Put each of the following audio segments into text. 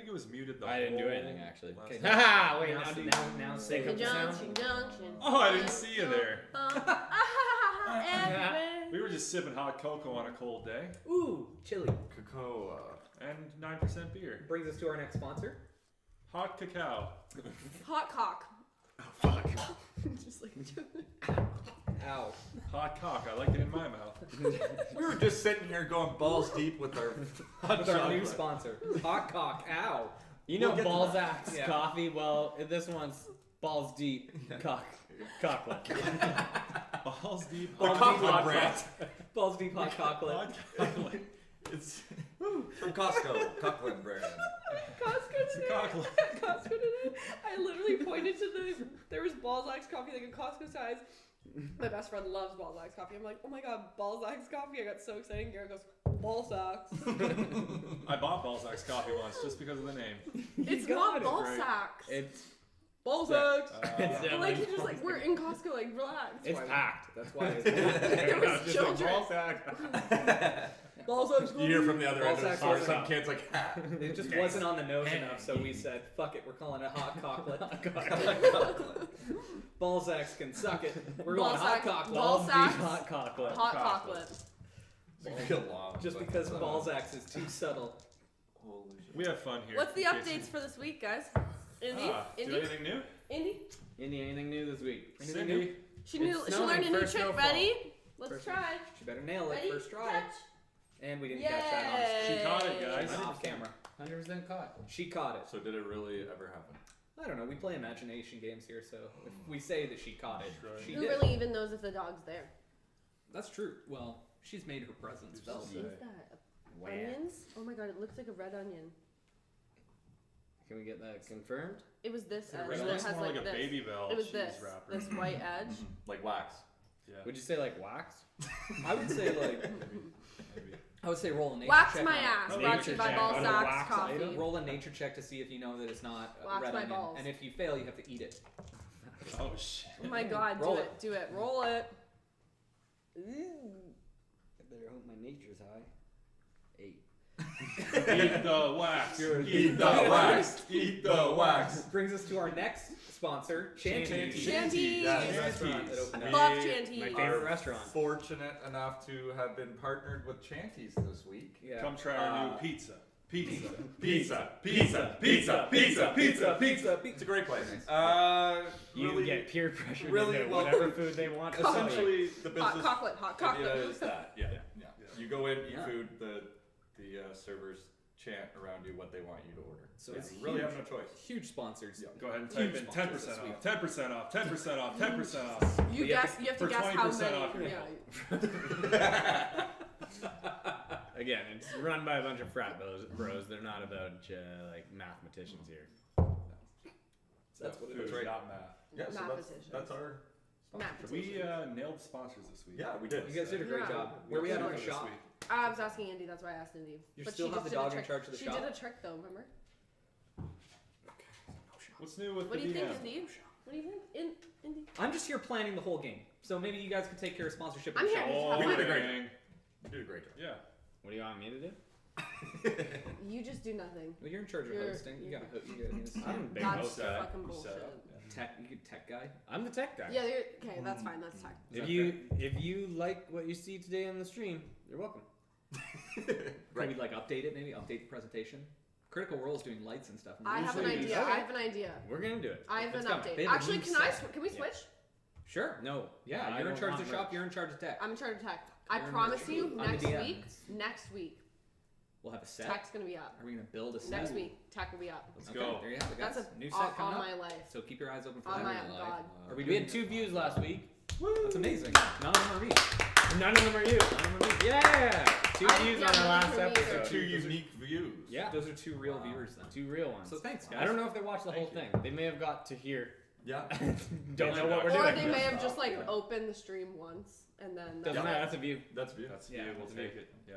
think it was muted. I didn't do anything actually. Okay. Haha! Wait, now sync up the sound. Junction. Oh, I didn't see you there. Everywhere. We were just sipping hot cocoa on a cold day. Ooh, chili. Cocoa. And 9% beer. Brings us to our next sponsor. Hot cacao. Hot cock. Oh, fuck. Just like Ow. Hot cock. I like it in my mouth. We were just sitting here going balls deep with our hot With our new chocolate. sponsor. Hot cock. Ow. You know We'll get to Balzac's Yeah. coffee? Well, this one's balls deep cocklet. Balls deep. The hot Cocklet cock. brand. Balls deep hot chocolate. Hot chocolate. It's from Costco. Cocklet brand. Costco today. Cocklet. Costco today. I literally pointed to there was Balzac's coffee like a Costco size. My best friend loves Balzac's coffee. I'm like, oh my god, Balzac's coffee. I got so excited. And Garrett goes, Balzac's. I bought Balzac's coffee once just because of the name. It's got not it. Balzac's. It's Balzac's. it's But like, he's just like, we're in Costco, like, relax. it's packed. That's why it's There was Just like children. Balzac. Balzac's You hear from the other end of the Balzac's store, was some up. kid's like, ha. It just wasn't on the nose enough, so we said, fuck it, we're calling it hot cocklet. Balzac's can suck it. We're going hot Balzac's- cocklet. Balls deep Balzac's hot cocklet. Hot Cocklet. cocklet. It's feel long. Just but, because Balzac's is too subtle. Holy shit. We have fun here. What's the in case updates for this week, guys? Indy? Do Indy? anything new? Indy? Indy, anything new this week? Anything new? Cindy. She snowing, learned a new first trick. snowfall. Ready? Let's First try. She better nail it Ready? first try. Touch. And we didn't catch that She caught it, guys. on off camera. 100% caught. She caught it. So did it really ever happen? I don't know. We play imagination games here, so if we say that she caught it, she Who did. really even knows if the dog's there? That's true. Well, she's made her presence felt. Yeah. What is that? Wow. Onions? Oh my god, it looks like a red onion. Can we get that confirmed? It was this edge It that looks has more like like a this. baby bell It was cheese this. wrapper. This white edge. Like wax. Yeah. Would you say like wax? I would say like Maybe. I would say roll a nature Wax check. my on it. ass. Oh, Brought to nature you by check. Ball On a Sacks wax Coffee. item? Roll a nature check to see if you know that it's not Wax red my onion. balls. And if you fail, you have to eat it. Oh shit. Oh my god, Roll do it. it. Do it. Roll it. I better hope my nature's high. 8. Eat the wax. Eat the wax. Eat the wax. Brings us to our next sponsor, Chanty. Shanty. Yes. Restaurant that opened I up. love We Chanty. My are favorite restaurant. Fortunate enough to have been partnered with Chanty's this week. Yeah. Come try our new pizza. Pizza. Pizza, pizza, pizza, pizza, pizza, pizza. It's a great place. You Really, get peer pressure really to do well- whatever food they want to sell you. essentially the Hot business cocklet. Hot idea cocklet. is that. Yeah. You go in, eat Yeah. food. The servers chant around you what they want you to order. So Yeah, it's you really huge. have no choice. Huge sponsors. Go ahead and Huge type in sponsors 10% this week. off, 10% off, 10% off, 10% off. You Yeah, guess. You have to for guess how 20% off your many. Yeah. Again, it's run by a bunch of frat bros. They're not about like mathematicians here. That's what it Food, is. right. not math. Yeah, so Mathematicians. that's our. Mathematicians. We nailed sponsors this week. Yeah, we did. You guys did a great Yeah. job. Where we at on the This shop? week. I was asking Indy. That's why I asked Indy. You But still she have just the did a dog in trick. charge of the she shop? did a trick though. Remember? What's new with What do the you think, DM? Indy? What do you think, Indy? I'm just here planning the whole game. So maybe you guys could take care of sponsorship of I'm the here. shop. Oh, We did a great dang. You did a great job. Yeah. What do you want me to do? You just do nothing. Well, you're in charge of You're- hosting. You you're- gotta I'm a big That's host guy. fucking You bullshit. set up. tech. You could tech guy. I'm the tech guy. Yeah, okay, that's fine. That's tech. Is If that you like what you see today on the stream, you're welcome. Can we like update it? Maybe update the presentation. Critical Role's doing lights and stuff. I have an Usually idea. we- I have an idea. We're gonna do it. I have It's an coming. update. They have a Actually, new can I? set. Can we Yeah. switch? Sure. No. Yeah, I you're in don't charge of the want shop. merch. You're in charge of tech. I'm in charge of tech. I You're in promise charge. you, I'm the next DM. week. Next week, We'll have a set. tech's gonna be up. Are we gonna build a set? Next week, tech will be up. Let's Okay, go. there you have it, guys. That's a New on set coming on up. my life. So keep your eyes open for On that. my God. Are we We doing had 2 views last week. That's amazing. None of them are me. None of them are you. None of them are me. Yeah. 2 I- views yeah, on our none last for me either. episode. Two unique views. Yeah. Those are 2 real viewers then. 2 real ones. So thanks, guys. I don't know if they watched the whole Thank thing. They may have got to here. Yeah. Don't know what we're Or doing. they may have just like Yeah. opened the stream once and then. Doesn't that's matter. it. That's a view. That's view. That's Yeah, yeah, we'll that's take me. it. Yeah.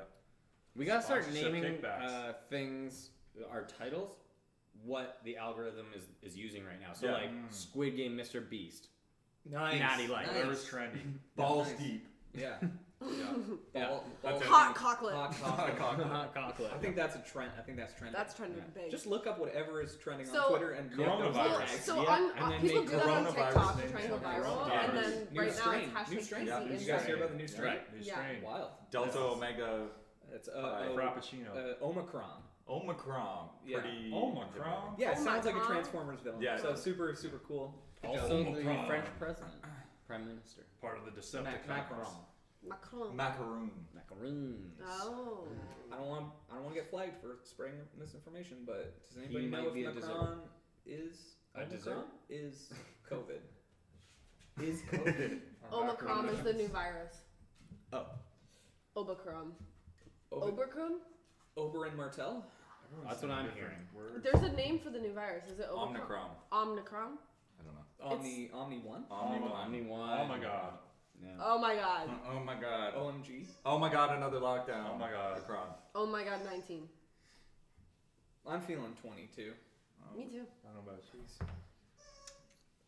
We gotta start Sponsorship naming kickbacks. things, our titles, what the algorithm is using right now. So Yeah. like Squid Game, Mr. Beast, Nice. Natty Light. Whatever's trendy. Balls Nice. deep. Yeah. That's Hot cocklet. Hot cocklet. I think that's a trend. I think that's trending. That's trending big. Just look up whatever is trending So- on Twitter and get those Coronavirus. tags. So Yeah. on, And then people make do that on coronavirus TikTok to names try and go for viral, coronavirus. and then New right strain. now it's New hashtag strain. Yeah, PC new Did you guys hear Insider. about the new strain? Right, new Yeah. strain. Wild. Delta Omega It's Frappuccino. Omicron. Omicron. Yeah. Pretty. Omicron? Yeah, it sounds like a Omicron? Transformers villain. Yeah. So super cool. Also, the Omicron. French president, prime minister. Part of the Decepticons. Macron. Macron. Macaroon. Macaroons. Oh. I don't want to get flagged for spreading misinformation, but does anybody He know might if be a Macron is A Omicron? dessert? Is COVID? Is COVID? Omicron is the new virus. Oh. Omicron. Ober- Omicron? Oberyn Martell? That's what I'm hearing. There's a name for the new virus. Is it Omicron? Omnicron. Omicron? I don't know. Omni 1? Omni one. Oh my god. Yeah. Oh my god. Oh my god. OMG? Oh my god, another lockdown. Oh my god. Omicron. Oh my god, 19. I'm feeling 22. Me too. I don't know about you.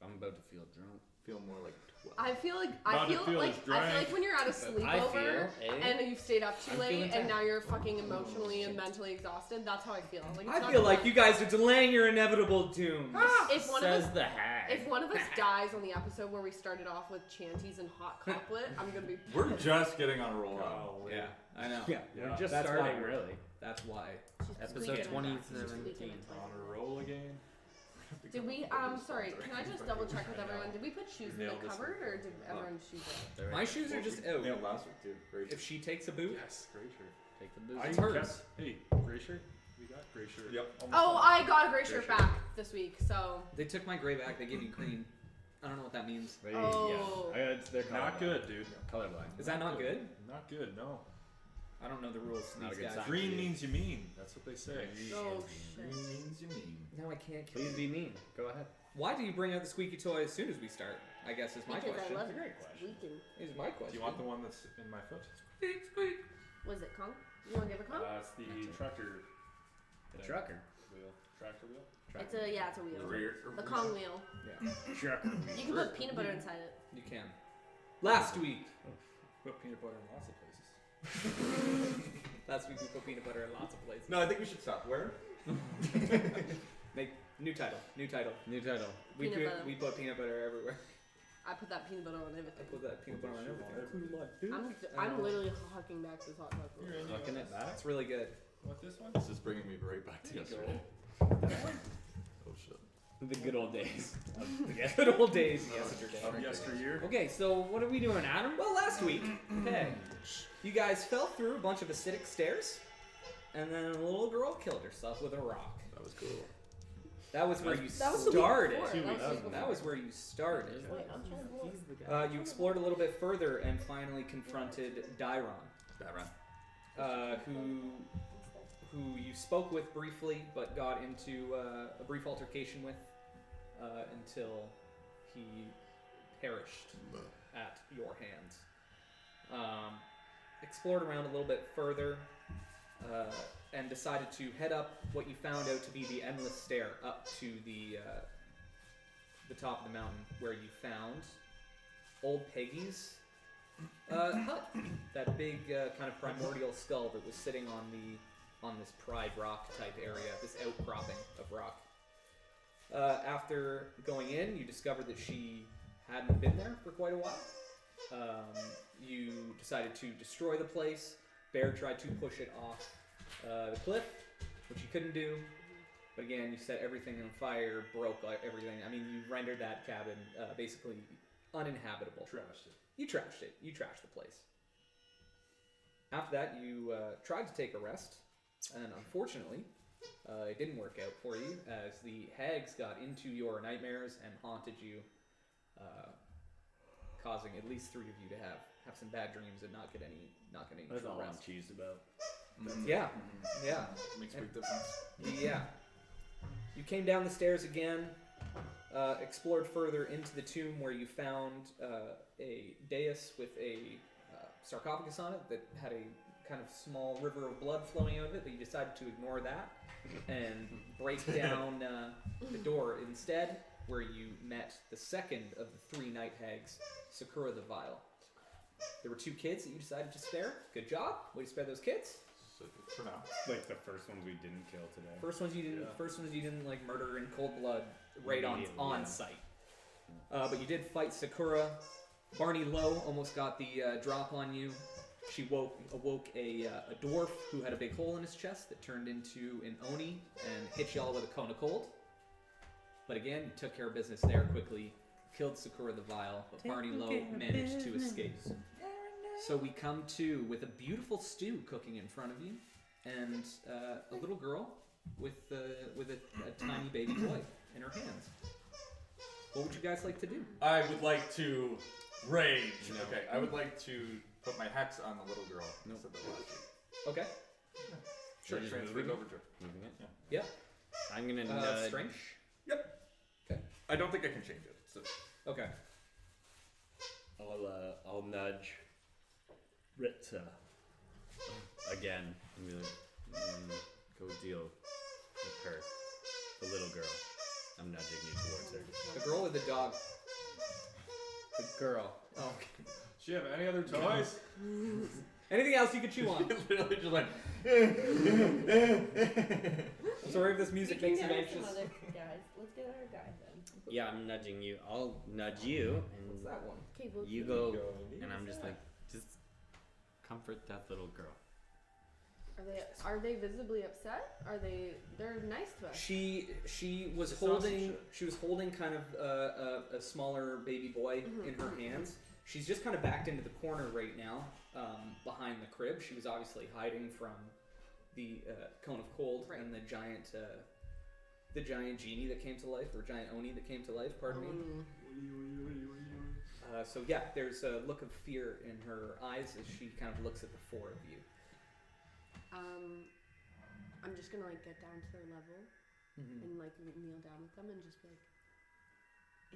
I'm about to feel drunk. Feel more like 12. I feel like About to feel his drink. when you're at a I sleepover feel, eh? and you've stayed up too I'm late feeling and tired. now you're fucking emotionally and mentally exhausted. That's how I feel. Like, it's I not feel fun. like you guys are delaying your inevitable doom. If one of Says us the hag. if one of us dies on the episode where we started off with chanties and hot cocklet, I'm gonna be We're just getting on a roll. Golly. Yeah, I know. Yeah, Yeah. we're just That's starting, why. really. That's why. Episode She's 2017. On a roll again. Did we sorry, can I just double check with everyone? Did we put shoes in the Nailed this cupboard or did everyone's shoes out? My shoes are just out. Nailed last week too. Great. If she takes a boot, Yes, gray shirt. Take the booze. I It's hers. guess. Hey, gray shirt. We got gray shirt. Yep. Almost Oh, done. I got a gray shirt shirt. back this week, so they took my gray back. They gave me green. I don't know what that means. They, Oh. yeah. They're Not colorblind. good, dude. Colorblind. Is that not good? Not good. No. I don't know the rules. To Not a these good guys. sign. Green means you mean. That's what they say. oh shit. Green means you mean. No, I can't. Please be mean. Go ahead. Why do you bring out the squeaky toy as soon as we start? I guess is my Because question. I love That's a it. great question. Squeaking. Is my question. Do you want the one that's in my foot? Was it Kong? You want to give it Kong? It's the tractor. The thing. trucker. Wheel. Tractor wheel. It's a it's a wheel. Rear. The Kong wheel. Yeah, Trucker. You can put peanut butter inside it. you can. Last week. Put peanut butter in lots of places. Last week we put peanut butter in lots of places. No, I think we should stop. Where? Make new title. New title. New title. We Peanut put, butter. we put peanut butter everywhere. I put that peanut butter on I everything. put that peanut butter on everything. I'm literally hucking back this hot chocolate. Here, Looking at that. That's really good. What this one? This is bringing me right back to There you yesterday. Oh shit. The good old days. Good old days yesterday. Of yesteryear. Okay, so what are we doing, Adam? Well, last week, okay, you guys fell through a bunch of acidic stairs, and then a little girl killed herself with a rock. That was cool. That was where you That was the week started. before. That was the week That before. was where you started. Wait, I'm trying to look. You explored a little bit further and finally confronted Dairon, That run. who you spoke with briefly, but got into a brief altercation with until he perished at your hands. Explored around a little bit further and decided to head up what you found out to be the endless stair up to the top of the mountain, where you found old Peggy's hut, that big kind of primordial skull that was sitting on this Pride Rock type area, this outcropping of rock. After going in, you discovered that she hadn't been there for quite a while. You decided to destroy the place. Bear tried to push it off the cliff, which you couldn't do. But again, you set everything on fire, broke everything. I mean, you rendered that cabin basically uninhabitable. Trashed it. You trashed it. You trashed the place. After that, you tried to take a rest, and unfortunately, it didn't work out for you, as the hags got into your nightmares and haunted you, causing at least 3 of you to have some bad dreams and not get any That's true all I'm rest. cheesed about. Yeah, yeah, Makes a big difference. yeah. You came down the stairs again, explored further into the tomb, where you found a dais with a sarcophagus on it that had a kind of small river of blood flowing out of it, but you decided to ignore that and break down the door instead, where you met the second of the 3 night hags, Sakura the Vile. There were 2 kids that you decided to spare. Good job. Way to spare those kids. So for now. Like the first ones we didn't kill today. First ones you didn't. Yeah. First ones you didn't like murder in cold blood, right on Immediately, yeah. sight. But you did fight Sakura. Barney Lowe almost got the drop on you. She awoke a dwarf who had a big hole in his chest that turned into an oni and hit y'all with a cone of cold. But again, you took care of business there quickly. Killed Sakura the Vile, but Barney Lowe managed to escape. So we come to with a beautiful stew cooking in front of you, and a little girl with a tiny baby boy in her hands. What would you guys like to do? I would like to rage. No. Okay, I would like to put my hex on the little girl. Nope. Instead of last week. Okay. Sure. just Transfer it over to her. Moving it. Yeah. I'm gonna nudge. Strength. I don't think I can change it. So Okay. I'll nudge Ritza again. I'm gonna go deal with her, the little girl. I'm nudging you towards her. The girl with the dog. The girl. Oh. Okay. Do you have any other toys? Anything else you could chew on? literally just like. I'm sorry if this music We makes can you get some anxious. other guys. Let's get our guy then. Yeah, I'm nudging you. I'll nudge you, What's and that one? Okay, well, you go, and I'm just like, just comfort that little girl. Are they visibly upset? They're nice to us. She was It's a sausage holding kind of a smaller baby boy in her hands. She's just kind of backed into the corner right now, behind the crib. She was obviously hiding from the cone of cold Right. and the giant genie that came to life, or giant oni that came to life. Pardon me. So yeah, there's a look of fear in her eyes as she kind of looks at the 4 of you. I'm just gonna like get down to their level and like kneel down with them and just be like,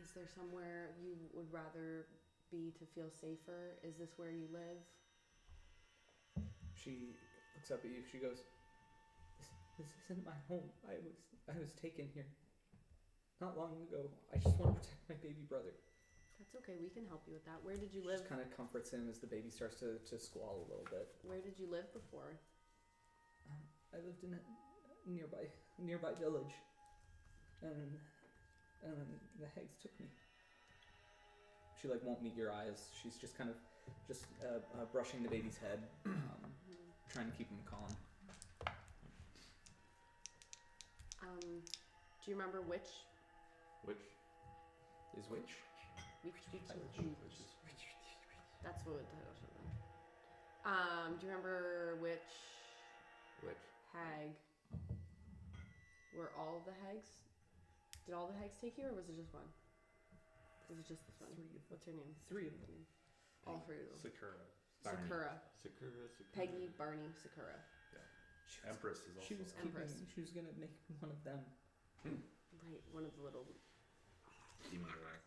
is there somewhere you would rather be to feel safer? Is this where you live? She looks up at you. She goes, "This isn't my home. I was taken here not long ago. I just want to protect my baby brother." That's okay. We can help you with that. Where did you live? Just kind of comforts him as the baby starts to squall a little bit. Where did you live before? I lived in a nearby village, and the hags took me. She like won't meet your eyes. She's just kind of brushing the baby's head, trying to keep him calm. Do you remember which? Is which? That's what the title should have been. Do you remember which hag? Were all of the hags? Did all the hags take you, or was it just one? Was it just this one? 3 of them. What's her name? 3 of them. All 3 of them. Sakura. Sakura. Sakura. Peggy, Barney, Sakura. Empress is also. She was Empress. She was gonna make me one of them. Right, one of the little. Demon girl.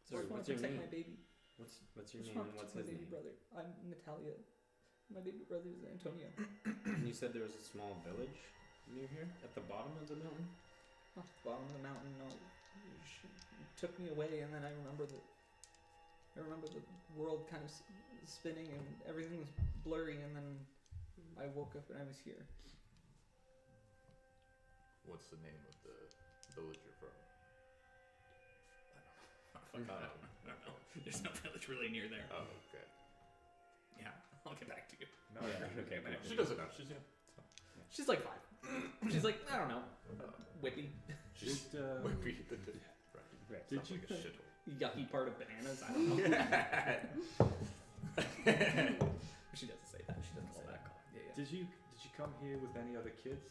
So I Sorry, want what's to your protect name? my baby. What's your Just name want and to what's protect his my baby name? brother. I'm Natalia. My baby brother is Antonio. And you said there was a small village near here, at the bottom of the mountain. Off the bottom of the mountain. No, she took me away, and then I remember the world kind of spinning and everything was blurry, and then I woke up and I was here. What's the name of the village you're from? I don't know. There's no village really near there. Oh, okay. Yeah, I'll get back to you. No, Yeah, okay, okay, She doesn't know. She's She's like 5. She's like, I don't know, whippy, She's Did, right. Did Sounds you- like a shithole. yucky part of bananas. I don't know. She doesn't say that. She doesn't say that. Yeah. Did you come here with any other kids,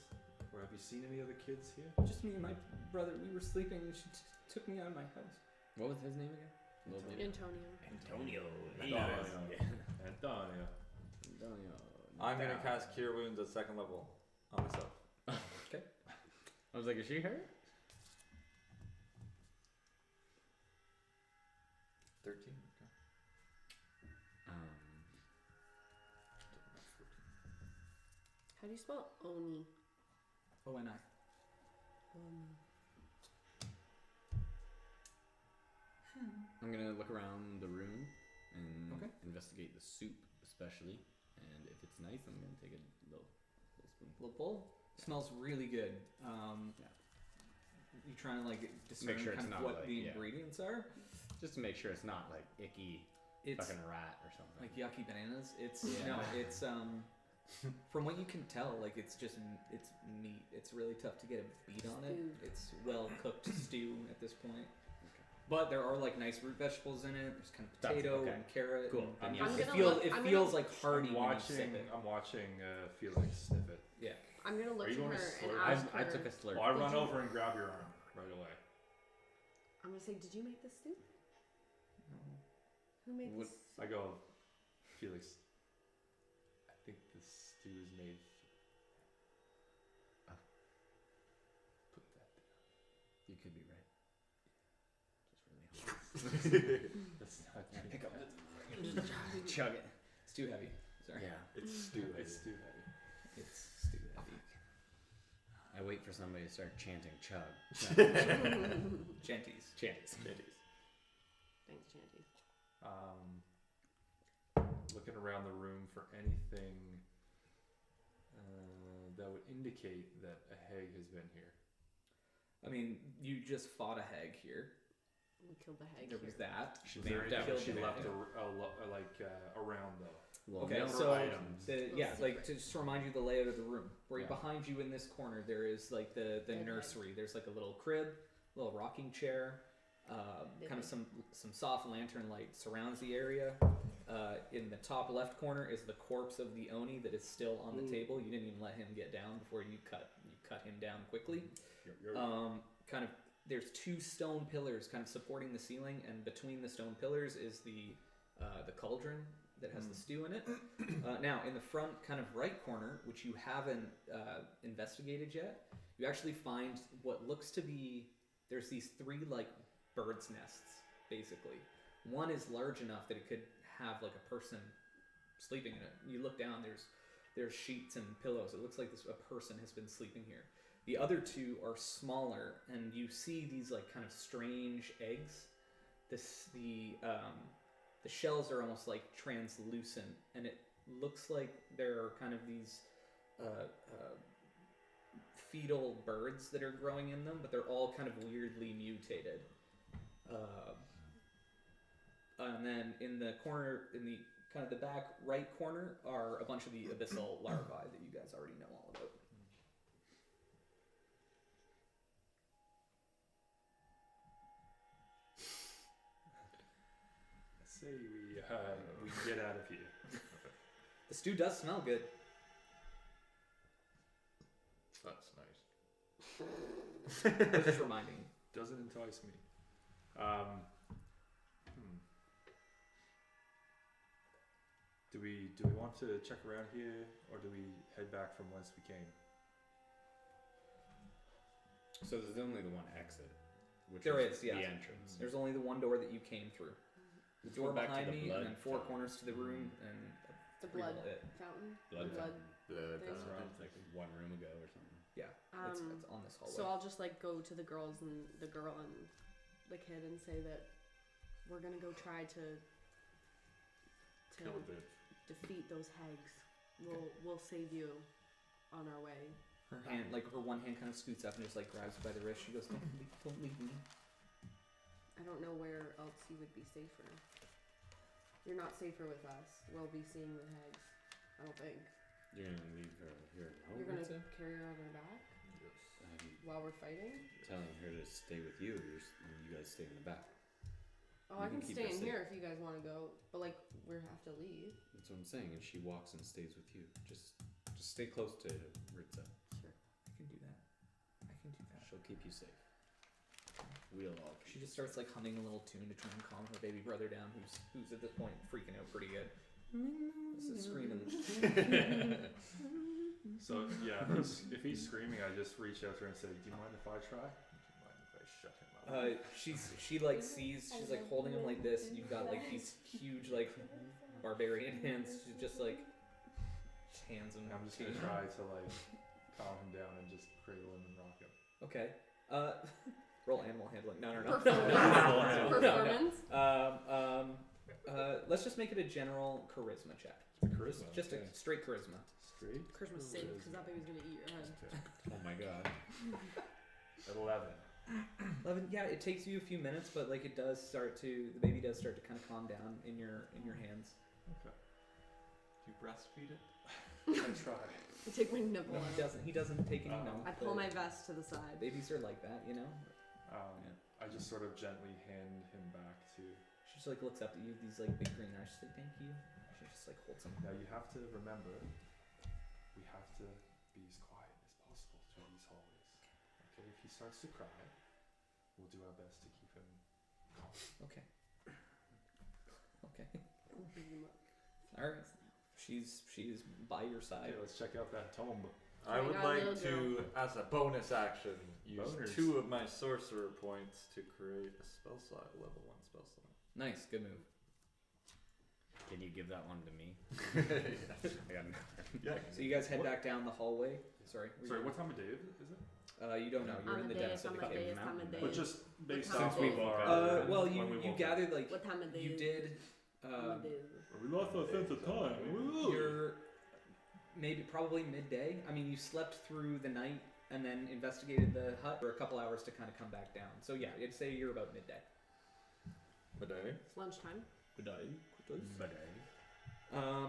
or have you seen any other kids here? Just me and my brother. We were sleeping, and she took me out of my house. What was his name again? Little baby. Antonio. Antonio. Antonio. Antonio. I'm gonna cast Cure Wounds at 2nd level on myself. I was like, is she hurt? 13. Okay. How do you spell Oni? O-N-I. Oni. I'm gonna look around the room and Okay. investigate the soup, especially. And if it's nice, I'm gonna take a little spoon. Little bowl. Smells really good. Yeah. You trying to like discern sure it's kind of not what like- the yeah. ingredients are? Just to make sure it's not like icky It's fucking rat or something. like yucky bananas. It's Yeah. no, it's from what you can tell, like it's just it's meat. It's really tough to get a beat on it. Stew. It's well cooked stew at this point. But there are like nice root vegetables in it. There's kind of That's- potato okay. and carrot. Cool. And Then it yes. I'm feels gonna it look- feels like hearty I'm when you sip watching. it. I'm watching Felix sniff it. Yeah. I'm gonna look Are you to going her to and slurp? ask her. I took a slurp. Well, I Did run you- over and grab your arm right away. I'm gonna say, did you make this stew? Who made What- this? I go, Felix. I think this stew is made. Put that You could be right. Just really hungry. down. That's not Yeah, too pick up bad. the chug it. It's too heavy. Sorry. Yeah. It's stew. It's stew heavy. It's stew heavy. I wait for somebody to start chanting chug. Chanties. Chanties. Thanks, Chanty. Looking around the room for anything that would indicate that a hag has been here. I mean, you just fought a hag here. We killed the hag There here. was that. Was there anything killed she the left hag. around though? Well, Okay, no so items. yeah, like to just remind you the layout of the room. Right Yeah. behind you in this corner, there is like the Dead nursery. There's like a little crib, little rocking chair, kind of some soft lantern light surrounds the area. In the top left corner is the corpse of the Oni that is still on the table. You didn't even let him get down before you cut him down quickly. Kind of there's two stone pillars kind of supporting the ceiling, and between the stone pillars is the cauldron that has the stew in it. Now, in the front kind of right corner, which you haven't investigated yet, you actually find what looks to be, there's these three like bird's nests, basically. One is large enough that it could have like a person sleeping in it. You look down, there's sheets and pillows. It looks like a person has been sleeping here. The other two are smaller, and you see these like kind of strange eggs. The shells are almost like translucent, and it looks like there are kind of these fetal birds that are growing in them, but they're all kind of weirdly mutated. And then in the corner, in the kind of the back right corner, are a bunch of the abyssal larvae that you guys already know all about. I say we get out of here. The stew does smell good. That's nice. I was just reminding you. Doesn't entice me. Do we want to check around here, or do we head back from whence we came? So there's only the one exit, which There is is, yeah. the entrance. There's only the one door that you came through. The Let's door go back to behind the me, blood and then four fountain. corners to the room, and The three blood below it. fountain. Blood blood. The Things. It's like 1 room ago or something. Yeah, it's on this hallway. So I'll just like go to the girls and the girl and the kid and say that we're gonna go try to kill the defeat those hags. We'll save you on our way. her hand, like her one hand, kind of scoots up and just like grabs you by the wrist. She goes, "Don't leave me." I don't know where else you would be safer. You're not safer with us. We'll be seeing the hags. I don't think. You're gonna leave her here alone? You're gonna so. carry her on our back I'm while we're fighting? telling her to stay with you. You guys stay in the back. Oh, You I can can keep stay her in safe. here if you guys want to go. But like, we have to leave. That's what I'm saying. And she walks and stays with you. Just stay close to Ritza. Sure. I can do that. I can do that. She'll keep you safe. We'll all. She just starts like humming a little tune to try and calm her baby brother down, who's at this point freaking out pretty good. This is screaming. So yeah, if he's screaming, I just reach out to her and say, "Do you mind if I try? Do you mind if I shut him up?" She like sees, she's like holding him like this, and you've got like these huge like barbarian hands. She just like hands him. And I'm just gonna try to like calm him down and just cradle him and rock him. Okay. Roll animal handling. No. Performance. Let's just make it a general charisma check. Charisma. Just a straight charisma. Straight. Christmas safe, because that baby's gonna eat your head. Oh my god. 11. 11. Yeah, it takes you a few minutes, but like the baby does start to kind of calm down in your hands. Okay. Do you breastfeed it? I try. I take my nipple No, out. he doesn't take any. No, I pull my vest to the side. Babies are like that, you know. I just sort of gently hand him back to. She just like looks up at you, these like big green eyes. She's like, "Thank you." She just like holds him. Now you have to remember, we have to be as quiet as possible through these hallways. Okay, if he starts to cry, we'll do our best to keep him calm. Okay. Okay. I'll beat him up. All right. She's by your side. Okay, let's check out that tomb. I would got a like little to, as a bonus action, use Boners. 2 of my sorcerer points to create a spell slot, level 1 spell slot. Nice, good move. Can you give that one to me? I got Yeah. So you guys head back down the hallway. Sorry. Sorry, what time of day is it? You don't know. You're in the depths of the cave. But just based What time off of day of is our. it? Well, when we you woke up. gathered like What time of day you is did. We lost our sense of time. You're probably midday. I mean, you slept through the night and then investigated the hut for a couple hours to kind of come back down. So yeah, I'd say you're about midday. Midday. It's lunchtime.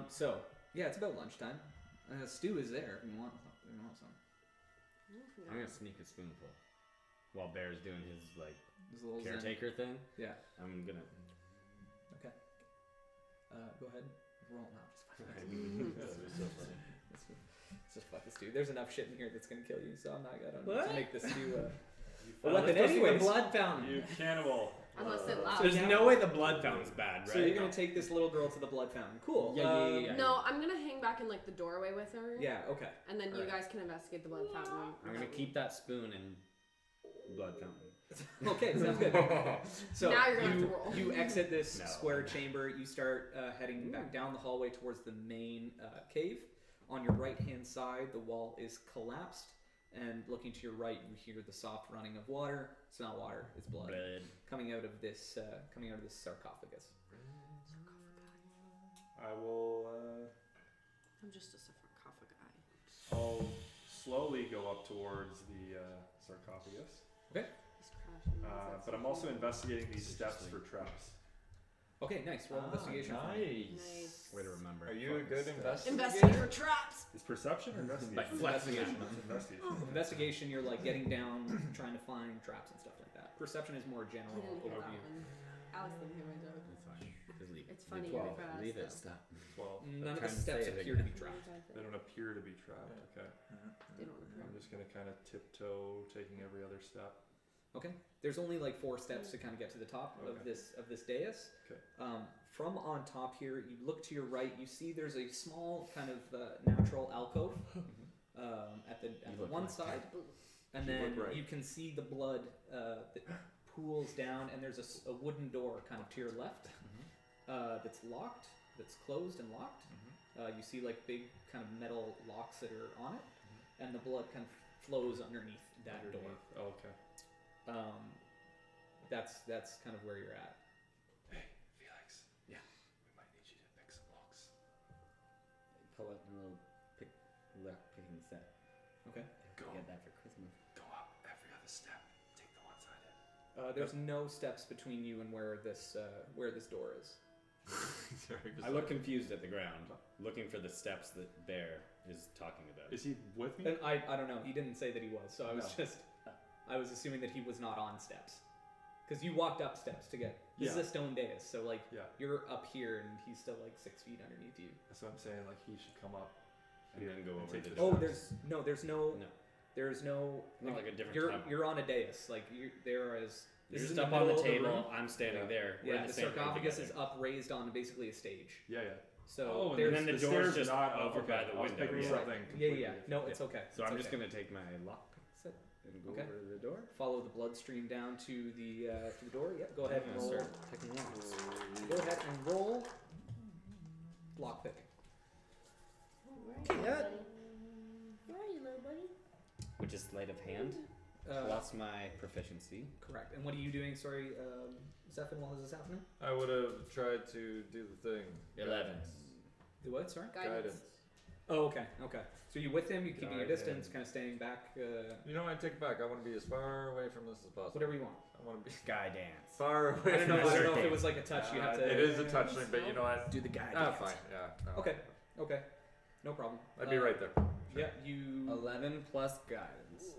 So yeah, it's about lunchtime. Stew is there if you want some. I'm gonna sneak a spoonful while Bear's doing his like There's a little zen. caretaker thing. Yeah. I'm gonna. Okay. Go ahead. Roll now. That'd be so funny. Let's just fuck this stew. There's enough shit in here that's gonna kill you, so I'm not gonna What? to make this stew a found weapon. Let's go see the Anyways, blood fountain. You cannibal. Unless it lasts. There's no way the blood fountain's bad, right? so you're gonna take this little girl to the blood fountain. Cool. Yeah. No, I'm gonna hang back in like the doorway with her. Yeah. Okay. And then you Alright. guys can investigate the blood fountain. I'm gonna keep that spoon in blood fountain. Okay, sounds good. So Now you're gonna have to roll. you exit this No. square chamber. You start heading back down the hallway towards the main cave. On your right-hand side, the wall is collapsed, and looking to your right, you hear the soft running of water. It's not water; it's blood coming out of this sarcophagus. I will. I'm just a sarcophagi. I'll slowly go up towards the sarcophagus. Okay. He's crashing. But I'm also investigating these steps for traps. Okay, nice. Roll investigation. for me. Nice. Way to remember. Are you a good investigator? Investigate for traps. Is perception or investigation? By flexing it. Investigation. Investigation, you're like getting down, trying to find traps and stuff like that. Perception is more He general didn't hear that overview. one. Alex didn't hear my joke. It's fine. Just leave. It's funny Leave, you're fast, leave it. though. Stop. 12. None of the trying to steps say it appear to again. be trapped. They don't appear to be trapped. Okay. They don't appear. I'm just gonna kind of tiptoe, taking every other step. Okay. There's only like 4 steps to kind of get to the top of Okay. this dais. Okay. From on top here, you look to your right. You see there's a small kind of natural alcove at the look one right. side, and You then look right. you can see the blood that pools down, and there's a wooden door kind of to your left that's locked, that's closed and locked. You see like big kind of metal locks that are on it, and the blood kind of flows underneath that door. Oh, okay. That's kind of where you're at. Hey, Felix. Yeah. We might need you to pick some locks. Pull out a little lock picking set. Okay. Go. Get that for Christmas. Go up every other step. Take the ones I did. There's no steps between you and where this door is. I look confused at the ground, looking for the steps that Bear is talking about. Is he with me? And I don't know. He didn't say that he was, so No. I was assuming that he was not on steps, because you walked up steps to get. This is Yeah. a stone dais, so like Yeah. you're up here and he's still like 6 feet underneath you. That's what I'm saying. Like he should come up And then go and over take the the door. Oh, steps. there's no. Not like a different You're tunnel. you're on a dais, like there is. You're This is just in up the on the middle of table. room. I'm standing there. We're in Yeah, the same room sarcophagus together. is up, raised on basically a stage. Yeah, yeah. So Oh, and there's then the the door's stairs just not over okay. by the I was window, picking yeah. something yeah, completely yeah. No, different. it's okay. So It's I'm just okay. gonna take my lock set and go Okay. over to the door. Follow the bloodstream down to the door. Yep. Go ahead and roll. Start picking locks. Go ahead and roll. Lock picking. Where are you, little buddy? Where are you, little buddy? Which is sleight of hand. plus my proficiency. Correct. And what are you doing? Sorry, Zephin, while this is happening? I would have tried to do the thing. 11. The what? Sorry. Guidance. Oh, okay. Okay. So you with him? You keeping your distance, Guidance. kind of staying back. You know, I take it back. I want to be as far away from this as possible. Whatever you want. I want to be Sky dance. far away I don't from know. this. I don't know if it was like a touch. You have to. It is a touch thing, but you know what? Do the guy Ah, dance. fine. Yeah. No. Okay. Okay. No problem. I'd be right there. Yeah. You. 11 plus guidance.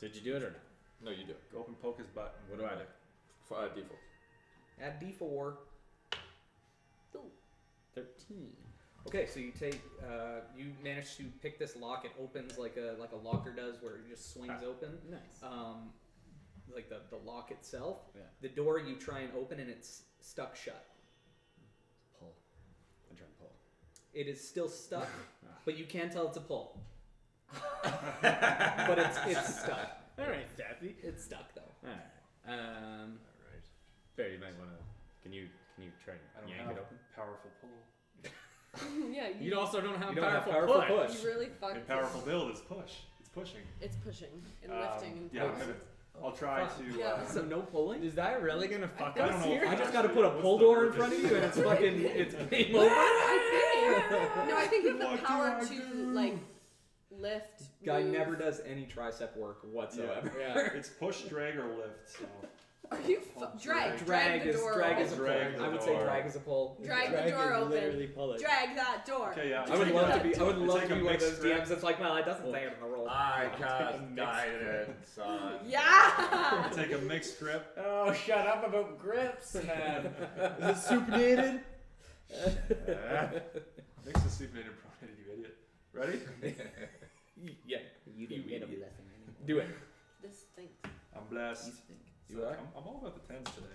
Did you do it or not? No, you do. Go up and poke his butt. What do I do? Default. Add D4. 13. Okay, so you take, you manage to pick this lock. It opens like a locker does, where it just swings open. Nice. Like the lock itself. Yeah. The door you try and open and it's stuck shut. Pull. I try and pull. It is still stuck, Ah. but you can tell it's a pull. But it's stuck. All right, Daffy. It's stuck though. All right. Alright. Barry, you might want to. Can you try I and don't yank have it open? powerful pull. Yeah, You also don't have You don't have powerful powerful push. you really fucked. And powerful build is push. It's pushing. It's pushing and lifting and Yeah, I'm pulling. gonna, I'll try to. Yeah. So no pulling. Is that really gonna fuck I us don't know here? if I just actually- got to put a what's pull the door in purpose? front of you, and it's fucking it's game over. No, I think you have the What do power I to do? like lift. Guy move. never does any tricep work whatsoever. Yeah. It's push, drag, or lift. So Are you drag the door drag open. is a pull. Drag the I would say door. drag is a pull. Drag the door open. Literally pull it. Drag that door. okay, yeah. I would love to be. I would It's love like to a be one of mixed those grip. DMs that's like, well, it doesn't say it in the roll. I Take a cast mixed guidance on. Yeah. Take a mixed grip. Oh, shut up about grips, man. Is it supinated? Mix the supinated pronated, you idiot. Ready? Yeah. You didn't get a idiot. blessing Do it. This stinks. I'm blessed. You So are? I'm all about the 10s today.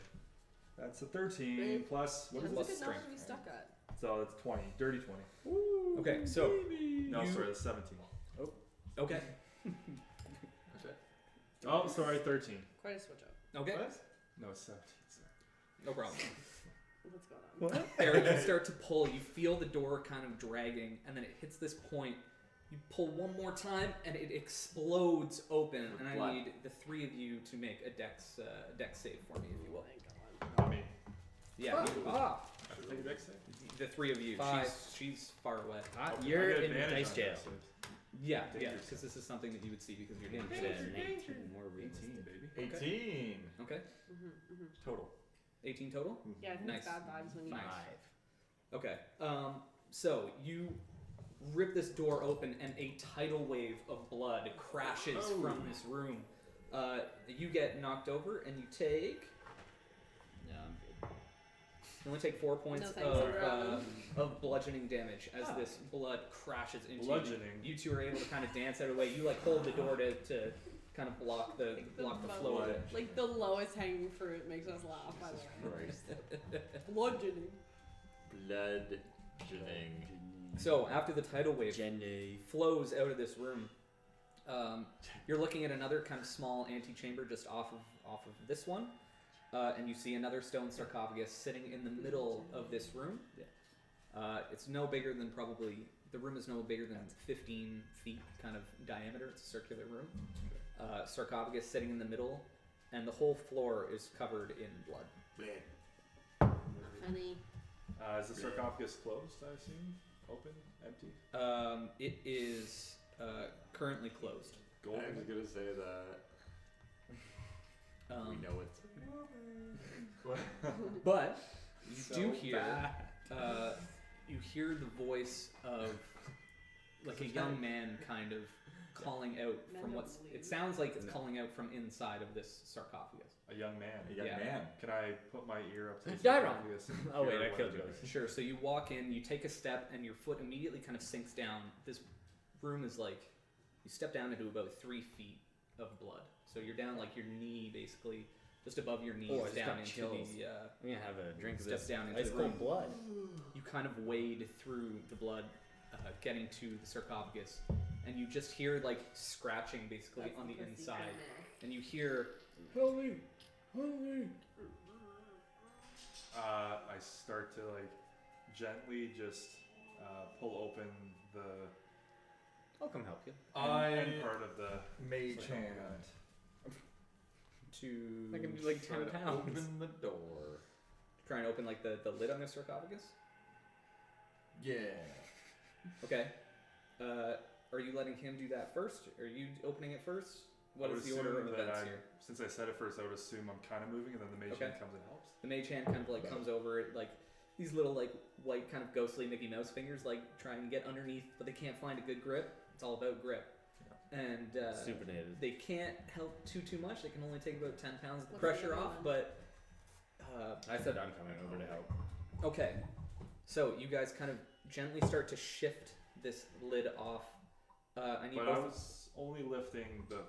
That's a 13 Right. plus. What is That's this? a good number to be stuck at. So it's 20. Dirty 20. Okay. So No, You- sorry, that's 17. okay. Oh, sorry, 13. Quite a switch up. Okay. What? No, it's 17. Sorry. No problem. What's going on? What? Eric, you start to pull. You feel the door kind of dragging, and then it hits this point. You pull one more time, and it explodes open. With And I blood. need the three of you to make a dex save for me, if you will. Not me. Yeah. you- Ah. I have to take a dex save? The three of you. 5. She's far away. Okay, You're I get in advantage dice on jail. dex saves. Yeah, Dangerous. because this is something that you would see because you're in Then 19 more 18, reasons. baby. 18 Okay. total. 18 total. Yeah, I think Nice. it's bad vibes when you. Nice. Okay. So you rip this door open, and a tidal wave of blood crashes from this room. You get knocked over, and you take. No, I'm good. You only take 4 points No thanks, of bludgeoning damage as this blood crashes into Bludgeoning. you. You two are able to kind of dance out of the way. You like hold the door to kind of block the flow of it. Like the lowest hanging fruit makes us laugh. By the way. Christ. Bludgeoning. Bludgeoning. So after the tidal wave Jenny. flows out of this room, you're looking at another kind of small antechamber just off of this one, and you see another stone sarcophagus sitting in the middle of this room. It's no bigger than the room is no bigger than 15 feet kind of diameter. It's a circular room. Sarcophagus sitting in the middle, and the whole floor is covered in blood. Funny. Is the sarcophagus closed, I assume? Open? Empty? It is currently closed. I was gonna say that. We know it's. But you So do hear bad. you hear the voice of like a young man kind of calling out Men from don't what's believe. it sounds like it's No. calling out from inside of this sarcophagus. A young man. A young Yeah. man. Can I put my ear up to the Dairon. sarcophagus? and Oh, wait, hear I what killed it you. is? Sure, so you walk in, you take a step, and your foot immediately kind of sinks down. This room is like you step down into about 3 feet of blood. So you're down like your knee, basically, just above your knees, Oh, I just down got into chills. the. I'm gonna have a drink of Step this down into ice the cold room. blood. You kind of wade through the blood, getting to the sarcophagus, and you just hear like scratching basically on the inside, and you hear Help me! Help me! I start to like gently just pull open the I'll come help you. end part of the Mage sarcophagus. hand. to I can do like 10 Try to pounds. Open the door. try and open like the lid on the sarcophagus? Yeah. Okay. Are you letting him do that first? Are you opening it first? What I is would the order of assume that events here? Since I said it first, I would assume I'm kind of moving, and then the mage Okay. hand comes and helps. The mage hand kind of like comes over it, like these little like white kind of ghostly Mickey Mouse fingers, like try and get underneath, but they can't find a good grip. It's all about grip. And Supinated. they can't help too much. They can only take about 10 pounds of the What's pressure the other off. one? But I said I'm coming over to help. okay, so you guys kind of gently start to shift this lid off. I need But I both. was only lifting the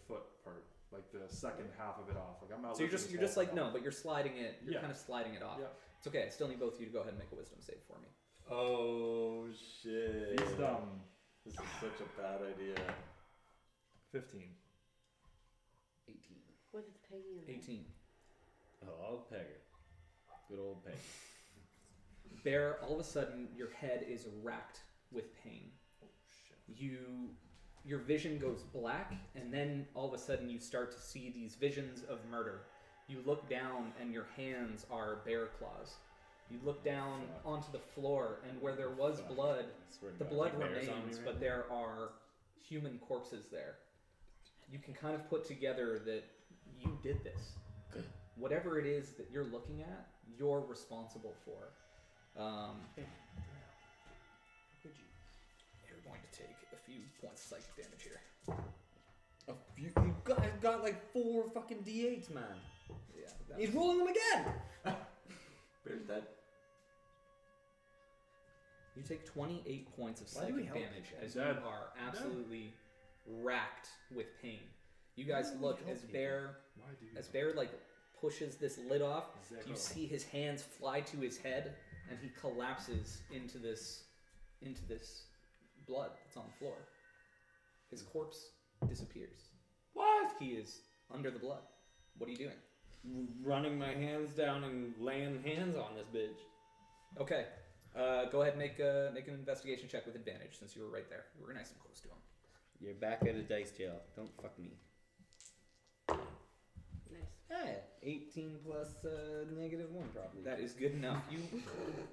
foot part, like the second half of it off. Like I'm not. So you're lifting just this whole like thing no, but you're sliding it. You're Yeah. kind of sliding it off. Yeah. It's okay. I still need both of you to go ahead and make a wisdom save for me. Oh shit. He's dumb. This is such a bad idea. 15. 18. What is Peggy in? 18. Oh, Pegger. Good old Pegger. Bear, all of a sudden, your head is racked with pain. Oh shit. Your vision goes black, and then all of a sudden you start to see these visions of murder. You look down, and your hands are bear claws. You look down onto the floor, and where there was Fuck. blood, I swear to the God, blood if bears on me remains, right but now. there are human corpses there. You can kind of put together that you did this. Whatever it is that you're looking at, you're responsible for. You're going to take a few points of psychic damage here. You guys got like 4 fucking D8s, man. Yeah. that He's was- rolling them again. Bear's dead. You take 28 points of Why do we psychic help damage him? as Dead. you are absolutely racked with pain. You Why guys do we look help as people? Bear Why do you? as Bear like pushes this lid off. Zero. You see his hands fly to his head, and he collapses into this blood that's on the floor. His corpse disappears. What? He is under the blood. What are you doing? Running my hands down and laying hands on this bitch. Okay. Go ahead and make an investigation check with advantage since you were right there. You were nice and close to him. You're back at a dice jail. Don't fuck me. Nice. Hey, 18 plus -1 probably. That is good enough.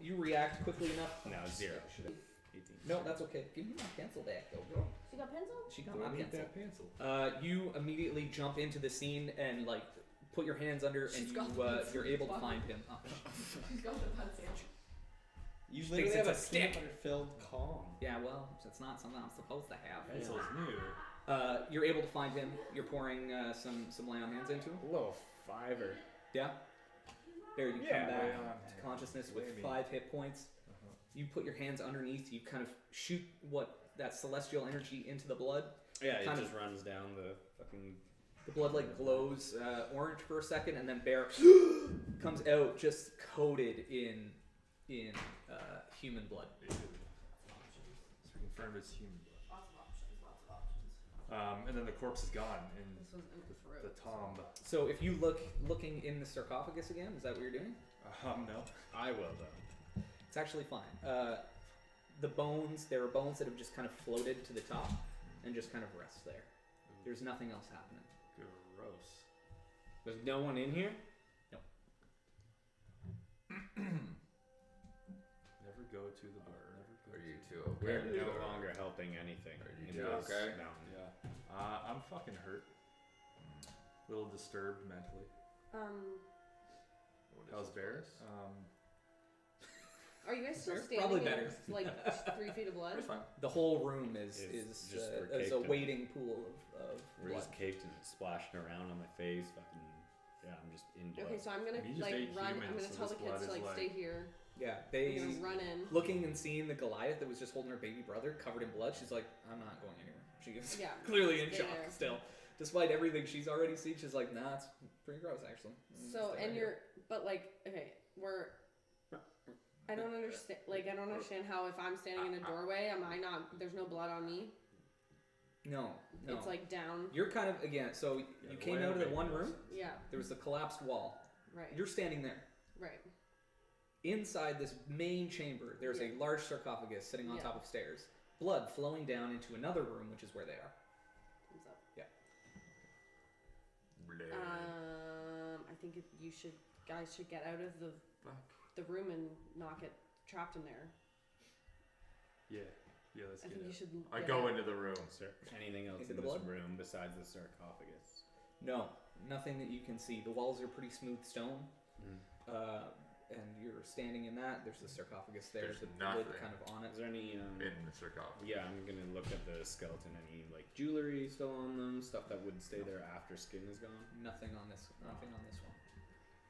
You react quickly enough. No, 0. Should have. 18. No, that's okay. Give me my pencil back, though, girl. She got pencil? She got Do my I need pencil. that pencil? You immediately jump into the scene and like put your hands under, and She's got the pencil. you're able to Fuck. find him. Oh, She's got the pencil. You She literally thinks have it's a a stick. filled Kong. yeah, well, it's not something I'm supposed to have. Pencil's new. You're able to find him. You're pouring some lay on hands into him. A little fiver. Yeah. There, you Yeah, come back lay on to hands. consciousness with Lay me. 5 hit points. Uh-huh. You put your hands underneath. You kind of shoot that celestial energy into the blood. Yeah, it Kind just runs down the fucking. The blood like glows orange for a second, and then Bear comes out just coated in human blood. Ew. So we confirmed it's human blood. Lots of options, lots of options. And then the corpse is gone in This was in the the throat. tomb. So if you looking in the sarcophagus again, is that what you're doing? No. I will though. It's actually fine. There are bones that have just kind of floated to the top and just kind of rest there. There's nothing else happening. Gross. There's no one in here. Never go to the bar. Never go. Are you to two We're okay? no longer helping anything. Are you in two this okay? mountain. Yeah. I'm fucking hurt. A little disturbed mentally. What is How's this Bear? place? Are you guys still Bear's standing probably in better. like 3 feet of blood? It's fine. The whole room is It's just is we're a caked in- waiting pool of We're blood. just caked and splashing around on my face. Fucking. Yeah, I'm just in blood. Okay, so I'm gonna We just like ate run. I'm humans, gonna so tell this the kids blood to is like like- stay here. Yeah, I'm they gonna run in. looking and seeing the Goliath that was just holding her baby brother covered in blood. She's like, I'm not going anywhere. She is Yeah. clearly in stay shock there. still, despite everything she's already seen. She's like, nah, it's pretty gross actually. So Stay and right you're, here. but like, okay, we're. I don't understand. Like, I don't understand how if I'm standing in a doorway, am I not? There's no blood on me. no. It's like down. You're kind of again. So Yeah, you the came way out of I the make one it room. is- Yeah. There was the collapsed wall. Right. You're standing there. Right. Inside this main chamber, there's a Yeah. large sarcophagus sitting on Yeah. top of stairs. Blood flowing down into another room, which is where they are. Thumbs up. I think guys should get out of the room and not get trapped in there. Yeah, let's I get think you out. should. I get go out. into the room. Is there anything else Into in the this blood? room besides the sarcophagus? No, nothing that you can see. The walls are pretty smooth stone, and you're standing in that. There's the sarcophagus there, There's the nothing. lid kind of on it. Is there any? In the sarcophagus. Yeah, I'm gonna look at the skeleton. Any like jewelry still on them? Stuff that would stay there after skin is gone? Nothing on this. Nothing on this one.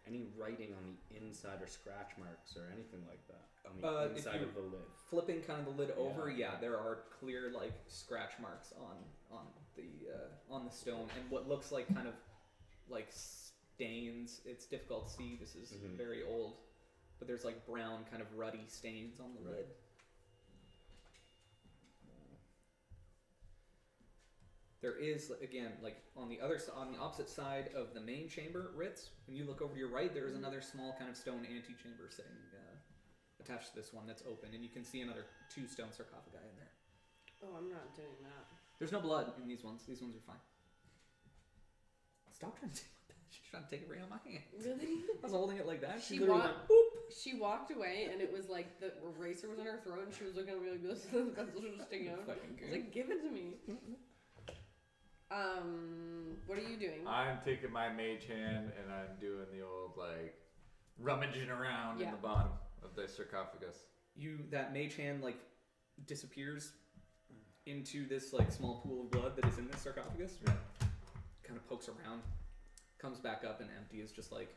Any writing on the inside or scratch marks or anything like that on If the inside you- of the lid? Flipping kind of the lid over, Yeah. there are clear like scratch marks on the stone, and what looks like kind of like stains. It's difficult to see. This is Mhm. very old, but there's like brown kind of ruddy stains on the Right. lid. There is again like on the opposite side of the main chamber, Ritz. When you look over to your right, there is another small kind of stone antechamber sitting attached to this one that's open, and you can see another 2 stone sarcophagi in there. Oh, I'm not doing that. There's no blood in these ones. These ones are fine. Stop trying to take my pen. She's trying to take it right out of my hand. Really? I was holding it like that. She literally walked. went, She walked away, and it was like the eraser was on her throat, and she was looking at me like this. That's what was sticking out. Fucking I was like, "Give it to me." What are you doing? I'm taking my mage hand and I'm doing the old like rummaging around in Yeah. the bottom of the sarcophagus. that mage hand like disappears into this like small pool of blood that is in this sarcophagus. Yeah. Kind of pokes around, comes back up and empty. Is just like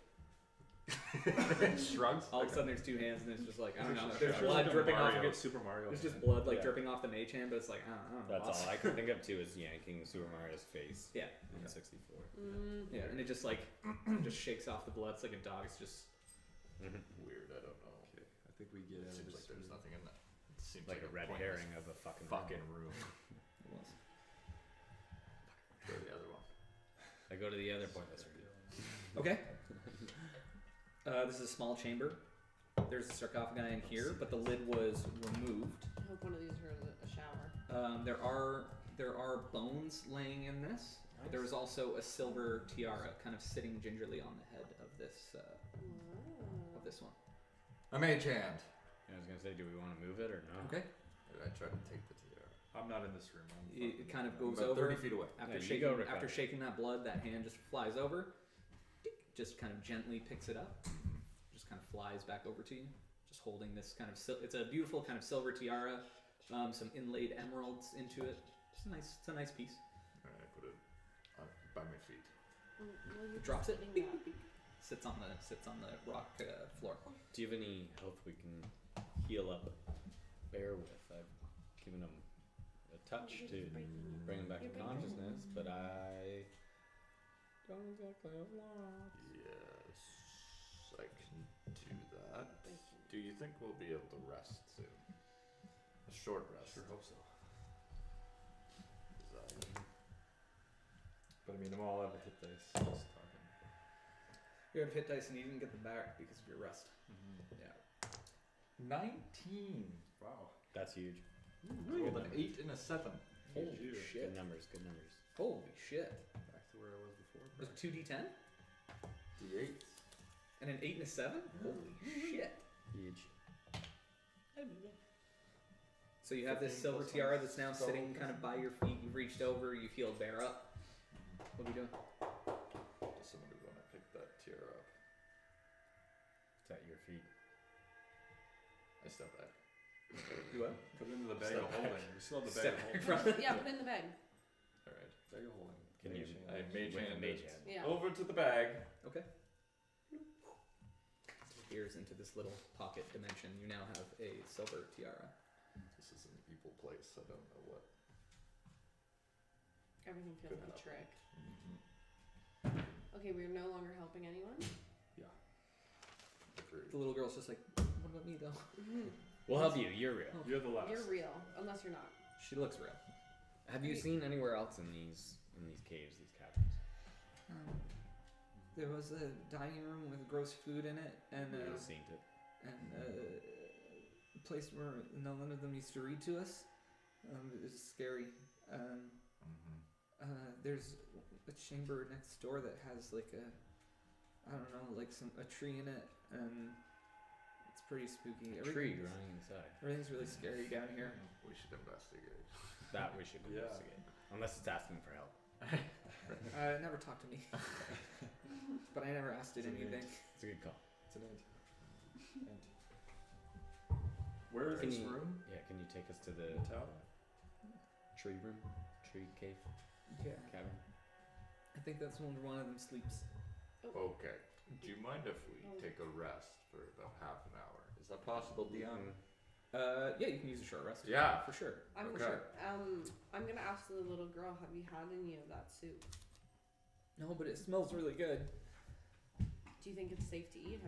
Shrugs. all of a sudden there's 2 hands and it's just like I don't know. There's There's just blood like a dripping off of Mario, it. Super Mario. There's just blood like Yeah. dripping off the mage hand, but it's like I don't know. That's boss. all I could think of too is yanking Super Mario's face. Yeah. On 64. Yeah, and it just like just shakes off the blood. It's like a dog. It's just Weird. I don't know. Okay, I think we get It out of seems this like there's room. nothing in that. It seems like a red pointless herring of a fucking room. it was. Go to the other one. I go to the other pointless room. Okay. This is a small chamber. There's a sarcophagi in here, but the lid was removed. I hope one of these are a shower. There are bones laying in this. But there is also a silver tiara, kind of sitting gingerly on the head of this one. A mage hand. I was gonna say, do we want to move it or no? Okay. I tried to take the tiara. I'm not in this room. It kind of I'm goes about over 30 feet away. after Yeah, you shaking go, Ricardo. after shaking that blood. That hand just flies over, just kind of gently picks it up, just kind of flies back over to you, just holding this kind of. It's a beautiful kind of silver tiara, some inlaid emeralds into it. Just a nice. It's a nice piece. Alright, I put it by my feet. Well, you're Drops it. putting that- Sits on the rock floor. Do you have any health we can heal up Bear with? I've given him a touch to bring him back to consciousness, but I don't exactly have lots. Yes, I can do that. Do you think we'll be able to rest soon? A short rest. Sure hope so. 'Cause But I mean, I'm all out of hit dice. Just talking. You have hit dice and you didn't get them back because of your rest. Yeah. 19. Wow. That's huge. Rolled an 8 and a 7. Holy Huge. shit. Good numbers. Good numbers. Holy shit. Back to where I was before. There's 2d10 D8. and an 8 and a 7? Holy shit. Huge. So you have this 15 silver plus tiara one. that's now So- sitting kind of by your feet. You've reached over, you feel Bear up. What are we doing? Does somebody want to pick that tiara up? It's at your feet. I step back. You what? Put it into the bag Step of back. holding. We still have the bag Step of in holding. front. Yeah, put it in the bag. Alright. Bag of holding. Can you? Mage hand. I mage with a hand mage it. hand. Yeah. Over to the bag. Okay. Here's into this little pocket dimension. You now have a silver tiara. This is an evil place. I don't know what. Everything feels Good like a enough. trick. Mm-hmm. Okay, we're no longer helping anyone. Agreed. The little girl's just like, what about me though? We'll help you. You're real. You're the last. You're real, unless you're not. She looks real. Have you Wait. seen anywhere else in these caves, these caverns? There was a dining room with gross food in it, and I've seen it. a place where none of them used to read to us. It was scary. Mm-hmm. There's a chamber next door that has like a, I don't know, like a tree in it, and it's pretty spooky. A tree growing inside. Everything's really scary down here. We should investigate. That we should Yeah. investigate. Unless it's asking for help. It never talked to me, but I never asked it It's an anything. It's a good call. It's an ant. Where is Can this you- room? Yeah, can you take us to the Tower? tree room? Tree cave? Yeah, Cavern? I think that's when one of them sleeps. Okay. Do you mind if we take a rest for about half an hour? Is that possible, Dion? Yeah, you can use a short rest. Yeah. for sure. I'm Okay. I'm gonna ask the little girl, have you had any of that soup? No, but it smells really good. Do you think it's safe to eat?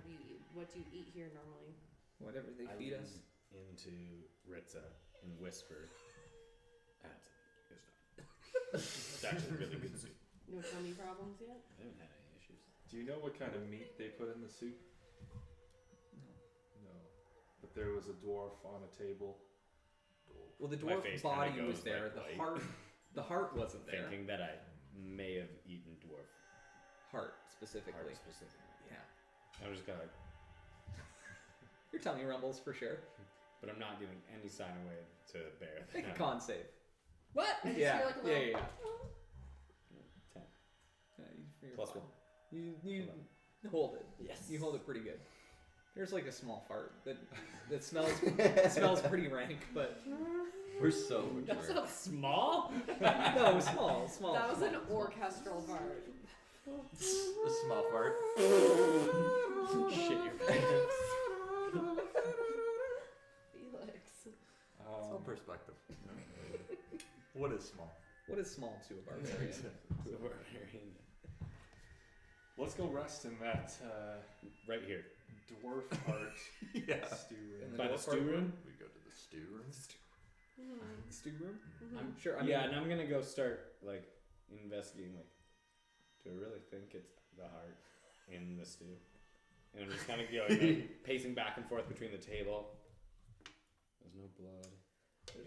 What do you eat here normally? Whatever they I feed lean us. into Ritza and whisper, "That's it's fine. It's actually really good soup. No tummy problems yet? I haven't had any issues." Do you know what kind of meat they put in the soup? No. No. But there was a dwarf on a table. Well, the My dwarf face kinda body was goes, there. like, The white. heart wasn't there. Thinking that I may have eaten dwarf Heart specifically. heart specifically. Yeah. I'm just kind of, Your tummy rumbles for sure. but I'm not giving any sign away to bear. Make a that. con save. What? I just Yeah, hear like a yeah, little, yeah. 10. You're Plus fine. 1. You hold it. Yes. You hold it pretty good. There's like a small fart that smells pretty rank, but We're so That's mature. a, Small? no, small. that was small. an orchestral part. A small fart. Shit your pants. Felix. It's all perspective. What is small? What is small to a barbarian? The barbarian. Let's go rest in that Right here. dwarf heart Yeah. stew In room. the By the dwarf stew heart room? We go to the stew room. Stew room? Mhm. I'm Sure. I mean, yeah, and I'm gonna go start like investigating. Like, do I really think it's the heart in the stew? And I'm just kind of going, like, pacing back and forth between the table. There's no blood.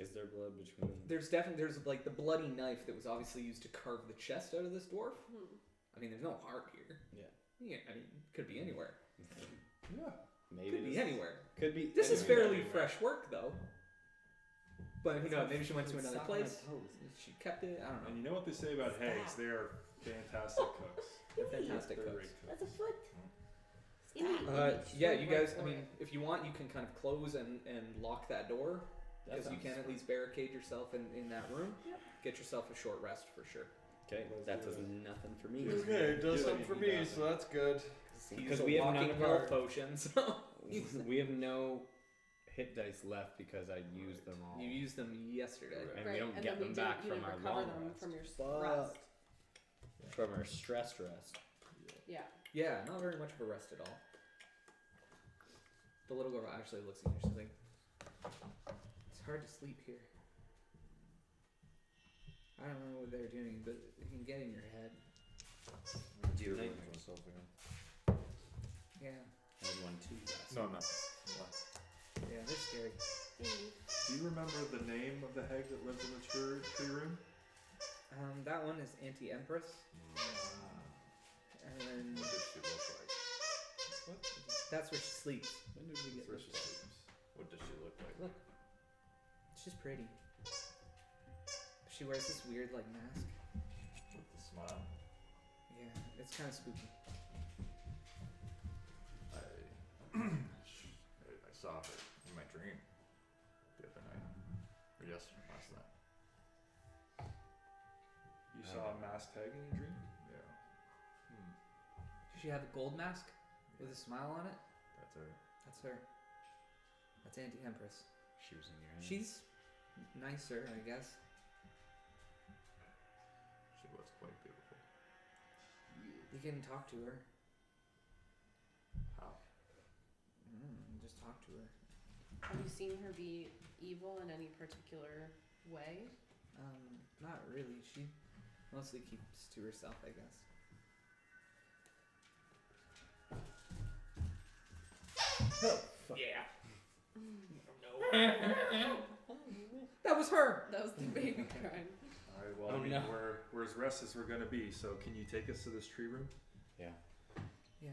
Is there blood between? there's like the bloody knife that was obviously used to carve the chest out of this dwarf. Hmm. I mean, there's no heart here. Yeah. Yeah. I mean, could be anywhere. Yeah. Maybe Could be this- anywhere. Could be. This is anywhere. fairly fresh work, though. But who knows? Maybe she went to another place. She kept it. I don't And know. you know what they say about hags? They are fantastic cooks. They're fantastic They're cooks. great cooks. That's a foot. Yeah, you guys. I mean, if you want, you can kind of close and lock that door, That because you sounds can at least barricade yourself in that room. Yep. Get yourself a short rest for sure. Okay, Let's that do does it. nothing for me. Okay, it does Yeah, something for me, nothing. so that's good. Because He's we a have walking none of health our potion, so we have no hit dice left because I used them all. you used them yesterday. And Right, we don't and get then them back you from didn't our recover long them rest. from your Fuck. rest. From our stress rest. Yeah. Yeah, not very much of a rest at all. The little girl actually looks at you. She's like, "It's hard to sleep here. I don't know what they're doing, but it can get in your head." Dear Night. myself again. Yeah, I had one too last No, night. no. yeah, they're scary. Do you remember the name of the hag that lives in the tree room? That one is Anti-Empress, and then What does she look like? that's where she sleeps. When did we get Where this? she sleeps. What does she look like? Look, she's pretty. She wears this weird like mask. With the smile. Yeah, it's kind of spooky. I saw her in my dream the other night. Or yesterday, last night. You saw a masked hag in your dream? Yeah. Does she have a gold mask with a smile on it? That's her. That's her. That's Anti-Empress. She was in your hand. She's nicer, I guess. She was quite beautiful. You can talk to her. How? Just talk to her. Have you seen her be evil in any particular way? Not really. She mostly keeps to herself, I guess. Yeah. No. That was her. That was the baby crying. Alright, Well, Oh, I mean, no. we're as rested as we're gonna be. So can you take us to this tree room? Yeah. Yeah.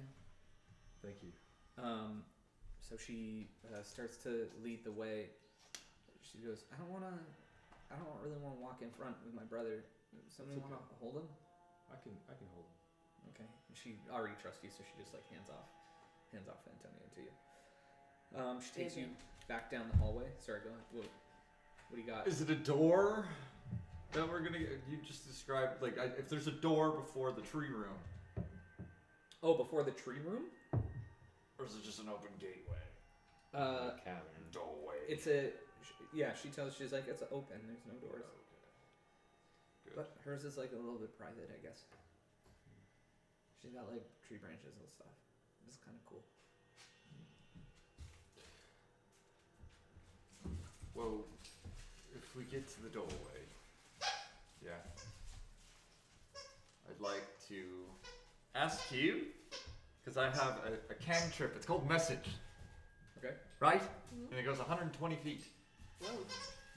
Thank you. So she starts to lead the way. She goes, I don't really want to walk in front with my brother. Somebody That's want to hold him? I can hold him. Okay. And she already trusts you, so she just like hands off Antonio to you. She takes you back down the hallway. Sorry, go ahead. What do you got? Is it a door that we're gonna get? You just described, like, if there's a door before the tree room. Oh, before the tree room? Or is it just an open gateway? Cavern. Doorway. It's she tells, she's like, it's open, there's no doors. Good. But hers is like a little bit private, I guess. She's got like tree branches and stuff. It's kind of cool. Well, if we get to the doorway, yeah, I'd like to ask you, because I have a cantrip. It's called Message. Okay. Right? And it goes 120 feet. Whoa.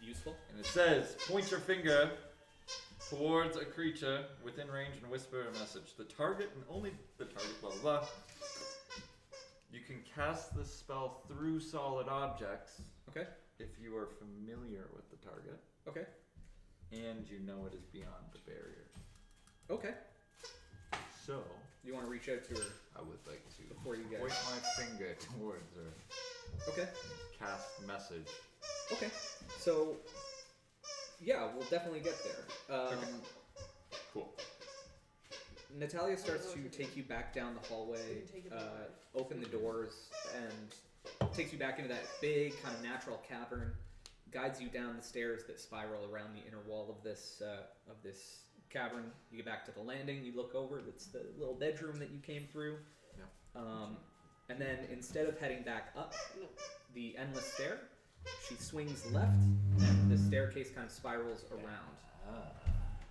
Useful. And it says, point your finger towards a creature within range and whisper a message. The target and only the target, blah, blah, blah. You can cast this spell through solid objects. Okay. If you are familiar with the target. Okay. And you know it is beyond the barrier. Okay. So, You want to reach out to her I would like to before you get. point my finger towards her. Okay. Cast message. Okay. So, yeah, we'll definitely get there. Cool. Natalia starts to take you back down the hallway, open the doors, and takes you back into that big kind of natural cavern. Guides you down the stairs that spiral around the inner wall of this cavern. You get back to the landing. You look over. That's the little bedroom that you came through. Yeah. And then instead of heading back up No. the endless stair, she swings left, and the staircase kind of spirals around.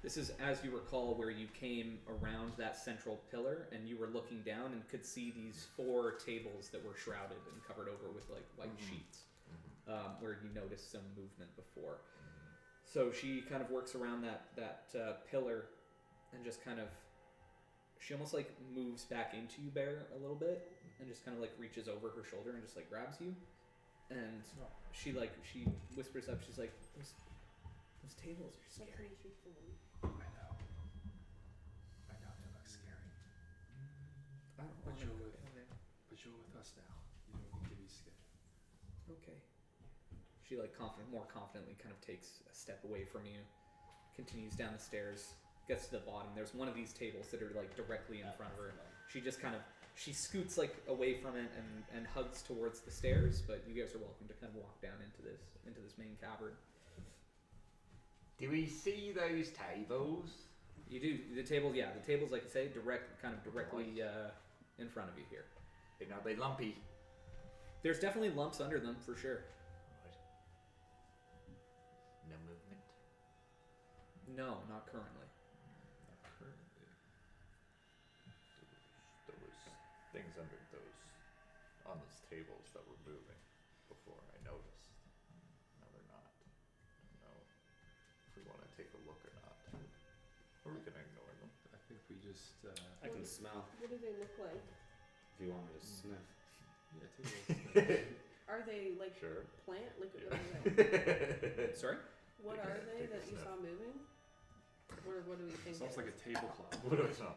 This is, as you recall, where you came around that central pillar, and you were looking down and could see these 4 tables that were shrouded and covered over with like white sheets, where you noticed some movement before. So she kind of works around that pillar, and just kind of, she almost like moves back into you, Bear, a little bit, and just kind of like reaches over her shoulder and just like grabs you, and she whispers up. She's like, those tables are So scary. pretty straightforward. I know. They look scary. I don't But wanna you're go with- in there. But you're with us now. You don't need to be scared. Okay. She like more confidently kind of takes a step away from you, continues down the stairs, gets to the bottom. There's one of these tables that are like directly in front of her. She just kind of scoots like away from it and hugs towards the stairs. But you guys are welcome to kind of walk down into this main cavern. Do we see those tables? You do the tables, yeah. The tables, like I say, directly in front of you here. You know, they lumpy. There's definitely lumps under them for sure. No movement. No, not currently. Not currently. There was things under on those tables that were moving before I noticed. Now they're not. I don't know if we want to take a look or not. Or we can ignore them. I think we just. I can smell What do they look like? if you want me to sniff. Yeah, take a look. Are they like Sure. plant? Like Yeah. what are they? Sorry? What Take a- are they take a that you sniff. saw moving? What do we think? Sounds it like is? a tablecloth. What do I smell?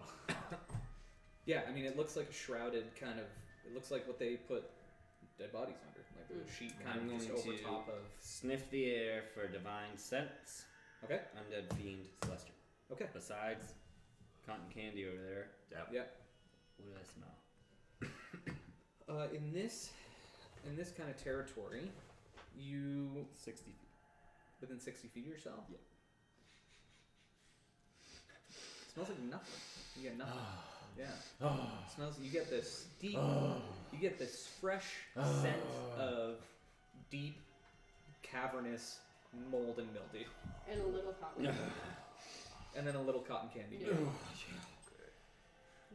Yeah, I mean, it looks like a shrouded kind of. It looks like what they put dead bodies under, like a sheet kind I'm of just going over to top of. Sniff the air for divine scents. Okay. Undead fiend celestial. Okay. Besides cotton candy over there, Yep. Yeah. what do I smell? In this kind of territory, you 60 feet. within 60 feet of yourself. Yeah. It smells like nothing. You get nothing. Yeah. Oh. It smells. You get this deep. You get this fresh scent of deep, cavernous mold and mildew, And a little hot one. and then a little cotton candy. Yeah.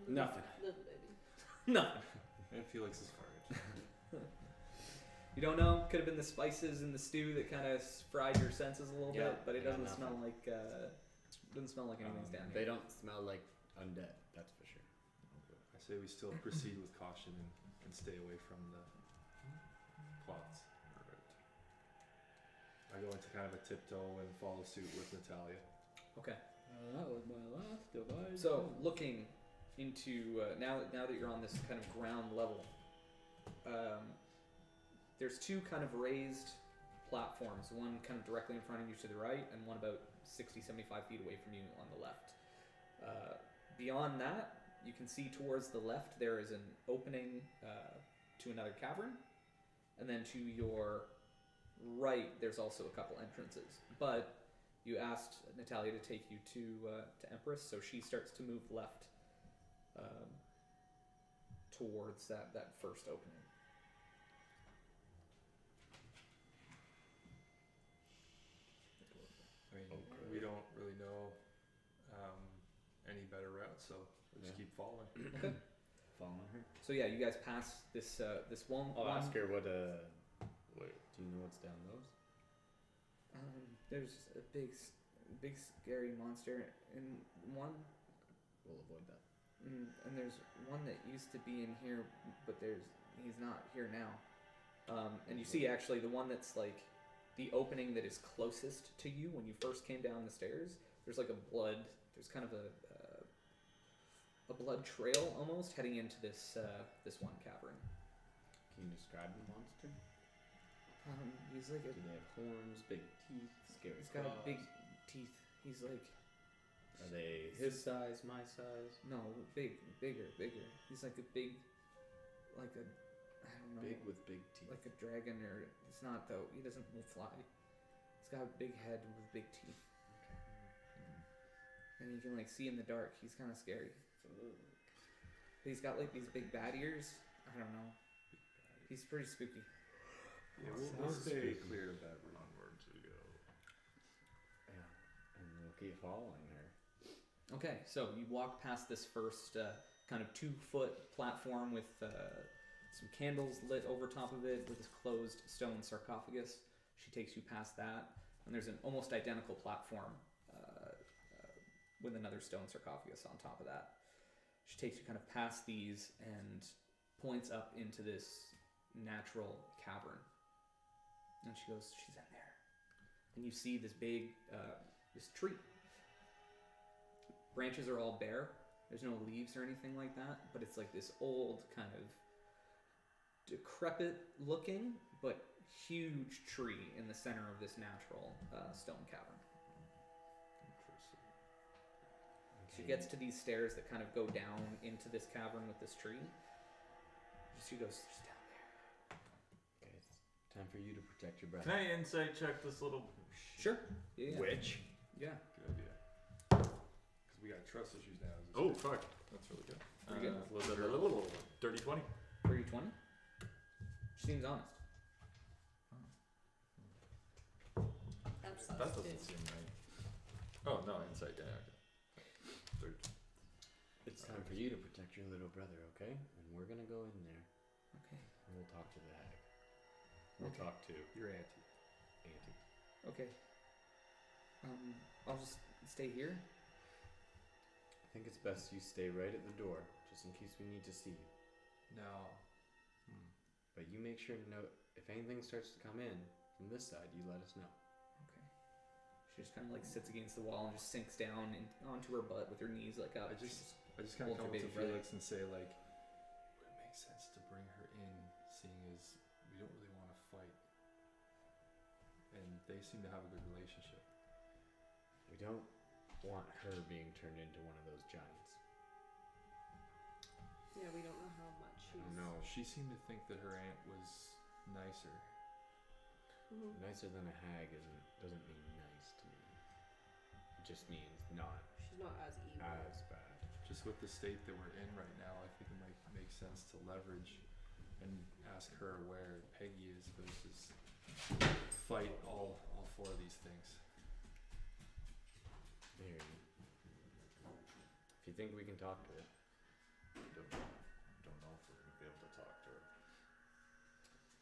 Nothing. Little baby. Nothing. And Felix's courage. You don't know. Could have been the spices in the stew that kind of fried your senses a little Yeah, bit, but it I got doesn't smell like Doesn't smell like anything's down They here. don't smell like undead, that's for sure. I say we still proceed with caution and stay away from the plots. I go into kind of a tiptoe and follow suit with Natalia. Okay. That was my last device. So looking into now that you're on this kind of ground level, there's two kind of raised platforms, one kind of directly in front of you to the right and one about 60-75 feet away from you on the left. Beyond that, you can see towards the left there is an opening to another cavern, and then to your right there's also a couple entrances, but you asked Natalia to take you to Empress, so she starts to move left towards that first opening. I mean, we don't really know any better route, so we'll just Yeah. keep following. Okay. Following her. So yeah, you guys pass this this one. I'll ask her what Wait. do you know what's down those? There's a big scary monster in one, We'll avoid that. and there's one that used to be in here, but he's not here now. And you see actually the one that's like the opening that is closest to you when you first came down the stairs. There's like there's kind of a blood trail almost heading into this one cavern. Can you describe the monster? He's like Do they have horns, big teeth, scary he's got claws? big teeth. He's like Are they His size, my size. no bigger. He's like a big, like a I don't know, big with big teeth? like a dragon, or it's not though. He doesn't fly. He's got a big head with big teeth, and you can like see in the dark. He's kind of scary. But he's got like these big bat ears. I don't know. He's pretty spooky. Yeah, we'll stay Sounds clear of that route. Onwards we go. Yeah, and we'll keep following her. Okay, so you walk past this first kind of 2-foot platform with some candles lit over top of it with this closed stone sarcophagus. She takes you past that, and there's an almost identical platform with another stone sarcophagus on top of that. She takes you kind of past these and points up into this natural cavern. And she goes, she's in there. And you see this big, this tree. Branches are all bare. There's no leaves or anything like that, but it's like this old kind of decrepit looking, but huge tree in the center of this natural stone cavern. She gets to these stairs that kind of go down into this cavern with this tree. She goes, she's down there. Okay, it's time for you to protect your breath. Can I insight check this little? Sure. Yeah. Witch. Yeah. Good idea. Because we got trust issues now. Oh fuck, that's really good. Pretty good. Dirty 20. Pretty 20. She seems honest. That's That doesn't seem right. Oh no, insight. Yeah. Okay. It's time for you to protect your little brother, okay? And we're gonna go in there Okay. and we'll talk to the hag. We'll talk to Your auntie. Auntie. Okay. I'll just stay here. I think it's best you stay right at the door, just in case we need to see you. No. But you make sure to know if anything starts to come in from this side, you let us know. Okay. She just kind of like sits against the wall and just sinks down onto her butt with her knees like up. I just kind of Hold come your up to baby brother. Felix and say like, would it make sense to bring her in, seeing as we don't really want to fight, and they seem to have a good relationship. We don't want her being turned into one of those giants. Yeah, we don't know how much I she's. don't know. She seemed to think that her aunt was nicer. Mhm. Nicer than a hag doesn't mean nice to me. It just means not She's not as evil. as bad. Just with the state that we're in right now, I think it might make sense to leverage and ask her where Peggy is versus fight all four of these things. There you. If you think we can talk to her, Don't know if we're gonna be able to talk to her.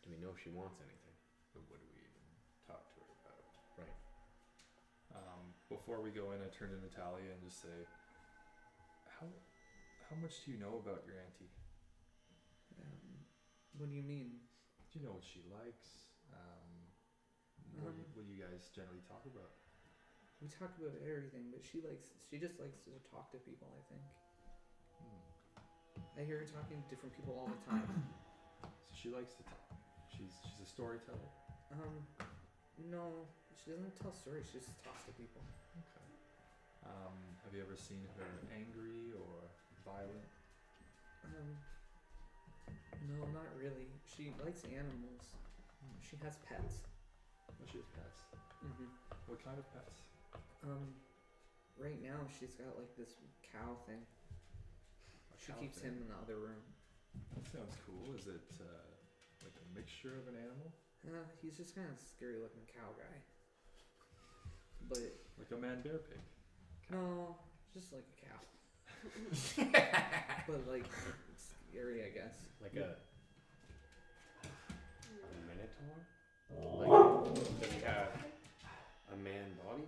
do we know if she wants anything? But what do we even talk to her about? Right. before we go in, I turn to Natalia and just say, how much do you know about your auntie? What do you mean? Do you know what she likes? What do you guys generally talk about? We talk about everything, but she just likes to talk to people, I think. I hear her talking to different people all the time. So she likes to talk. She's a storyteller. No, she doesn't tell stories, she just talks to people. Okay. Have you ever seen her angry or violent? No, not really. She likes animals. She has pets. Oh, she has pets. Mm-hmm. What kind of pets? Right now she's got like this cow thing. She Cow keeps thing? him in the other room. That sounds cool. Is it like a mixture of an animal? He's just kind of scary looking cow guy. But Like a man-bear pig? no, just like a cow. But like scary, I guess. Like a minotaur? Like, does he have a man body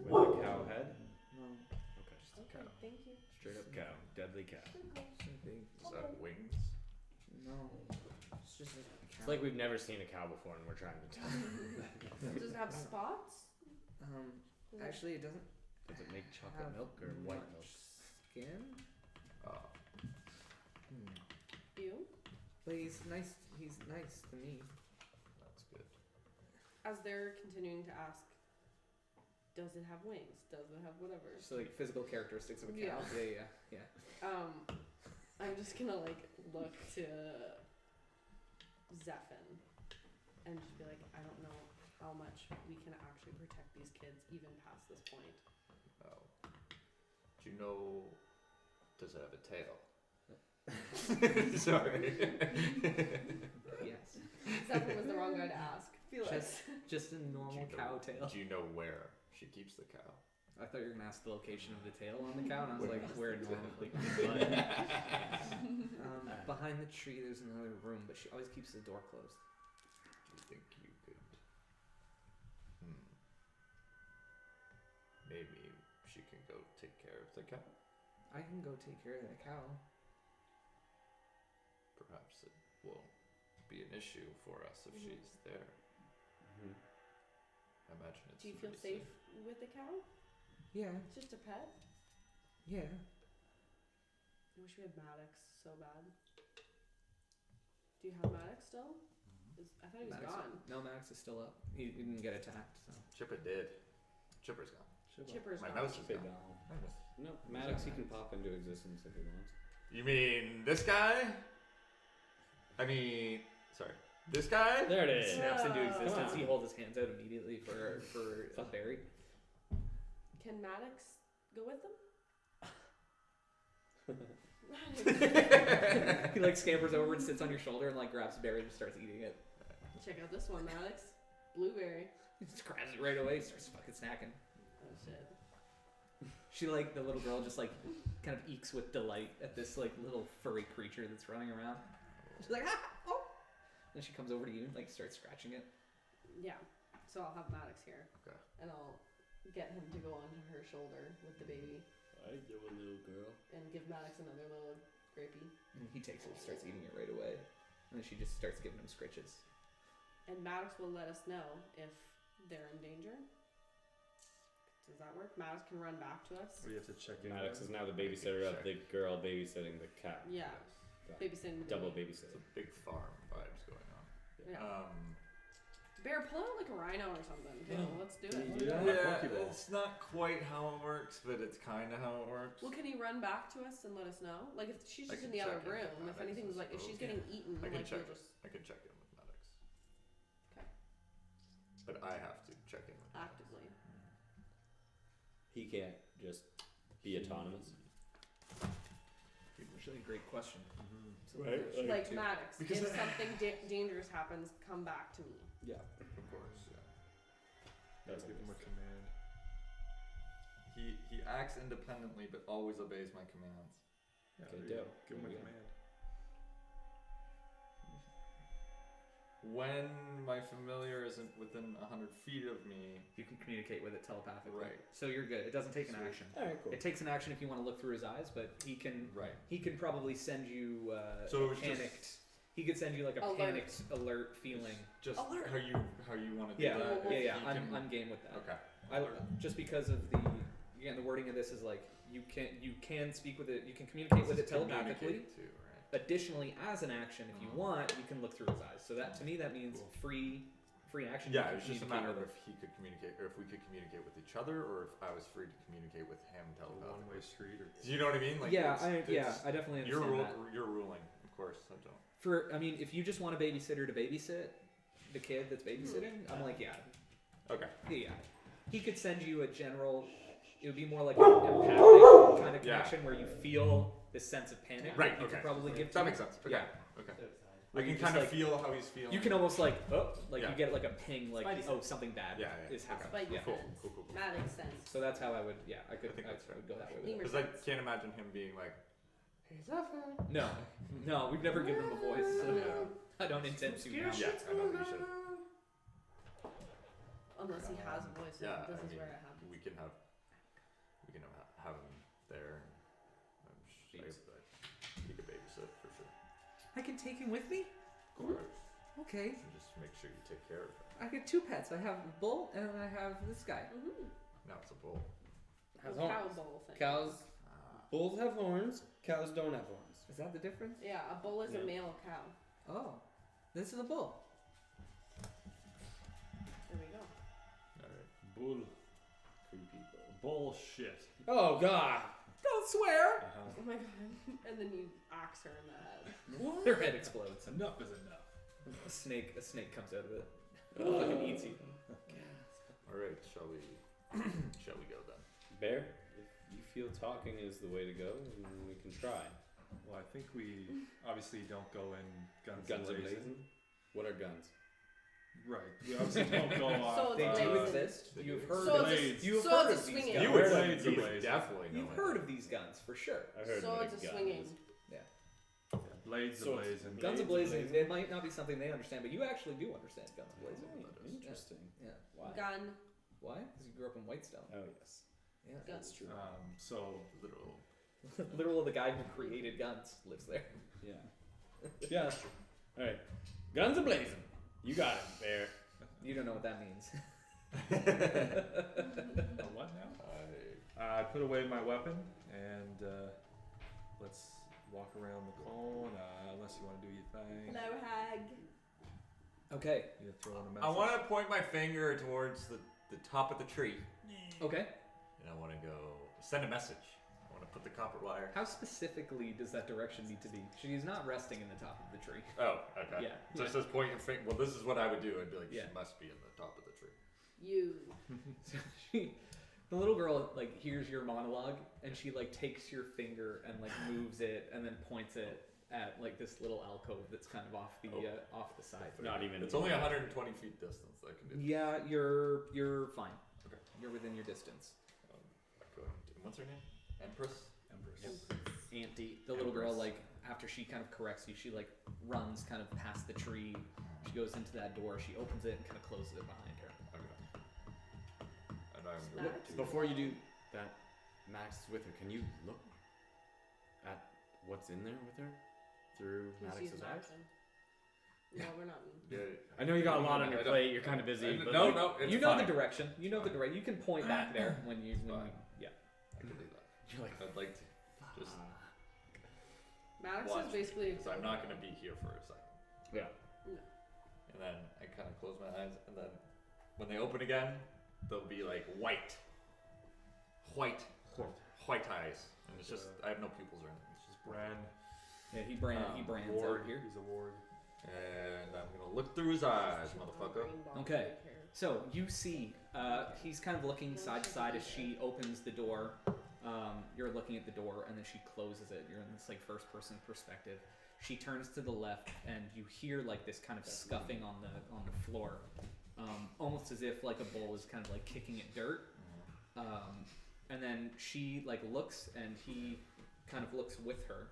with a cow head? No, Okay. Just a Okay, cow. thank you. Straight up cow. Deadly cow. so big. Does that have wings? No, it's just like a cow. It's like we've never seen a cow before and we're trying to tell. Does it have spots? Does it- Actually, it doesn't Does it make chocolate have milk or white much milk? skin. You? But he's nice. He's nice to me. That's good. As they're continuing to ask, does it have wings? Does it have whatever? So like physical characteristics of a cow. Yeah. Yeah. I'm just gonna like look to Zephin and just be like, I don't know how much we can actually protect these kids even past this point. Oh. Do you know? Does it have a tail? Sorry. Yes. Zephin was the wrong guy to ask. Felix. Just a normal cow tail. Do you know where she keeps the cow? I thought you were gonna ask the location of the tail on the cow, and I was Where like, is where the normally? Behind the tree, there's another room, but she always keeps the door closed. Do you think you could? Maybe she can go take care of the cow. I can go take care of the cow. Perhaps it won't be an issue for us if she's there. Mm-hmm. I imagine it's. Do you feel pretty safe with the cow? Yeah. It's just a pet. Yeah. I wish we had Maddox so bad. Do you have Maddox still? I thought he was Maddox- gone. No, Maddox is still up. He didn't get attacked, so. Chipper did. Chipper's gone. Chipper's My gone. mouse is Big gone. doll. No, Maddox, he can pop into existence if he wants. You mean this guy? I mean, sorry, this guy? There it is. Snaps into Ah. existence. He holds his hands out immediately for a berry. Can Maddox go with them? He like scampers over and sits on your shoulder and like grabs a berry and just starts eating it. Check out this one, Maddox. Blueberry. He just grabs it right away, starts fucking snacking. Oh shit. She like the little girl just like kind of eeks with delight at this like little furry creature that's running around. She's like oh. And she comes over to you and like starts scratching it. Yeah. So I'll have Maddox here. Okay. And I'll get him to go onto her shoulder with the baby I do a little girl. and give Maddox another little grapey. And he takes it and starts eating it right away. And then she just starts giving him scritches. And Maddox will let us know if they're in danger. Does that work? Maddox can run back to us. Or you have to check in. Maddox with is now the babysitter of the girl babysitting the cat. Yeah. Babysitting the Double baby. It's babysitter. a big farm vibes going on. Yeah. Bear, pull out like a rhino or something. Okay, let's do Can you it. do that? Yeah, Pokeball. it's not quite how it works, but it's kind of how it works. Well, can he run back to us and let us know? Like if she's I just in can the other check in with room, if Maddox, anything's I like if she's suppose. getting eaten, I can like check we'll it. just I can check in with Maddox. Okay. But I have to check in with Maddox. Actively. He can't just be autonomous. Actually, a great question. Right, Like Maddox, Because if something dangerous happens, come back to me. Yeah. Of course, yeah. Let's give him a command. He acts independently, but always obeys my commands. Yeah, Okay, there you dope. go. Give him a There we go. command. when my familiar isn't within 100 feet of me, You can communicate with it telepathically. Right. So you're good. It doesn't take an Sweet. action. All right, cool. It takes an action if you want to look through his eyes, but he can probably send you So it was panicked. He could send you like a Alert. panicked alert feeling. just Alert. how you want to do Yeah, that. yeah, if yeah. you I'm can- game with that. Okay. Just because of the wording of this is like you can speak with it. You can communicate with it telepathically. Communicate too, right? Additionally, as an action, if you want, you can look through his eyes. So that to me that means Cool. free action. Yeah, You it's can just a communicate matter of with if he could communicate, or if we could communicate with each other, or if I was free to communicate with him A telepathically. one-way street or Do you know what I mean? it. Like, Yeah, it's- I definitely You're understand that. you're ruling, of course. I don't. If you just want a babysitter to babysit the kid that's babysitting, I'm like, yeah, Okay. yeah. He could send you a general. It would be more like an empathic kind of Yeah. connection where you feel this sense of panic. Right, that You okay. could probably give. That to makes him. sense. Okay. Yeah. Okay. Where I you can just, kind of like- feel how he's feeling. You can almost like Yeah. you get like a ping, like Spidey sense. something bad Yeah, yeah. is happening. Spidey Yeah. Cool. Cool. That makes sense. So that's how I would. Yeah, I could. I think that's fair. would go that way. With Lemur it. Because I sense. can't imagine him being like, "Hey, Zephyr." No, we've never given him a voice. So Yeah. I don't intend to. now. Yeah, I know you should. Unless he has a voice. Yeah, this I is mean, where it happens. we can have him there. I'm sure that he could babysit for sure. I can take him with me. Of course. Okay. And just make sure you take care of him. I get two pets. I have a bull and I have this guy. Mm-hmm. Now it's a bull. Has Cow horns. bowl thing. Cows, Ah. bulls have horns. Cows don't have horns. Is that the difference? Yeah, a bull is Yeah. a male cow. Oh, this is a bull. There we go. All right. bull Creepy bull. bullshit. Oh God! Don't swear. Oh my god. And then you axe her in the head. What? Their head explodes. Enough is enough. A snake comes out of it. Fucking eats you. All right. Shall we? Shall we go then? Bear, if you feel talking is the way to go, then we can try. Well, I think we obviously don't go in guns Guns blazing. a-blazing? What are guns? Right. We obviously don't go off. So They it's do blazing. exist. They You've do. heard. So of, it's a- you've so heard it's of a these swinging. guns. You would Blades you would blazing. definitely know. You've it. heard of these guns for sure. I heard So what it's a gun swinging. is. Blades So a it's blazing. Guns Blades ablazing. blazing. It might not be something they understand, but you actually do understand guns ablazing. Oh, interesting. Yeah. Why? Gun. Why? Because you grew up in Whitestone. Oh yes, Yeah. that's true. So Literal. Literal, the guy who created guns lives there. Yeah. Yeah, that's true. All right, guns a blazing. You got it, Bear. You don't know what that means. what now? I put away my weapon and let's walk around the cone. Unless you want to do your thing. No hag. Okay. You throw in a message. I want to point my finger towards the top of the tree, Okay. and I want to go send a message. I want to put the copper wire. How specifically does that direction need to be? She's not resting in the top of the tree. Oh, okay. Yeah. So it says point your finger. Well, this is what I would do. I'd be like, Yeah. she must be in the top of the tree. You. So the little girl like hears your monologue and she like takes your finger and like moves it and then points it at like this little alcove that's kind of off the side. Not even. It's only 120 feet distance. I can do. Yeah, you're fine. Okay. You're within your distance. Go ahead. What's her name? Empress. Auntie. The little girl, Empress. like, after she kind of corrects you, she, like, runs kind of past the tree. She goes into that door. She opens it and kind of closes it behind her. Okay. And I'm Snacks. going to. Before you do that, Max is with her. Can you look at what's in there with her through She's Maddox's eyes? action. No, we're not. Yeah. I know you got a lot on your I don't- plate. You're kind of busy. But No, like, no. It's You know fine. the direction. You know the direction. You can point back there when you. Fine. Yeah. I can do that. You're like, I'd like to just Maddox watch. is basically. So I'm not going to be here for a second. yeah. And then I kind of close my eyes, and then when they open again, they'll be like white eyes, and it's just I have no pupils or anything. It's just Bran. Yeah, he brands Ward. out here. He's a ward. And I'm gonna look through his eyes, motherfucker. Okay. So you see, he's kind of looking side to side as she opens the door. You're looking at the door, and then she closes it. You're in this like first-person perspective. She turns to the left, and you hear like this kind of scuffing on the floor, almost as if like a bull is kind of like kicking at dirt. And then she like looks, and he kind of looks with her,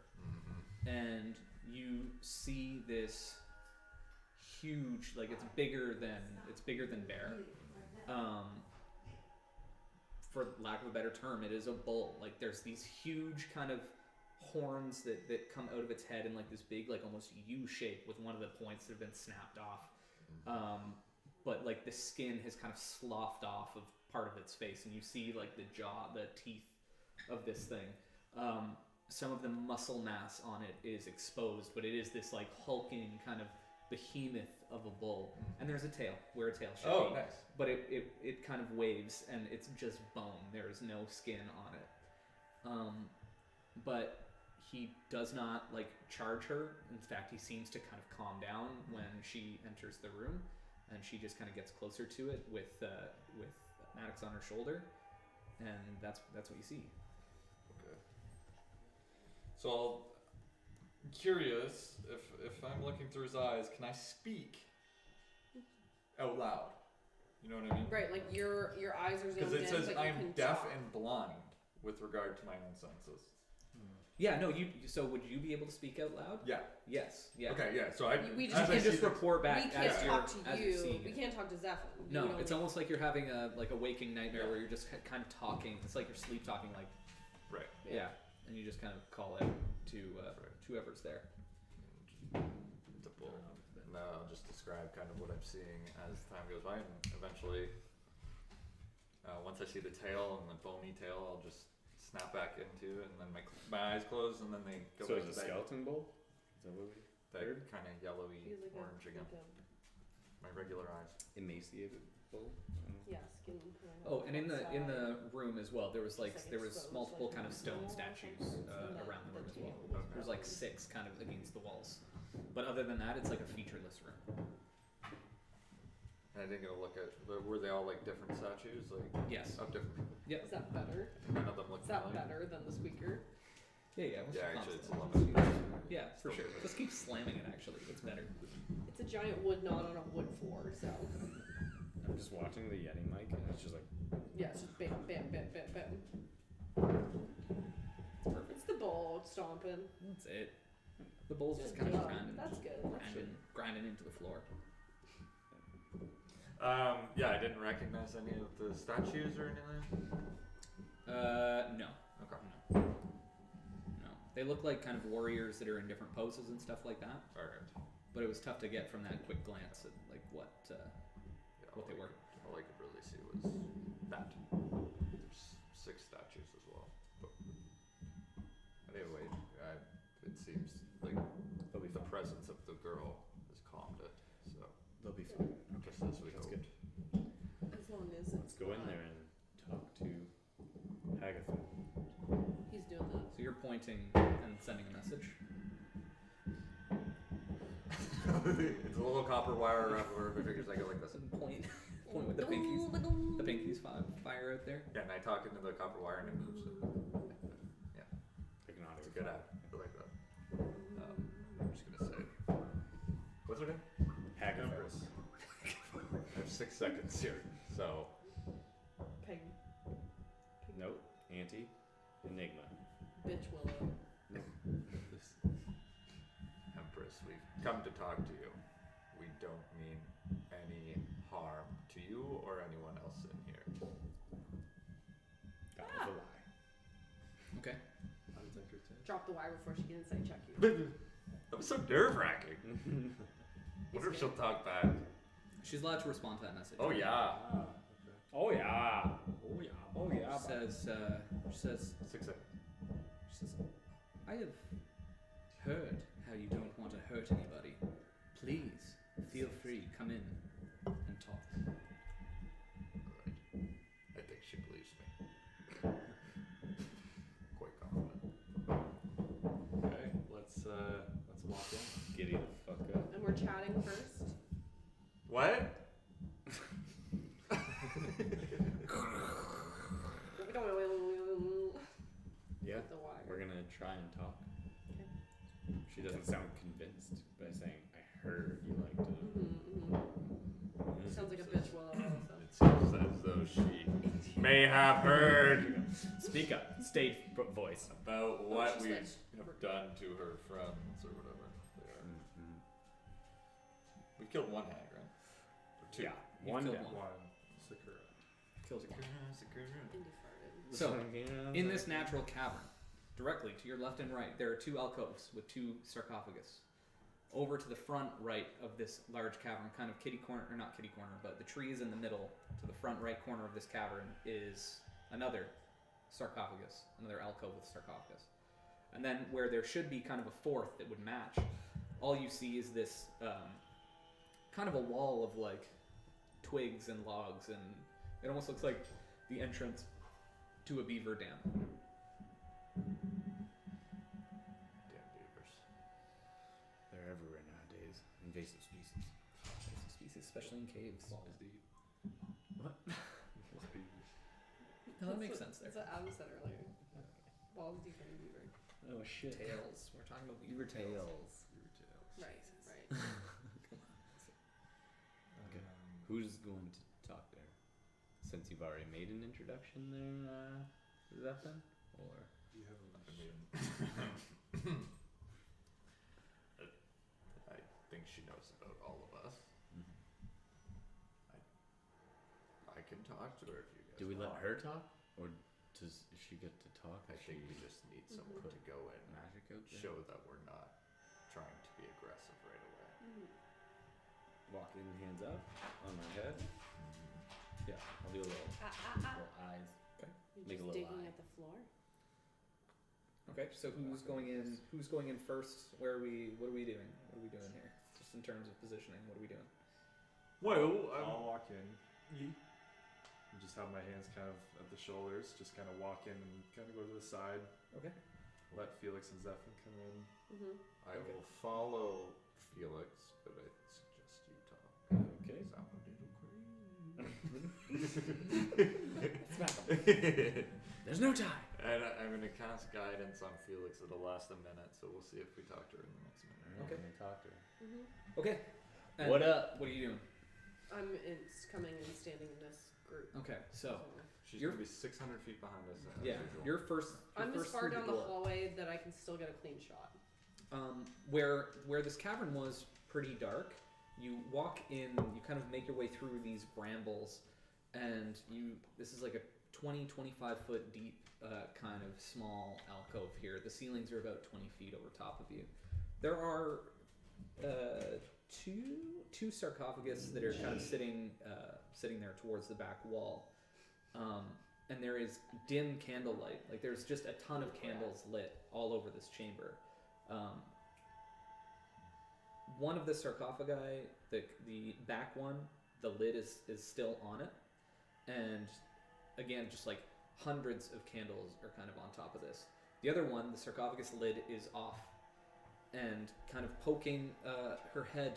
and you see this huge, like it's bigger than bear. For lack of a better term, it is a bull. Like there's these huge kind of horns that come out of its head in like this big, like almost U shape with one of the points that have been snapped off. But like the skin has kind of sloughed off of part of its face, and you see like the jaw, the teeth of this thing. Some of the muscle mass on it is exposed, but it is this like hulking kind of behemoth of a bull. And there's a tail, where a tail should be. nice. But it kind of waves, and it's just bone. There is no skin on it. But he does not like charge her. In fact, he seems to kind of calm down when she enters the room, and she just kind of gets closer to it with Maddox on her shoulder, and that's what you see. Okay. So I'm curious if I'm looking through his eyes, can I speak out loud? You know what I mean? Right, like your eyes are zoomed Because in, it says but I you am can deaf talk. and blind with regard to my own senses. Yeah, no, so would you be able to speak out loud? Yeah. Yes. Yeah. Okay. Yeah. So I. We You just as I can see just this- report back We can't as you're talk to as you're you. seeing We it. can't talk to Zephyr. No, You don't it's get- almost like you're having a waking nightmare Yeah. where you're just kind of talking. It's like you're sleep talking, like Right. yeah, and you just kind of call out to whoever's there. The bull. And I'll just describe kind of what I'm seeing as time goes by, and eventually, once I see the tail and the bony tail, I'll just snap back into it, and then my eyes close, and then they go So back it's to a that, skeleton bowl? Is that what we that kind of yellowy Feels like orange again. like My regular eyes. emaciated bowl? yeah, skin. Kind of Oh, and in the outside. room as well, there was It's like there was exposed, multiple like kind of a stone wall. statues Yeah, around the room the as well. table was There's like 6 kind of against the walls, but other than that, it's like a featureless room. And I didn't get a look at. Were they all like different statues, like Yes. of different people? Is that better? None of them look Is that familiar. better than the squeaker? Yeah. Yeah, actually, it's a constant. lot better. Yeah, for Still sure. better. Just keep slamming it. Actually, it's better. It's a giant wood knot on a wood floor, so I'm just watching the Yeti mic and it's just like, yeah, it's just bam, bam, bam, bam, bam. It's perfect. It's the bowl stomping. That's it. The bull's just Good kind of job. grinding, That's good. That should- grinding into the floor. Yeah, I didn't recognize any of the statues or anything. No. Okay. No. They look like kind of warriors that are in different poses and stuff like that. Alright. But it was tough to get from that quick glance at like what Yeah, What they were. All I could really see was that. There's 6 statues as well. But anyway, it seems like they'll be the fine. presence of the girl has calmed it. So They'll be fine. just as we That's hoped. good. As long as Let's it's go in not- there and talk to Hagatha. He's doing that. So you're pointing and sending a message. It's a little copper wire around where my fingers. I go like this. Point with the pinkies. The pinkies fire out there. Yeah, and I talk into the copper wire and it moves it. Hypnotic. It's a good app. I like that. I'm just gonna say. What's her name? Hagatha. Empress. I have 6 seconds here, so. Peg. Nope. Auntie. Enigma. Bitch Willow. Empress, we've come to talk to you. We don't mean any harm to you or anyone else in here. That was a lie. Okay. Drop the wire before she can insight check you. That was so nerve-wracking. Wonder if she'll talk back. She's allowed to respond to that message. Oh yeah. Oh yeah. Oh yeah. Oh yeah. She says 6 seconds. I have heard how you don't want to hurt anybody. Please feel free, come in and talk. Alright. I think she believes me. Quite confident. Okay, let's walk in. Giddy the fuck up. And we're chatting first. What? Yeah. The wire. We're gonna try and talk. Okay. She doesn't sound convinced by saying, I heard you liked it. Sounds like a bitch Willow also. It seems as though she may have heard Speak up. Stage voice. about Oh, what she's we like, have done to her friends or whatever they are. We We killed one hag, right? Or two. Yeah, You one killed down. one. One Sakura. Kills one. Indy farted. So, in this natural cavern, directly to your left and right, there are two alcoves with two sarcophagus. Over to the front right of this large cavern, kind of kitty corner, or not kitty corner, but the trees in the middle, to the front right corner of this cavern is another sarcophagus, another alcove with sarcophagus. And then where there should be kind of a fourth that would match, all you see is this kind of a wall of like twigs and logs, and it almost looks like the entrance to a beaver dam. Damn beavers. They're everywhere nowadays. Invasive species. Species, especially in caves. Balls deep. What? It's beavers. No, that makes sense there. That's what Adam said earlier. Balls deep in a beaver. Oh shit. Tails. We're talking about Beaver tails. Beaver tails. Right, right. Okay. Who's going to talk there? Since you've already made an introduction there, Zephan? Or You have a I mean, I think she knows about all of us. I can talk to her if you guys do we let want. her talk, or does she get to talk? I think we just need someone Put to go in and magic out there. show that we're not trying to be aggressive right away. Walk in, hands up, on my head. Yeah, I'll do a little, little eyes. You're Make a just little digging eye. at the floor. Okay, so who's going in? Who's going in first? Where are we? What are we doing? What are we doing here? Just in terms of positioning, what are we doing? Well, I'll walk in. And just have my hands kind of at the shoulders. Just kind of walk in and kind of go to the side. Okay. Let Felix and Zephan come in. I will follow Felix, but I suggest you talk. Okay. I'm a little There's no time. And I'm going to cast guidance on Felix. It'll last a minute, so we'll see if we talk to her in the next minute. Okay. I'm gonna talk to her. Okay. And What up? What are you doing? I'm coming and standing in this group. Okay, so She's You're- going to be 600 feet behind us. As yeah, usual. you're first. I'm as first far through down the door. hallway that I can still get a clean shot. Where this cavern was pretty dark, you walk in, you kind of make your way through these brambles, and this is like a 20-25 foot deep kind of small alcove here. The ceilings are about 20 feet over top of you. There are two sarcophagus that are kind of sitting there towards the back wall, and there is dim candlelight. Like there's just a ton of candles lit all over this chamber. One of the sarcophagi, the back one, the lid is still on it, and again, just like hundreds of candles are kind of on top of this. The other one, the sarcophagus lid is off, and kind of poking her head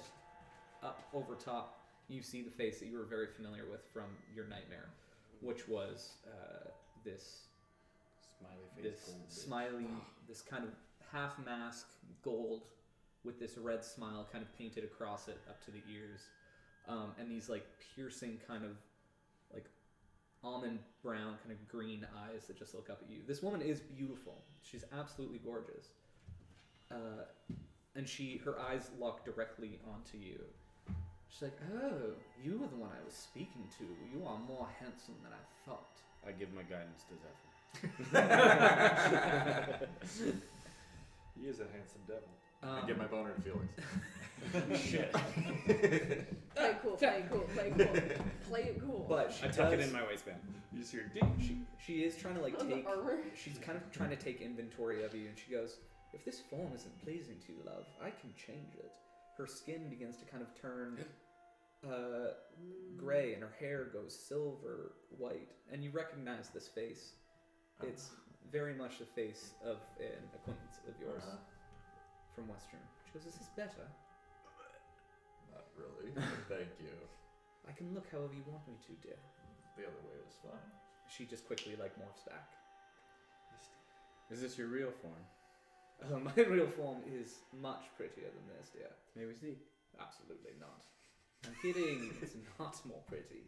up over top, you see the face that you were very familiar with from your nightmare, which was this Smiley face. gold bitch. smiley, this kind of half mask gold with this red smile kind of painted across it up to the ears, and these like piercing kind of like almond brown kind of green eyes that just look up at you. This woman is beautiful. She's absolutely gorgeous, and her eyes lock directly onto you. She's like, "Oh, you were the one I was speaking to. You are more handsome than I thought." I give my guidance to Zephan. He is a handsome devil. I give my boner to Felix. Shit. Play cool, play cool, play cool. Play it cool. But she I tuck it does- in my waistband. You just hear ding. She is trying to like On the take. armor. She's kind of trying to take inventory of you, and she goes, "If this form isn't pleasing to you, love, I can change it." Her skin begins to kind of turn gray, and her hair goes silver white, and you recognize this face. It's very much the face of an acquaintance of yours from Western. She goes, "Is this better? Not really. Thank you. I can look however you want me to, dear." The other way was fun. She just quickly like morphs back. Is this your real form? My real form is much prettier than this, dear. May we see? Absolutely not. I'm kidding. It's not more pretty.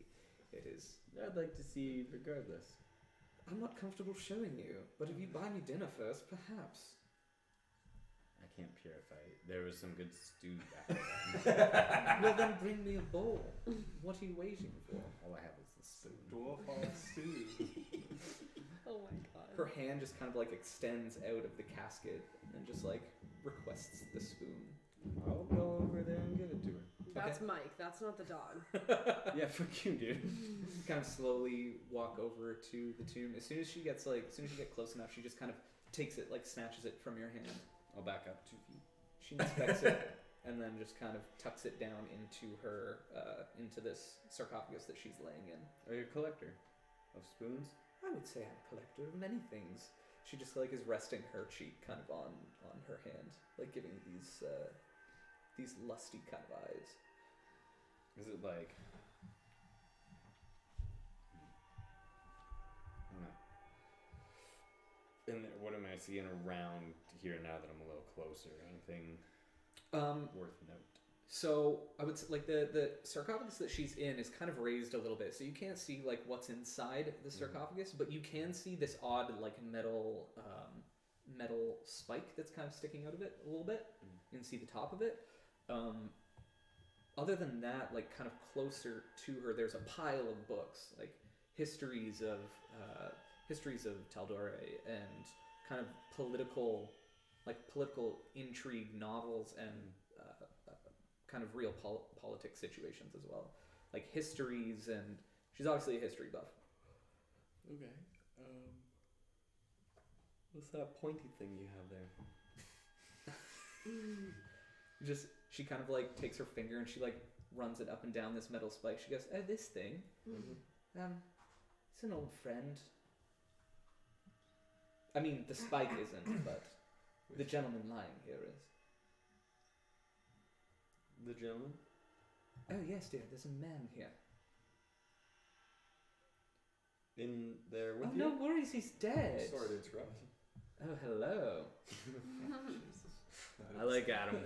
It is. I'd like to see regardless. I'm not comfortable showing you, but if you buy me dinner first, perhaps. I can't purify. There was some good stew back there. Well, then bring me a bowl. What are you waiting for? All I have is the spoon. Dwarf on stew. Oh my god. Her hand just kind of like extends out of the casket and just like requests the spoon. I'll go over there and give it to her. That's Mike. That's not the dog. Yeah, fuck you, dude. Kind of slowly walk over to the tomb. As soon as you get close enough, she just kind of takes it, like snatches it from your hand. I'll back up 2 feet. She inspects it and then just kind of tucks it down into her, into this sarcophagus that she's laying in. Are you a collector of spoons? I would say I'm a collector of many things. She just like is resting her cheek kind of on her hand, like giving these lusty kind of eyes. Is it like... I don't know. And what am I seeing around here now that I'm a little closer? Anything worth note? So I would say, like the sarcophagus that she's in is kind of raised a little bit, so you can't see like what's inside the sarcophagus, but you can see this odd like metal spike that's kind of sticking out of it a little bit. You can see the top of it. Other than that, like kind of closer to her, there's a pile of books, like histories of Tal'Dorei and kind of political intrigue novels and kind of real politics situations as well, like histories, and she's obviously a history buff. Okay. What's that pointy thing you have there? She kind of like takes her finger and she like runs it up and down this metal spike. She goes, "Oh, this thing. It's an old friend. I mean, the spike isn't, but the gentleman lying here is." The gentleman? "Oh yes, dear. There's a man here." In there with "Oh, you? no worries. He's dead." Sorry to interrupt. "Oh, hello." I like Adam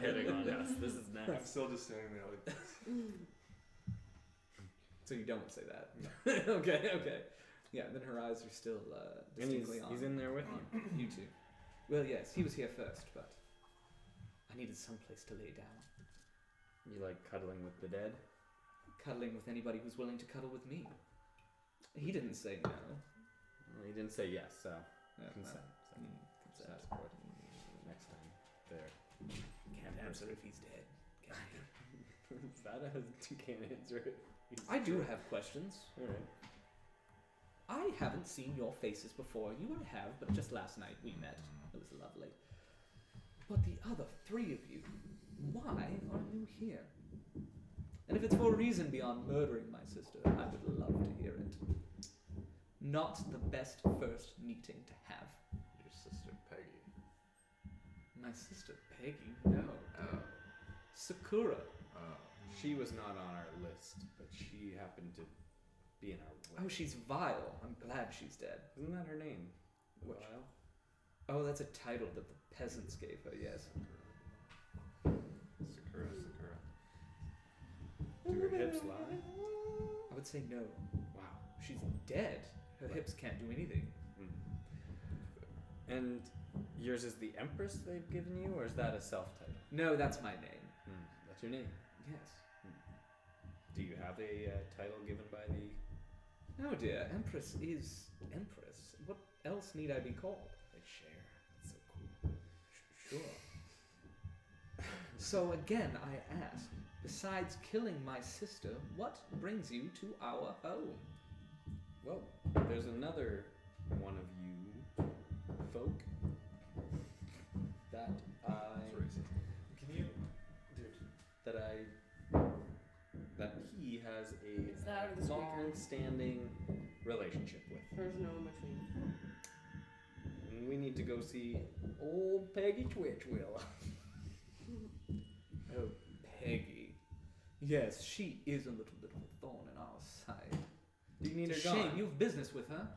hitting on us. This is I'm nice. still just standing there like this. So you don't say that. Okay. Yeah. Then her eyes are still And distinctly on. he's in there with you? You two. Well, yes, he was here first, but I needed some place to lay down. You like cuddling with the dead? Cuddling with anybody who's willing to cuddle with me. He didn't say no. Well, he didn't say yes, so consent. Consent. Ask for it next time. There. Can't answer if he's dead. Can I? Is that a can't answer it? I do have questions. Alright. I haven't seen your faces before. You I have, but just last night we met. It was lovely. But the other three of you, why are you here? And if it's for a reason beyond murdering my sister, I would love to hear it. Not the best first meeting to have. Your sister Peggy. My sister Peggy? No. Oh. Sakura. Oh. She was not on our list, but she happened to be in our way. Oh, she's vile. I'm glad she's dead. Isn't that her name? Which? Vile? Oh, that's a title that the peasants gave her, yes. Sakura. Do her hips lie? I would say no. Wow. She's dead. Her hips can't do anything. And yours is the Empress they've given you, or is that a self-title? No, that's my name. That's your name. Yes. Do you have a title given by the... No, dear. Empress is Empress. What else need I be called? They share. That's so cool. Sure. So again, I ask, besides killing my sister, what brings you to our home? Well, there's another one of you folk that Can you, dude? that he has a Is that or the speaker? long-standing relationship with. There's no in between. And we need to go see old Peggy Twitchwill. Oh, Peggy. Yes, she is a little bit of a thorn in our side. Do you need It's her a shame gone? you have business with her.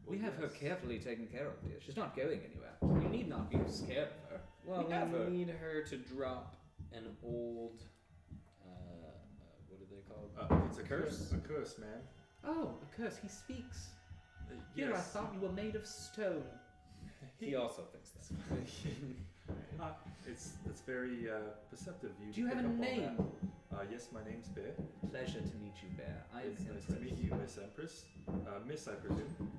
We have her carefully taken care of, dear. She's not going anywhere. You need not be scared of her. Well, we have her. we need her to drop an old, what are they called? It's a curse. A curse, man. Oh, a curse. He speaks. Here, I thought you were made of stone. He also thinks that. It's very perceptive. Do you have a pick up on name? that. Yes, my name's Bear. Pleasure to meet you, Bear. I am It's nice Empress. to meet you, Miss Empress. Miss, I presume.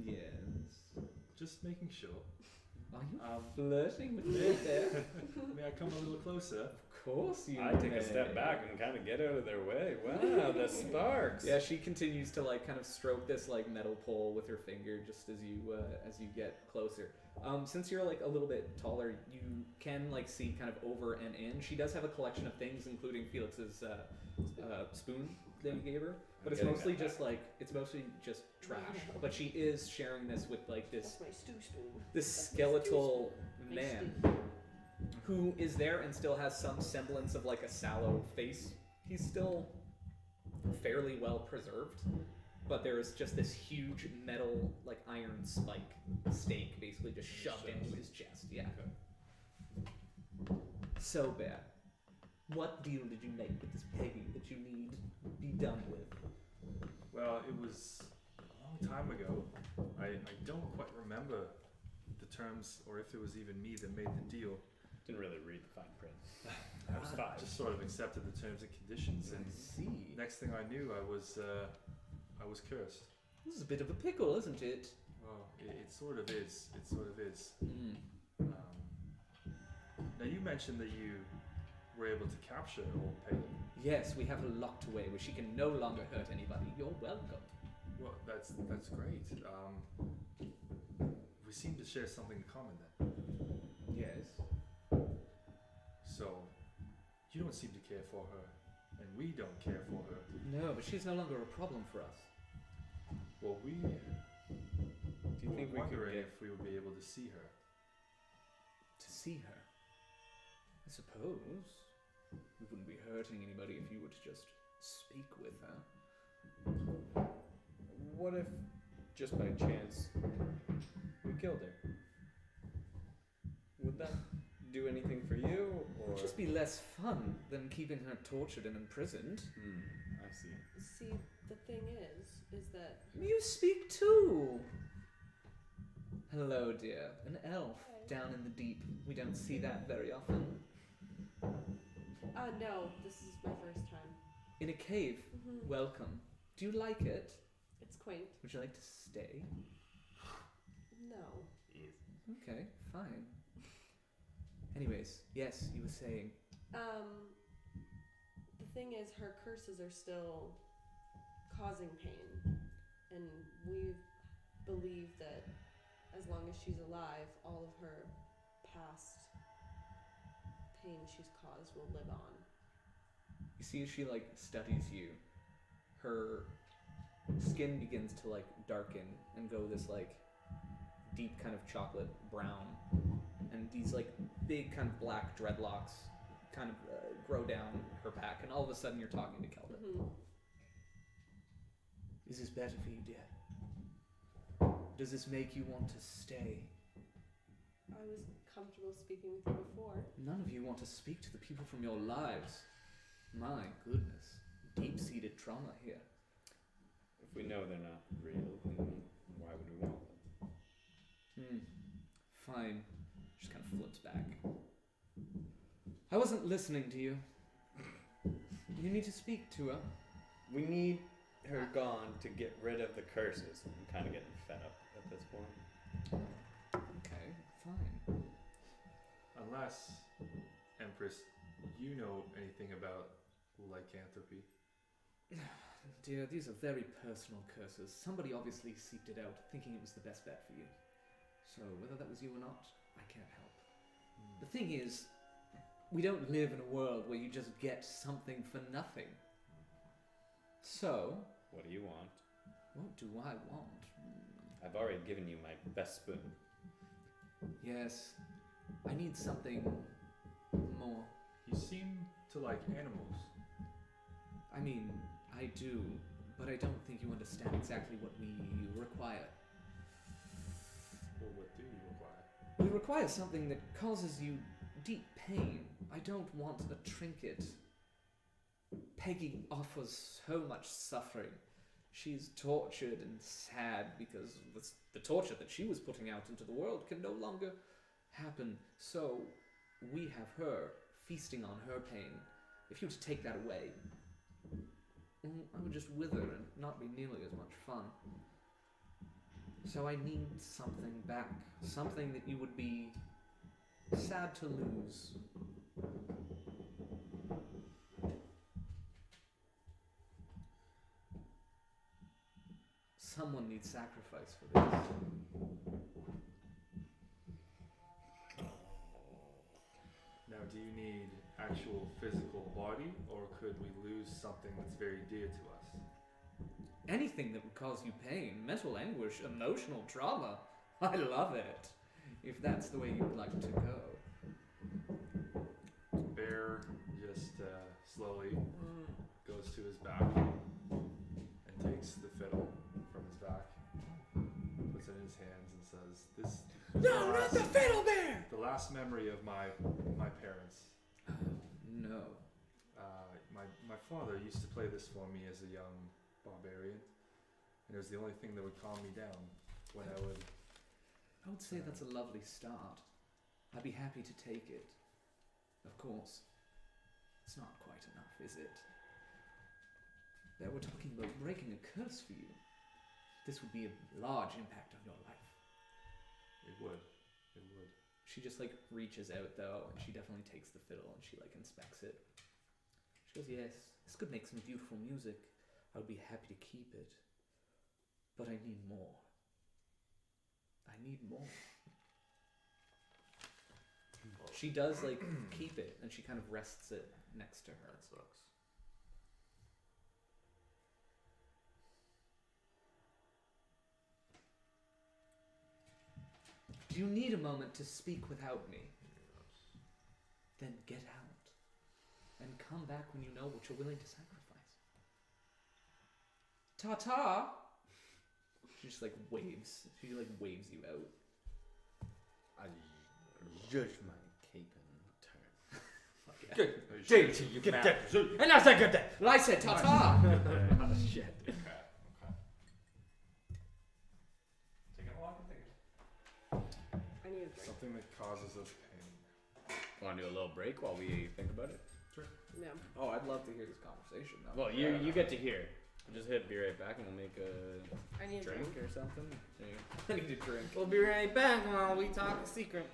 Yes. Just making sure. Are you Um, flirting with me, Bear? may I come a little closer? Of course you I take a step back and kind of get out of their way. Wow, the sparks. Yeah, she continues to like kind of stroke this like metal pole with her finger just as you get closer. Since you're like a little bit taller, you can like see kind of over and in. She does have a collection of things, including Felix's spoon that you gave her, but it's Getting mostly that just like trash. But she is sharing this with like this That's my stew spoon. this That's my skeletal stew spoon. My man stew. who is there and still has some semblance of like a sallow face. He's still fairly well preserved, but there is just this huge metal, like iron stake basically just shoved into his chest. Yeah. So bad. What deal did you make with this Peggy that you need be done with? Well, it was a long time ago. I don't quite remember the terms or if it was even me that made the deal. Didn't really read the fine print. I was five. Just sort of accepted the terms and conditions, and see. next thing I knew, I was cursed. This is a bit of a pickle, isn't it? Well, it sort of is. It sort of is. Mm. Now you mentioned that you were able to capture old Peggy. Yes, we have her locked away where she can no longer hurt anybody. You're welcome. Well, that's great. We seem to share something in common then. Yes. So, you don't seem to care for her, and we don't care for her. No, but she's no longer a problem for us. Well, we Do you were think we could wondering get? if we would be able to see her. To see her? I suppose. We wouldn't be hurting anybody if you were to just speak with her. What if, just by chance, we killed her? Would that do anything for you, It or? would just be less fun than keeping her tortured and imprisoned. I see. See, the thing is that You speak too! Hello, dear. An elf down in the deep. We don't see that very often. no, this is my first time. In a cave. Mm-hmm. Welcome. Do you like it? It's quaint. Would you like to stay? No. Okay, fine. Anyways, yes, you were saying. The thing is, her curses are still causing pain, and we believe that as long as she's alive, all of her past pain she's caused will live on. You see as she like studies you, her skin begins to like darken and go this like deep kind of chocolate brown, and these like big kind of black dreadlocks kind of grow down her back, and all of a sudden you're talking to Kelda. Mm-hmm. Is this better for you, dear? Does this make you want to stay? I was comfortable speaking with you before. None of you want to speak to the people from your lives. My goodness. Deep-seated trauma here. If we know they're not real, then why would we want them? Fine. Just kind of flips back. I wasn't listening to you. You need to speak to her. We need her gone to get rid of the curses. I'm kind of getting fed up at this point. Okay, fine. Unless, Empress, you know anything about lycanthropy. Dear, these are very personal curses. Somebody obviously seeked it out, thinking it was the best bet for you. So, whether that was you or not, I can't help. The thing is, we don't live in a world where you just get something for nothing. So, What do you want? what do I want? I've already given you my best spoon. Yes, I need something more. You seem to like animals. I mean, I do, but I don't think you understand exactly what we require. Well, what do you require? We require something that causes you deep pain. I don't want a trinket. Peggy offers so much suffering. She's tortured and sad because the torture that she was putting out into the world can no longer happen, so we have her feasting on her pain. If you were to take that away, I would just wither and not be nearly as much fun. So I need something back, something that you would be sad to lose. Someone needs sacrifice for this. Now, do you need actual physical body, or could we lose something that's very dear to us? Anything that would cause you pain, mental anguish, emotional trauma. I love it. If that's the way you'd like to go. Bear just slowly goes to his back and takes the fiddle from his back, puts it in his hands, and says, "This No, not the fiddle, Bear! the last memory of my parents. No. My father used to play this for me as a young barbarian, and it was the only thing that would calm me down when I would." I would say that's a lovely start. I'd be happy to take it. Of course. It's not quite enough, is it? There, we're talking about breaking a curse for you. This would be a large impact on your life. It would. She just like reaches out though, and she definitely takes the fiddle and she like inspects it. She goes, "Yes, this could make some beautiful music. I would be happy to keep it. But I need more. I need more." She does like keep it, and she kind of rests it next to her. That sucks. Do you need a moment to speak without me? Yes. Then get out. And come back when you know what you're willing to sacrifice. Ta-ta! She just like waves. She like waves you out. I judge my cape and turn. Good day to you, good day. And that's a good day. Well, I said ta-ta! Oh, shit. Okay. Taking a long thing. I need a drink. Something that causes us pain. Want to do a little break while we think about it? Yeah. Oh, I'd love to hear this conversation though. Well, you get to hear. Just be right back and we'll make a I need a drink drink. or something. There you go. I need a drink. We'll be right back while we talk a secret.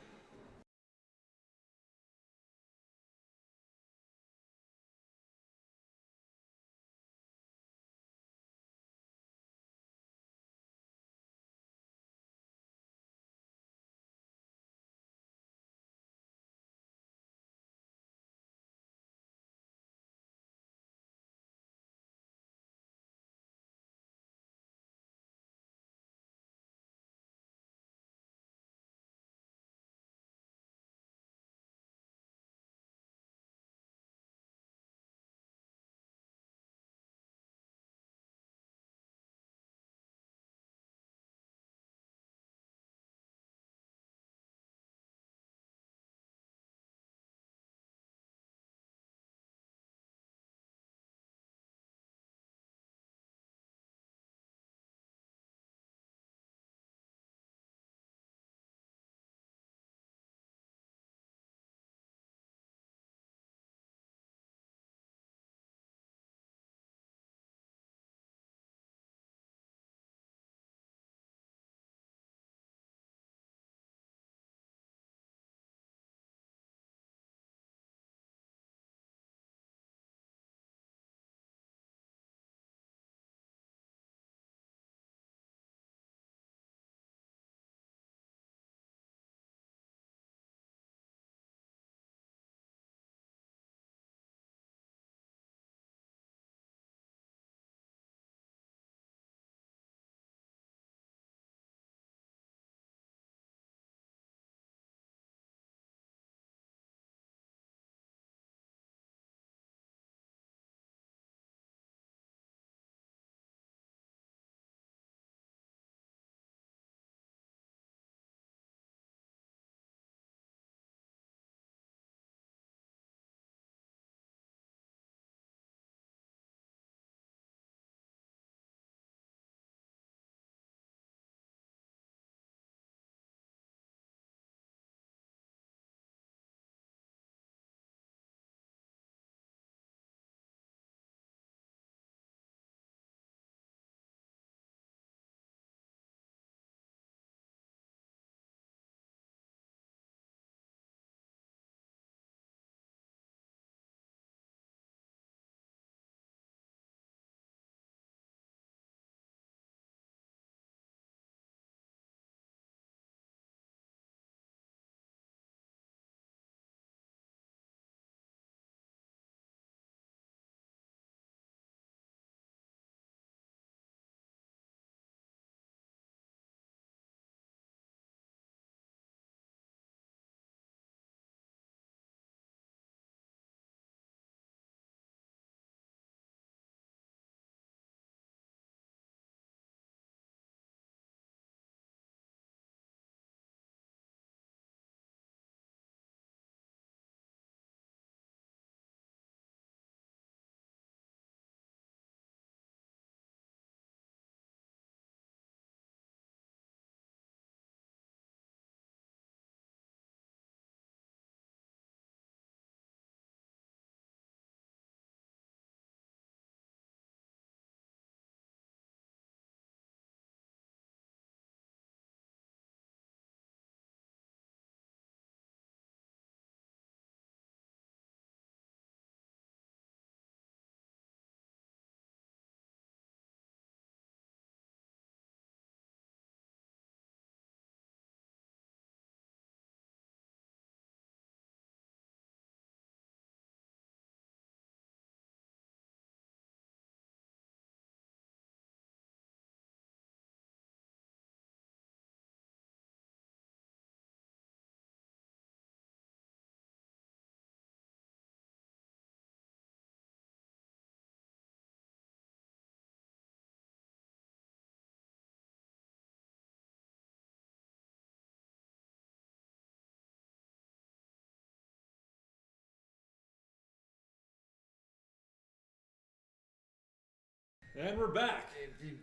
And we're back. If you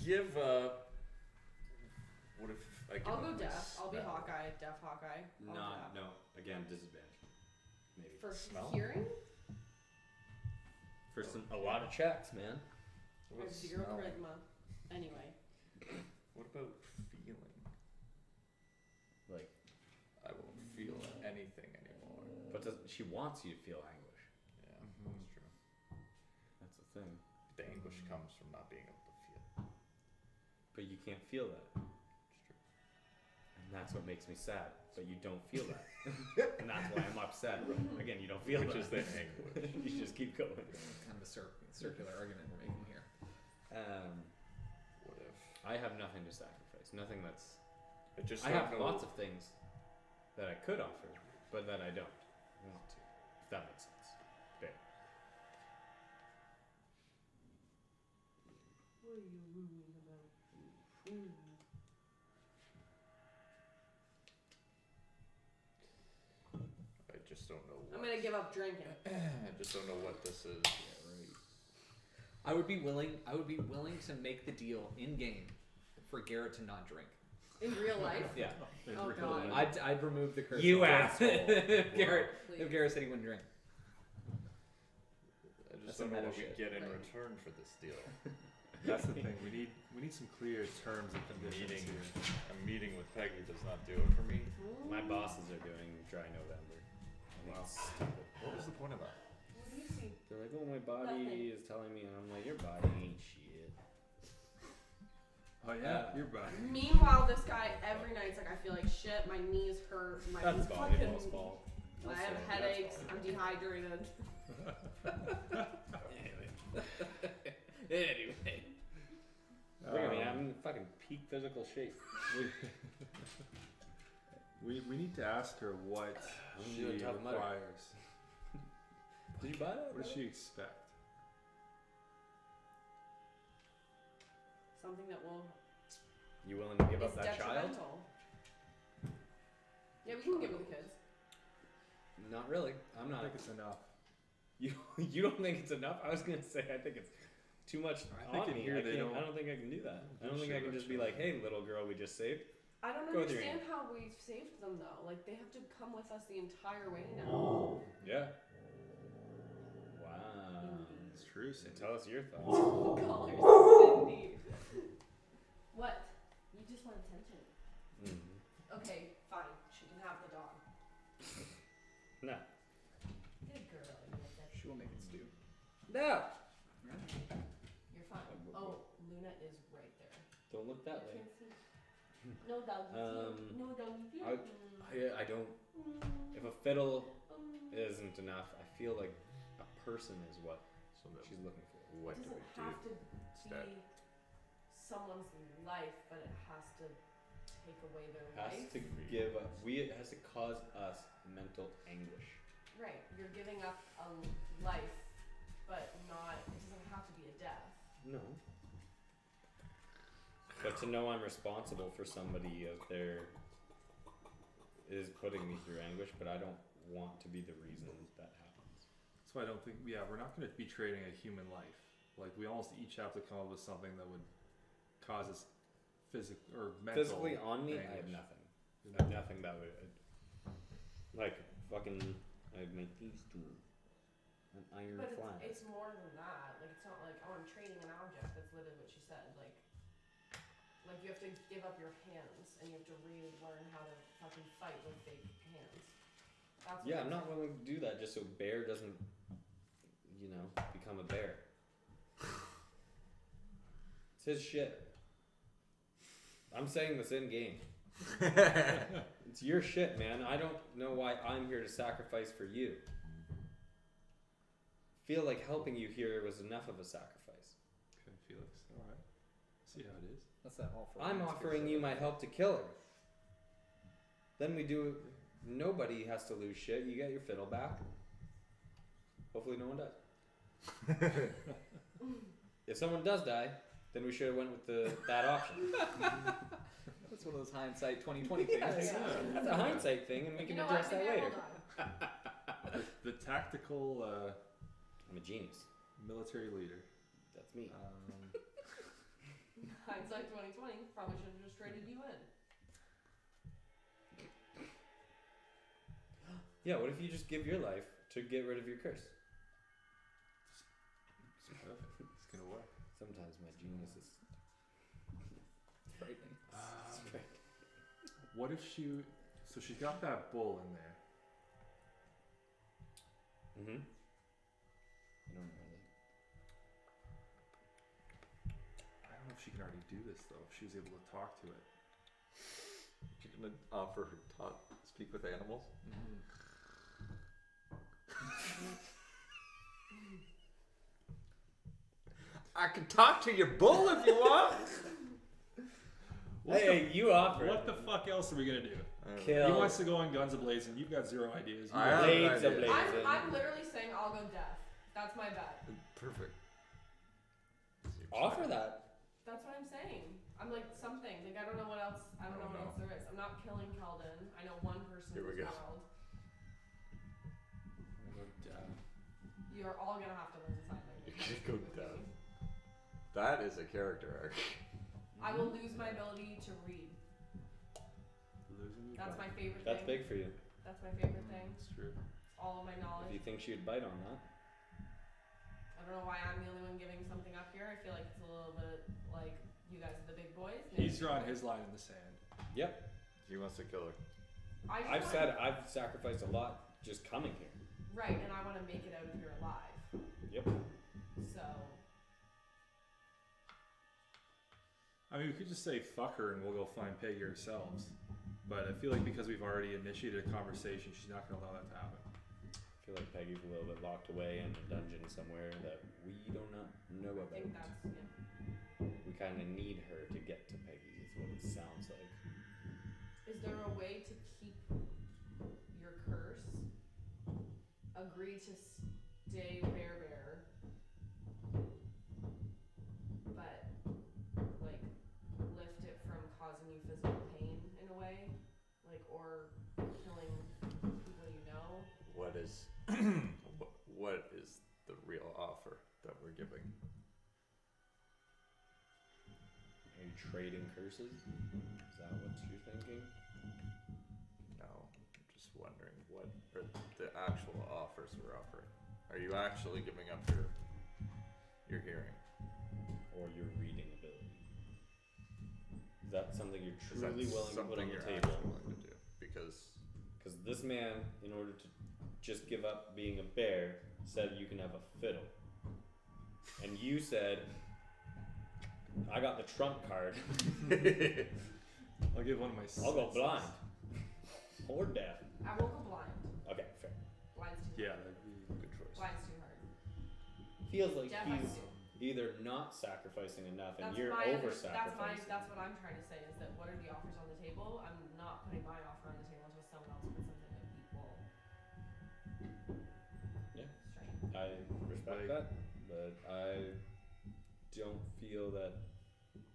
give what if I give I'll go him deaf. this I'll be spell? Hawkeye, deaf Hawkeye. I'll do that. No. Again, disadvantage. Maybe. For Smell? hearing? For a lot of checks, man. I What have about 0 smell? charisma. Anyway. What about feeling? Like, I won't feel anything anymore. but she wants you to feel anguish. Yeah, Mhm. that's true. That's the thing. The anguish comes from not being able to feel. But you can't feel that. It's true. And that's what makes me sad. But you don't feel that. And that's why I'm upset. Again, you don't feel Which that. is the anguish. You just keep going. Kind of a circular argument we're making here. What if I have nothing to sacrifice. Nothing that's. I just I don't have know. lots of things that I could offer, but that I don't want to. If that makes sense. Fair. What are you ruining about? I just don't know. I'm What, gonna give up drinking. I just don't know what this is. I would be willing to make the deal in game for Garrett to not drink. In real life? Yeah. Oh god. I'd remove the curse. You if asshole. Garrett, Please. if Garrett said he wouldn't drink. I just That's don't some know meta what we shit. get in Right. return for this deal. That's the thing. We need some clear terms and conditions Meeting, here. a meeting with Peggy does not do it for me. My bosses are doing dry November. Wow. It's stupid. What was the point of that? What do you see? They're like, oh, my body Nothing. is telling me, and I'm like, your body ain't shit. Oh yeah, you're back. Meanwhile, this guy every night's like, I feel like shit. My knees hurt. My That's fucking. volleyball's fault. I have Also, headaches. that's I'm dehydrated. Anyway. Look at me, I'm in fucking peak physical shape. We need to ask her what I'm she doing Tough Mudder. requires. Did you buy that? What does she expect? Something that will. You willing to give up Is that child? detrimental. Yeah, we can give it the kids. Not really. I'm I not. think it's enough. You don't think it's enough? I was gonna say I think it's too much I think on in me. here I, they can't- don't- I don't think I can do that. I don't They think I should can just be actually. like, hey, little girl, we just saved. I don't Go with your understand how we've saved them though. Like they have to come with us the entire way now. Yeah. Wow. It's true, So Cindy. tell us your thoughts. Call her Cindy. What? You just want attention. Mm-hmm. Okay, fine. She can have the dog. No. Good girl. She will make it stew. No. You're fine. Oh, Luna is right there. Don't look that way. No doggy. No doggy. I don't. If a fiddle isn't enough, I feel like a person is what So that she's looking for. what It do we doesn't do have to instead? be someone's life, but it has to take away their Has life. to it has to cause us mental anguish. Right. You're giving up a life, but not. It doesn't have to be a death. No. But to know I'm responsible for somebody out there is putting me through anguish, but I don't want to be the reason that happens. That's why I don't think. Yeah, we're not going to be trading a human life. Like we almost each have to come up with something that would cause us physical or mental. Physically on me, I have anguish. nothing. I have nothing that would. Like, fucking. I have my these two. An iron But flag. it's more than that. Like it's not like oh I'm trading an object. That's literally what she said. Like you have to give up your hands and you have to relearn how to fucking fight with fake hands. That's what Yeah, I'm I'm not saying. willing to do that just so Bear doesn't, become a bear. It's his shit. I'm saying this in game. It's your shit, man. I don't know why I'm here to sacrifice for you. Feel like helping you here was enough of a sacrifice. Okay, Felix. All right. See how it is. That's that all for I'm offering you my help to kill her. Then we do. Nobody has to lose shit. You get your fiddle back. Hopefully, no one does. If someone does die, then we should have went with that option. That's one of those hindsight 2020 things. Yes. That's a hindsight thing, and we You can know address what? that Maybe I later. will die. The tactical I'm a genius. military leader. That's me. Hindsight 2020. Probably should have just traded you in. Yeah, what if you just give your life to get rid of your curse? It's perfect. It's gonna work. Sometimes my genius is frightening. It's frightening. What if she? So she's got that bull in there. Mm-hmm. I don't know. I don't know if she can already do this though. If she was able to talk to it. You're gonna offer her speak with animals? I can talk to your bull if you want. Hey, you offered. What the fuck else are we gonna do? Kill. He wants to go on guns ablazing. You've got zero ideas. You I have Blades an idea. ablazing. I'm literally saying I'll go deaf. That's my bet. Perfect. Offer that. That's what I'm saying. I'm like something. Like I don't know what else. I don't know what else there is. I'm not killing Keldon. I know one person Here in we this go. world. You're all gonna have to live inside my You brain. can go deaf. That is a character arc. I will lose my ability to read. Losing your That's butt. my favorite That's thing. big for you. That's my favorite thing. It's true. It's all of my If knowledge. you think she would bite on that. I don't know why I'm the only one giving something up here. I feel like it's a little bit like you guys are the big boys. He's drawing his line in the sand. Yep. He wants to kill her. I just I've wanna- said I've sacrificed a lot just coming here. right, and I want to make it out of here alive. Yep. So I mean, we could just say fuck her and we'll go find Peggy ourselves. But I feel like because we've already initiated a conversation, she's not going to allow that to happen. I feel like Peggy's a little bit locked away in a dungeon somewhere that we do not know I about. think that's yeah. We kind of need her to get to Peggy, is what it sounds like. Is there a way to keep your curse? Agree to stay bear, but like lift it from causing you physical pain in a way, like or killing people you know. What is what is the real offer that we're giving? Are you trading curses? Is that what you're thinking? No, I'm just wondering what are the actual offers we're offering. Are you actually giving up your hearing? Or your reading ability? Is that something you're Is that truly willing to put something on the you're table? actually willing to do? Because Because this man, in order to just give up being a bear, said you can have a fiddle. And you said, I got the trump card. I'll give one of my I'll go senses. blind. Or deaf. I won't go blind. Okay, fair. Blind's too Yeah, hard. that'd be good choice. Blind's too hard. Feels like Deaf I he's can do. either not sacrificing enough and That's you're my over that's sacrificing. that's what I'm trying to say is that what are the offers on the table? I'm not putting my offer on the table until someone else puts something of equal Yeah. strength. I respect Like- that, but I don't feel that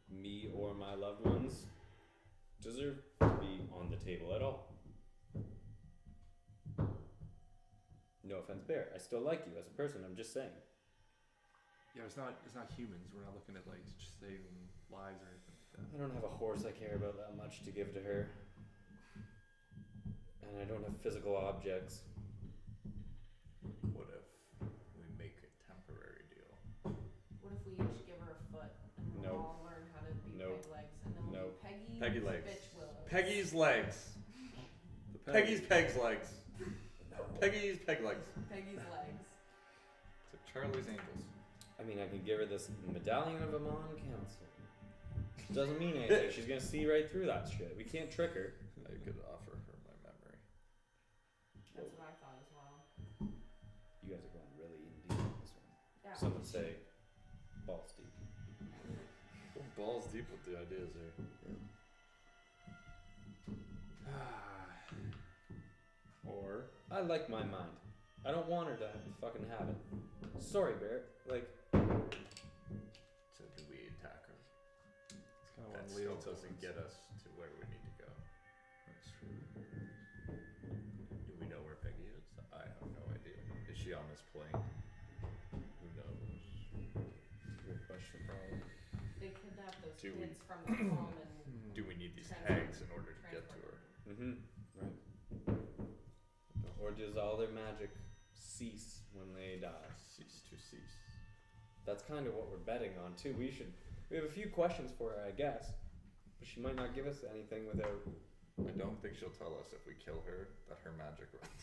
me or my loved ones deserve to be on the table at all. No offense, Bear. I still like you as a person. I'm just saying. Yeah, it's not humans. We're not looking at like just saving lives or anything like that. I don't have a horse I care about that much to give to her, and I don't have physical objects. What if we make a temporary deal? What if we each give her a foot and we'll Nope. all learn how to be Nope. peg legs and then we'll Nope. be Peggy, Peggy legs. bitch willows. Peggy's legs. The peg- Peggy's pegs legs. Peggy's peg legs. Peggy's legs. So Charlie's Angels. I mean, I could give her this medallion of Amon Council. Doesn't mean anything. She's gonna see right through that shit. We can't trick her. I could offer her my memory. That's what I thought as well. You guys are going really in deep on this one. Yeah. Some would say balls deep. Go balls deep with the ideas here. Or I like my mind. I don't want her to fucking have it. Sorry, Bear. Like, So do we attack her? it's kind of That one still Leo doesn't get us to where we need to go. That's true. Do we know where Peggy is? I have no idea. Is she on this plane? Who knows? you're Do we it's from the common. do we need these Transport- hags in order to get to her? Mm-hmm. Right. Or does all their magic cease when they die? Cease to cease. That's kind of what we're betting on too. We have a few questions for her, I guess, but she might not give us anything without. I don't think she'll tell us if we kill her that her magic runs.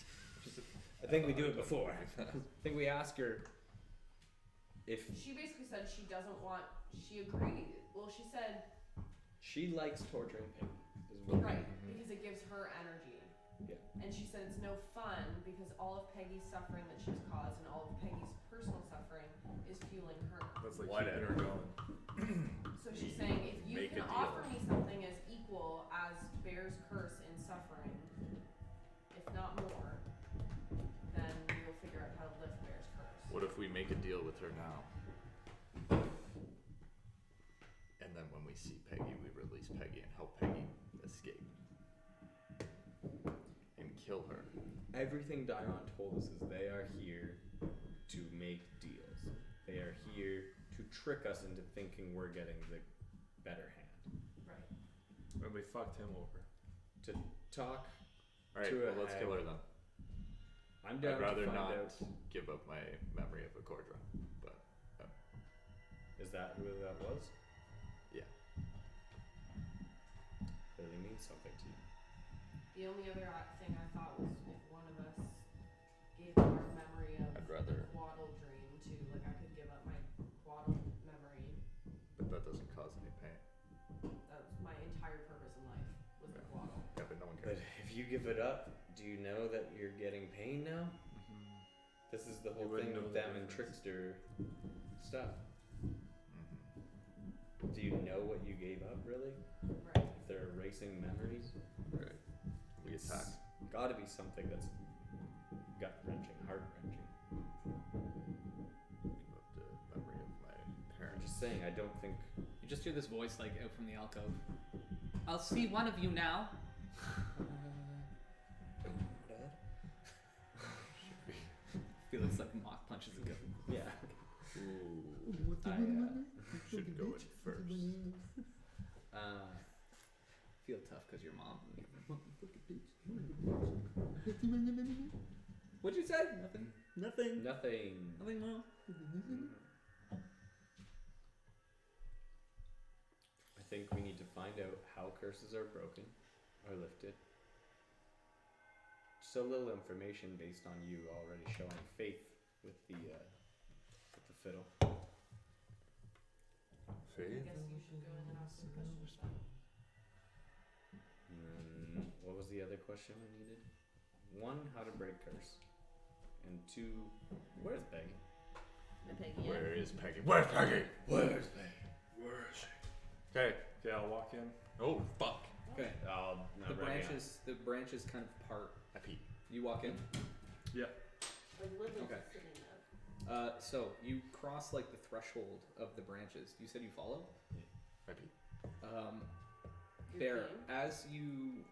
I think we do it before. I think we ask her. If She basically said she doesn't want. She agreed. Well, she said she likes torturing Piggy, is what right because it gives her energy. Yeah. And she said it's no fun because all of Peggy's suffering that she's caused and all of Peggy's personal suffering is fueling her. That's like Whatever. keeping her going. So she's saying if you Make a can deal. offer me something as equal as Bear's curse in suffering, if not more, then we'll figure out how to lift Bear's curse. What if we make a deal with her now? And then when we see Peggy, we release Peggy and help Peggy escape. And kill her. Everything Dairon told us is they are here to make deals. They are here to trick us into thinking we're getting the better hand. Right. And we fucked him over. To talk. Alright, To a well let's kill her hag. then. I'm down I'd rather to find not out. give up my memory of a Cordra. But Is that who that was? yeah. Really means something to you. The only other thing I thought was if one of us gave up our memory of I'd rather the Quaddle dream too. Like I could give up my Quaddle memory. but that doesn't cause any pain. That was my entire purpose in life was the Quaddle. Yeah, but no one But cares. if you give it up, do you know that you're getting pain now? This is the You whole wouldn't thing know with the them and difference. trickster stuff. Mm-hmm. Do you know what you gave up really? Right. If they're erasing memories, Right. We attack. it's gotta be something that's gut wrenching, heart wrenching. Give up the memory of my I'm parents. just saying, I don't think. You just hear this voice like out from the alcove. I'll see one of you now. Felix like mock punches a gun. Yeah. Ooh. I Should go in first. Feel tough because your mom. What'd you say? Nothing. nothing. Nothing more. I think we need to find out how curses are broken or lifted. Just a little information based on you already showing faith with the fiddle. I Faith? guess you should go in and ask some questions then. And what was the other question we needed? One, how to break curse, and two, where's Peggy? And Peggy. Where is Peggy? Where's Peggy? Where's Peggy? Where is she? Okay, I'll walk in. Oh, fuck. Okay. Oh, The branches kind of part. I pee. You walk in. Like Lily's Okay. just sitting there. So you cross like the threshold of the branches. You said you follow. I pee. You're Bear, peeing? as you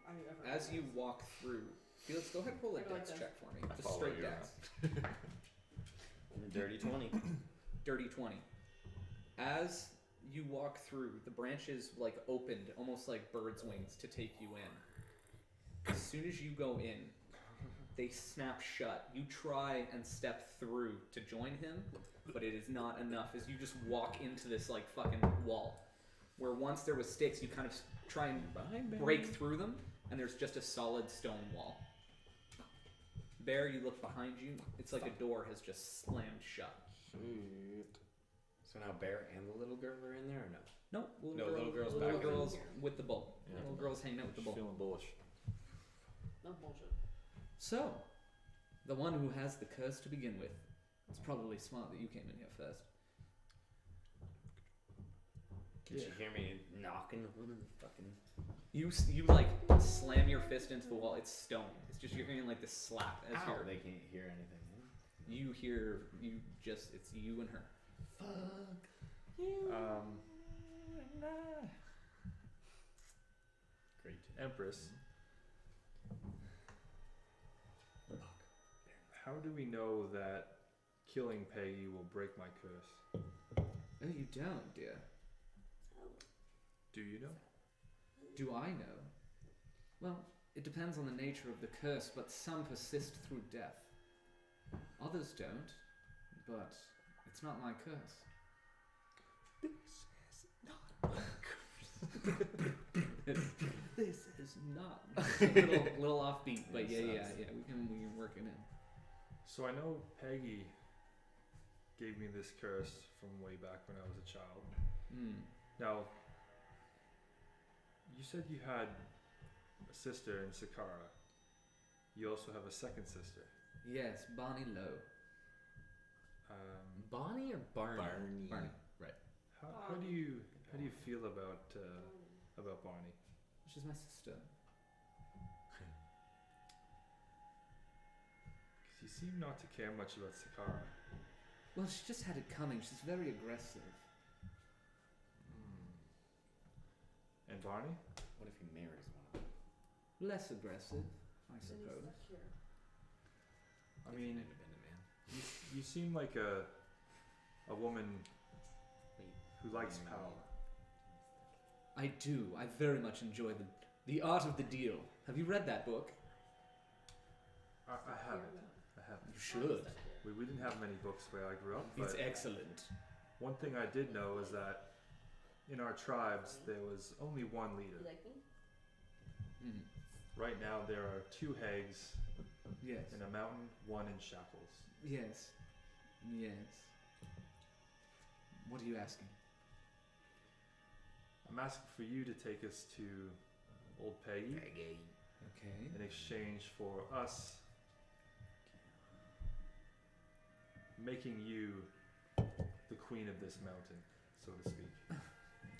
Are you ever as you honest? walk through. Felix, go ahead and roll a I like dex this. check for me. I Just follow straight you dex. Dirty 20. Dirty 20. As you walk through, the branches like opened almost like birds' wings to take you in. As soon as you go in, they snap shut. You try and step through to join him, but it is not enough as you just walk into this like fucking wall. Where once there was sticks, you kind of try and break through them, and there's just a solid stone wall. Bear, you look behind you, it's like a door has just slammed shut. So now Bear and the little girl are in there or no? No, Little girl's little back in. girl's with the bull. Yeah. Little girl's hanging out with the bull. Feeling bullish. No bullshit. So, the one who has the curse to begin with. It's probably smart that you came in here first. Did you hear me knocking one of the fucking... You like slam your fist into the wall. It's stone. It's just you're hearing like this slap as Ow, you're. they can't hear anything. You hear it's you and her. Great. Empress. How do we know that killing Peggy will break my curse? Oh, you don't, dear. Do you know? Do I know? Well, it depends on the nature of the curse, but some persist through death. Others don't, but it's not my curse. This is not. a little offbeat, but yeah. We can work it in. So I know Peggy gave me this curse from way back when I was a child. Now, you said you had a sister in Sakara. You also have a second sister. Yes, Bonnie Lowe. Bonnie or Barney? Barney. Right. How do you feel about Bonnie? She's my sister. Because you seem not to care much about Sakara. Well, she just had it coming. She's very aggressive. And Barney? What if he marries one of them? Less aggressive, I suppose. I mean, Independent man. you seem like a woman Wait. who likes power. I do. I very much enjoy the art of the deal. Have you read that book? I haven't. You should. We didn't have many books where I grew up, It's but excellent. one thing I did know is that in our tribes there was only one leader. You like me? Right now there are 2 hags Yes. in a mountain, 1 in shackles. Yes. What are you asking? I'm asking for you to take us to Old Peggy Okay. in exchange for us making you the queen of this mountain, so to speak.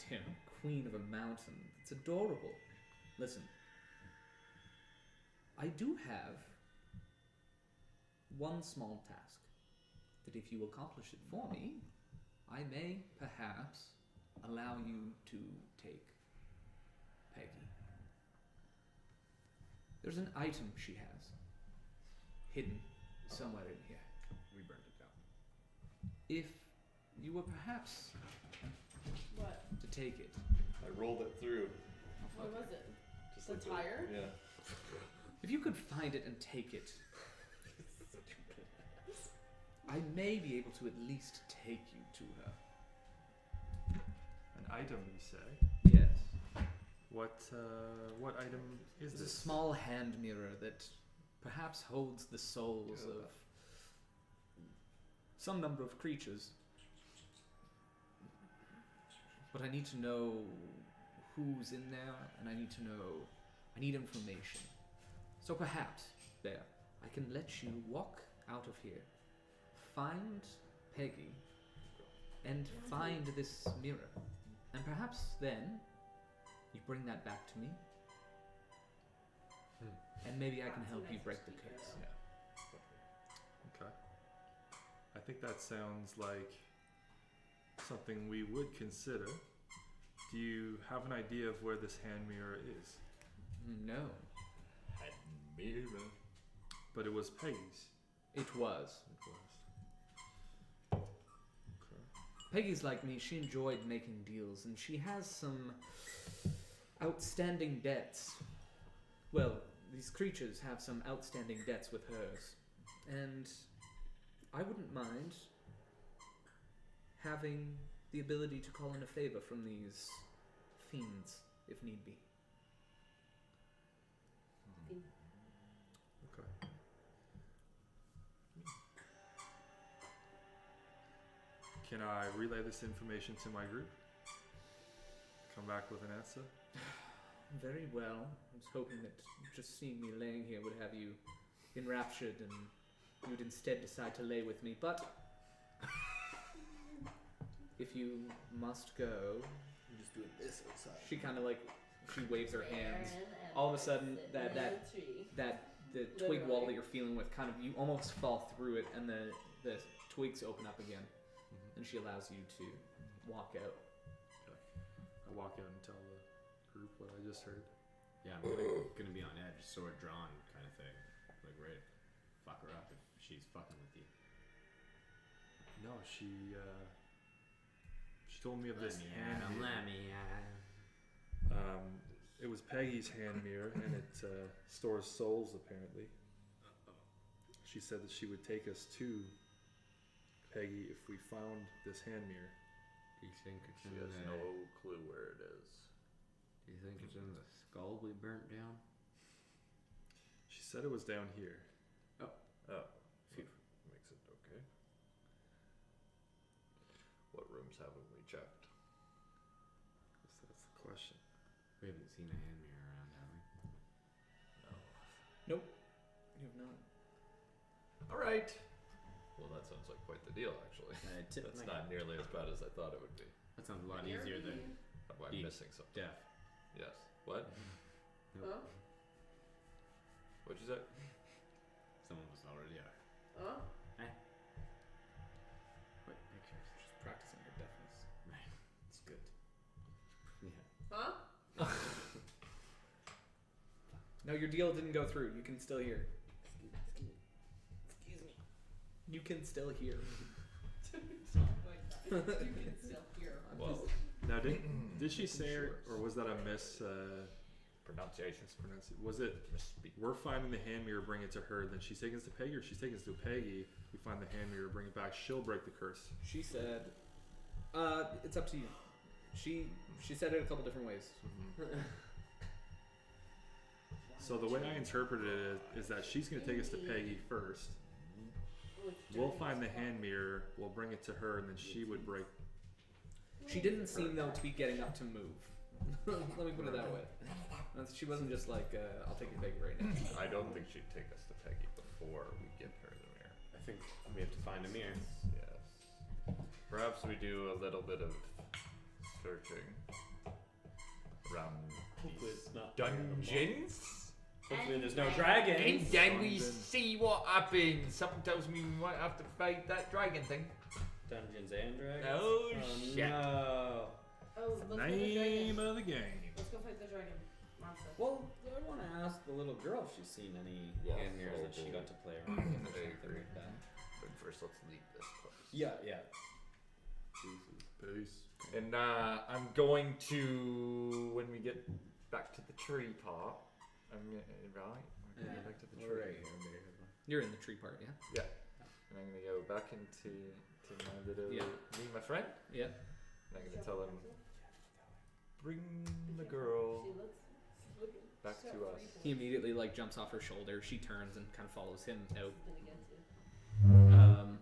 Damn, queen of a mountain. It's adorable. Listen. I do have one small task that if you accomplish it for me, I may perhaps allow you to take Peggy. There's an item she has hidden somewhere in here. We burned it down. If you were perhaps What? to take it, I rolled it through. What was it? Just The like tire? Yeah. if you could find it and take it, I may be able to at least take you to her. An item, you say? Yes. What item is It's a this? small hand mirror that perhaps holds the souls of some number of creatures. But I need to know who's in there, and I need information. So perhaps, there, I can let you walk out of here, find Peggy, and find this mirror. And perhaps then, you bring that back to me, and maybe I can help you break the curse. Okay. I think that sounds like something we would consider. Do you have an idea of where this hand mirror is? No, Had mirror. But it was Peggy's. it was. It was. Okay. Peggy's like me, she enjoyed making deals, and she has some outstanding debts. Well, these creatures have some outstanding debts with hers, and I wouldn't mind having the ability to call in a favor from these fiends, if need be. Okay. Can I relay this information to my group? Come back with an answer? Very well. I was hoping that just seeing me laying here would have you enraptured and you would instead decide to lay with me, but if you must go, I'm just doing this outside. she kind of like, she waves her hands. All of a sudden, the twig wall that you're feeling with kind of, you almost fall through it, and the twigs open up again, and she allows you to walk out. I walk out and tell the group what I just heard. Yeah, I'm gonna be on edge, sword drawn kind of thing. Like, ready to fuck her up if she's fucking with you. No, she told me of this hand mirror. Let me It was Peggy's hand mirror, and it stores souls, apparently. She said that she would take us to Peggy if we found this hand mirror. Do you think it's She in has the? no clue where it is. Do you think it's in the skull we burnt down? She said it was down here. Oh, Phew. makes it okay. What rooms haven't we checked? Guess that's the question. We haven't seen a hand mirror around, have we? No. Nope. You have not. All right. Well, that sounds like quite the deal, actually. Tip That's my not hat. nearly as bad as I thought it would be. That sounds a lot easier than Am I Eat. missing something? death. Yes. What? Huh? What'd you say? Some of us already are. Huh? Wait, pictures. Just practicing your deafness. Right. It's good. Yeah. Huh? No, your deal didn't go through. You can still hear. Excuse me. You can still hear. Like that. You can still hear. Well, Now, did she say, or was that a pronunciations. Was it, Misspeak. we're finding the hand mirror, bring it to her, then she's taking us to Peggy, or she's taking us to Peggy, we find the hand mirror, bring it back, she'll break the curse. She said, it's up to you. She said it a couple different ways. So the way I interpreted it is that she's going to take us to Peggy first. We'll find the hand mirror, we'll bring it to her, and then she would break. She didn't seem though to be getting up to move. Let me put it that way. She wasn't just like, I'll take you to Peggy right now. I don't think she'd take us to Peggy before we get her the mirror. I think we have to find a mirror. Yes. Perhaps we do a little bit of searching around Hopefully these it's not dungeons. Hopefully there's no dragons. And then we see what happens. Something tells me we might have to fight that dragon thing. Dungeons and Dragons. Oh, shit. No. Oh, let's fight the Name dragon. of the game. Let's go fight the dragon monster. Well, I want to ask the little girl if she's seen any Yes, hand mirrors that she got to play around with or I something agree. like that. But first, let's leave this place. Yeah. Peace. And I'm going to, when we get back to the tree part, I'm gonna, right? We're gonna get back to the tree. You're in the tree part, yeah? Yeah. And I'm gonna go back into my little, Yeah. me and my friend. Yeah. And I'm gonna tell him, bring the girl She looks looking back so to us. He immediately like jumps off her shoulder. She turns and kind of follows him out. Gonna get to.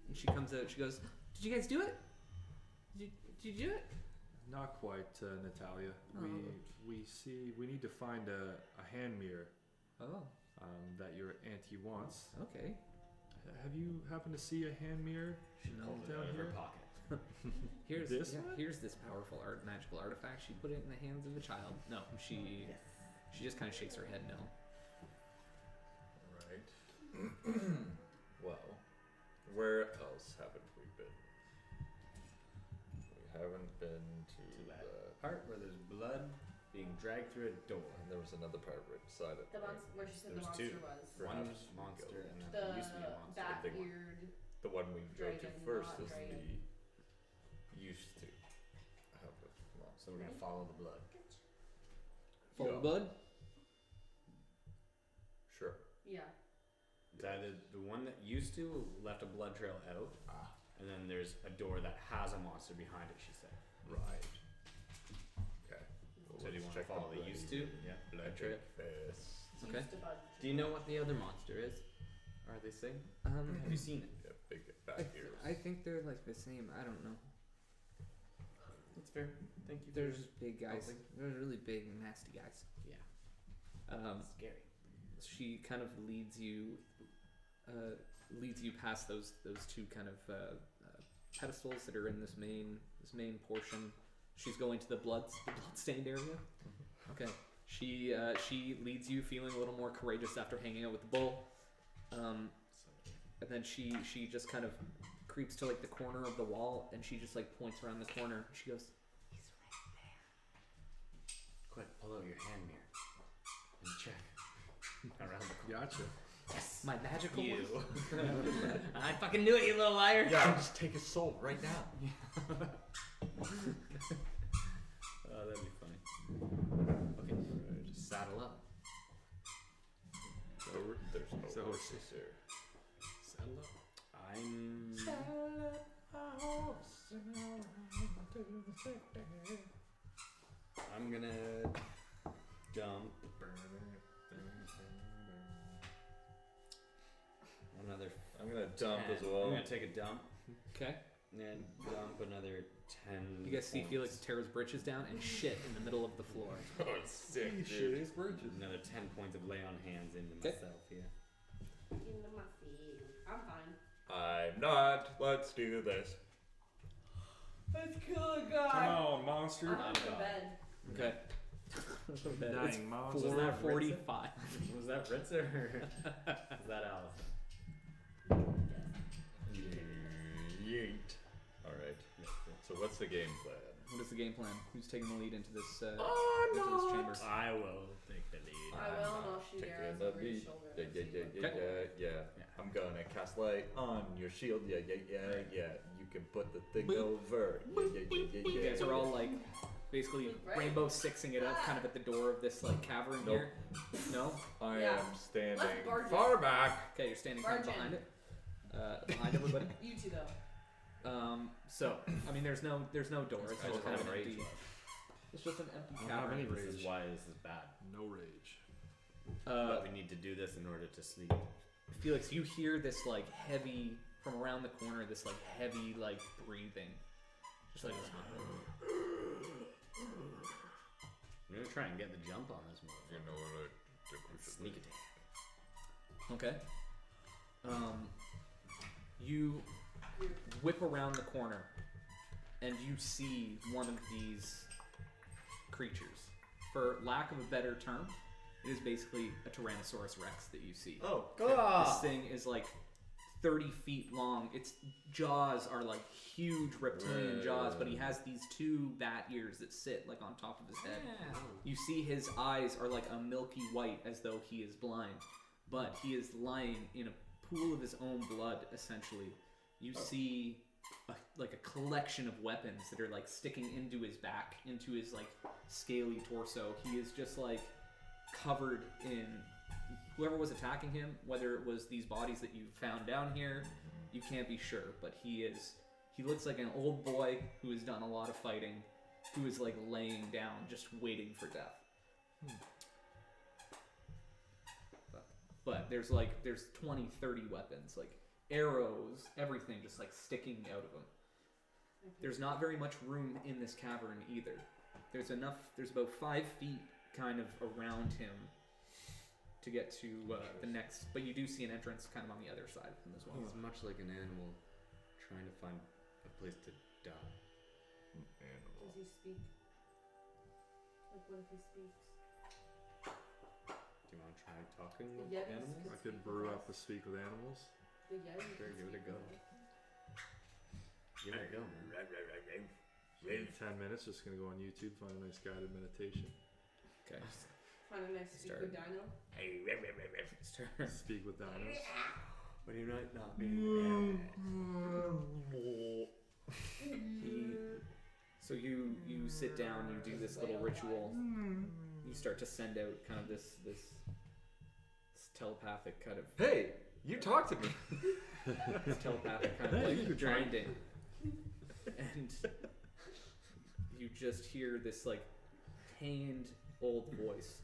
And she comes out. She goes, "Did you guys do it? Did you do it?" Not quite, Natalia. We need to find a hand mirror Oh, that your auntie wants. okay. Have you happened to see a hand mirror She pulled it down out of her here? pocket. Here's This yeah, one? here's this powerful magical artifact. She put it in the hands of a child. No, she just kind of shakes her head no. Right. Well, where else haven't we been? We haven't been to that the. Part where there's blood being dragged through a door. And there was another part right beside it. The right? monster, where she said There's the two. monster was. One Perhaps we monster go and then The there used to be a monster. big one. bat-eared. The one we go to Dragon, first not is dragon. the used to have a monster. So we're gonna follow the blood. Full Yeah. blood. Sure. Yeah. It's either the one that used to left a blood trail out, and then there's a door that has a monster behind it. She said. Right. Okay. So do you want to follow the used to? Yeah. Blood trail. Fist. It's Okay. used to bug. Do you know what the other monster is? Are they same? Have you seen it? Yeah, big back ears. I think they're like the same. I don't know. That's fair. Thank you. There's big guys. helping. They're really big, nasty guys. Yeah. Scary. She kind of leads you past those two kind of pedestals that are in this main portion. She's going to the blood-stained area. Okay. She leads you feeling a little more courageous after hanging out with the bull. And then she just kind of creeps to like the corner of the wall, and she just like points around the corner. She goes, "He's right there." Quick, pull out your hand mirror and check around the corner. Gotcha. Yes, my magical You. one. I fucking knew it, you little liar. Yeah, just take his soul right now. Oh, that'd be funny. Saddle up. There's no So- horses here. Saddle up. I'm. I'm gonna dump. Another. I'm gonna dump 10. as well. I'm gonna take a dump Okay. and dump another 10. You guys see points. Felix tear his britches down and shit in the middle of the floor. Oh, it's sick, dude. Another 10 points of lay on hands into Okay. myself here. Into my feet. I'm fine. I'm not. Let's do this. Let's kill a Come guy. on, monster. I'm going to bed. Okay. Dying monster. 4:45. Was that Ritz or is that Alice? Yeet. Alright. So what's the game plan? What is the game plan? Who's taking the lead into this chamber? I will take the lead. I will, and I'll shoot Taking arrows the over his lead. shoulder. Yeah, and yeah, see yeah, what- yeah, yeah, yeah. I'm gonna cast light on your shield. Yeah, yeah, yeah, yeah. You can put the thing over. Yeah, yeah, yeah, yeah, You yeah. guys are all like basically Right. rainbow sixing it up kind of at the door of this like cavern Nope. here. No? I Yeah. am standing Let's barge in. far back. Okay, you're standing kind of Barge in. behind it. Behind everybody. You two, though. So I mean there's no door, it's I just just kind of have an rage empty left. it's just an empty I don't have cavern. any This is rage. why this is bad. No rage. But we need to do this in order to sleep. Felix, you hear this like heavy from around the corner, this like heavy like breathing. Just like this. I'm gonna try and get the jump on this You motherfucker. know what I think we should Sneak do? attack. Okay. You whip around the corner and you see one of these creatures. For lack of a better term, it is basically a Tyrannosaurus Rex that you see. Oh, This thing is like 30 feet long. Its jaws are like huge reptilian jaws, but he has these two bat ears that sit like on top of his head. You see his eyes are like a milky white as though he is blind, but he is lying in a pool of his own blood essentially. You see like a collection of weapons that are like sticking into his back, into his like scaly torso. He is just like covered in whoever was attacking him, whether it was these bodies that you found down here, you can't be sure, but he looks like an old boy who has done a lot of fighting, who is like laying down just waiting for death. But there's 20, 30 weapons, like arrows, everything just like sticking out of him. There's not very much room in this cavern either. There's about 5 feet kind of around him to get to the next, but you do see an entrance kind of on the other side of him as well. He's much like an animal trying to find a place to die. Animal. Does he speak? Like, what if he speaks? Do you want to try talking with Yeah, animals? I could brew up a speak with animals. The Yeti Sure, can give it a speak go. with us. Give it a go, man. In 10 minutes, just gonna go on YouTube, find a nice guided meditation. Okay. Find a nice speak with Dino. Speak with dinos. What do you not be? So you sit down, you do this little ritual. You start to send out kind of this telepathic kind of Hey, you talk to me. this telepathic kind of like grinding, and you just hear this like pained old voice.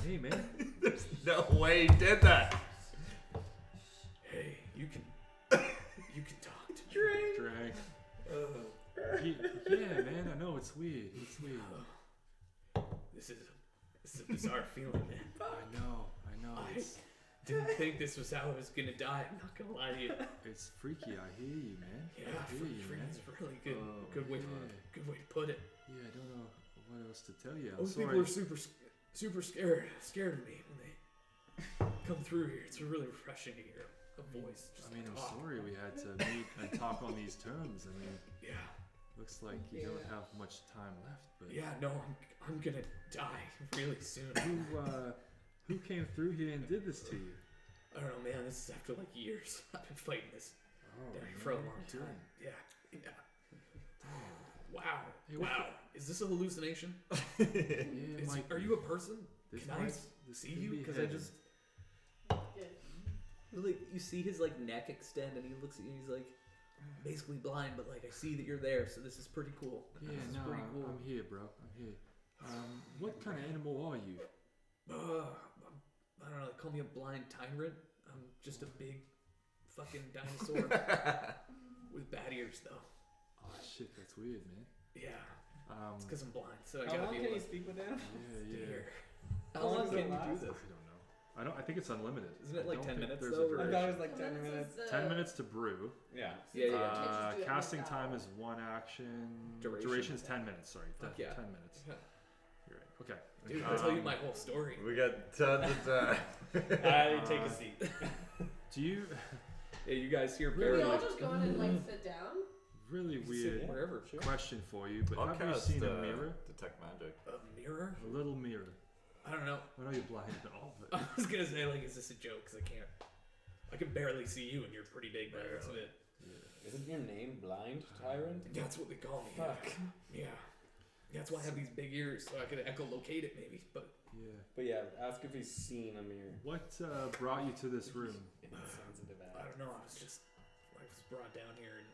Hey, man. There's no way he did that. Hey, you can talk to me. Drag. Yeah, man. I know it's weird. It's weird. This is a bizarre feeling, man. I know. It's, Didn't think this was how I was gonna die. I'm not gonna lie to you. it's freaky. I hear you, man. Yeah, I hear you, man. it's really good. Oh, Good way yeah. to put it. Yeah, I don't know what else to tell you. I'm Most sorry. people are super scared of me when they come through here. It's really refreshing to hear a voice. Just I mean, I'm talk. sorry we had to meet and talk on these terms. I mean, Yeah, looks like you don't have much time left. But yeah. No, I'm gonna die really soon. who came through here and did this to you? I don't know, man. This is after like years. I've been fighting this Oh, for a long man, time. Yeah. Wow. Hey, Wow. Is this a hallucination? Yeah, Mike, Are you a person? this Can I might- this see could you? be Because I heaven. just Yeah. like you see his like neck extend, and he looks at you. And he's like basically blind, but like I see that you're there, so this is pretty cool. Yeah, This is no, pretty cool. I'm here, bro. I'm here. What kind of animal are you? I don't know. They call me a blind tyrant. I'm just a big fucking dinosaur with bad ears, though. Oh shit, that's weird, man. Yeah, it's because I'm blind, so I How gotta long be can able you to speak with them? Yeah, yeah. hear. How How long long can does it you do last? this? I don't. I think it's unlimited. Isn't it I like don't 10 think minutes, there's a though, or- I duration. thought it was like How 10 much is minutes. the- 10 minutes to brew. Yeah. Yeah, yeah. Can't just do it in Casting an time hour. is 1 action. Duration. Duration's 10 minutes. Sorry, Fuck yeah. 10 minutes. You're right. Okay. Dude, I'll tell you my whole story. We got tons of time. I take a seat. Do you Yeah, you guys hear Can barely. we all just go in and like sit down? really You can sit weird wherever. question for you? But I'll have you cast seen a mirror? detect magic. A mirror? A little mirror. I don't know. I know you're blind and all, I but was gonna say like, is this a joke? Because I can barely see you, and you're pretty big by the looks of it. Isn't your name Blind Tyrant? That's what they call me. Fuck. Yeah. That's why I have these big ears, so I could echolocate it maybe. But yeah. But yeah, ask if he's seen a mirror. What brought you to this room? Insensitive I ass. don't know. I was brought down here, and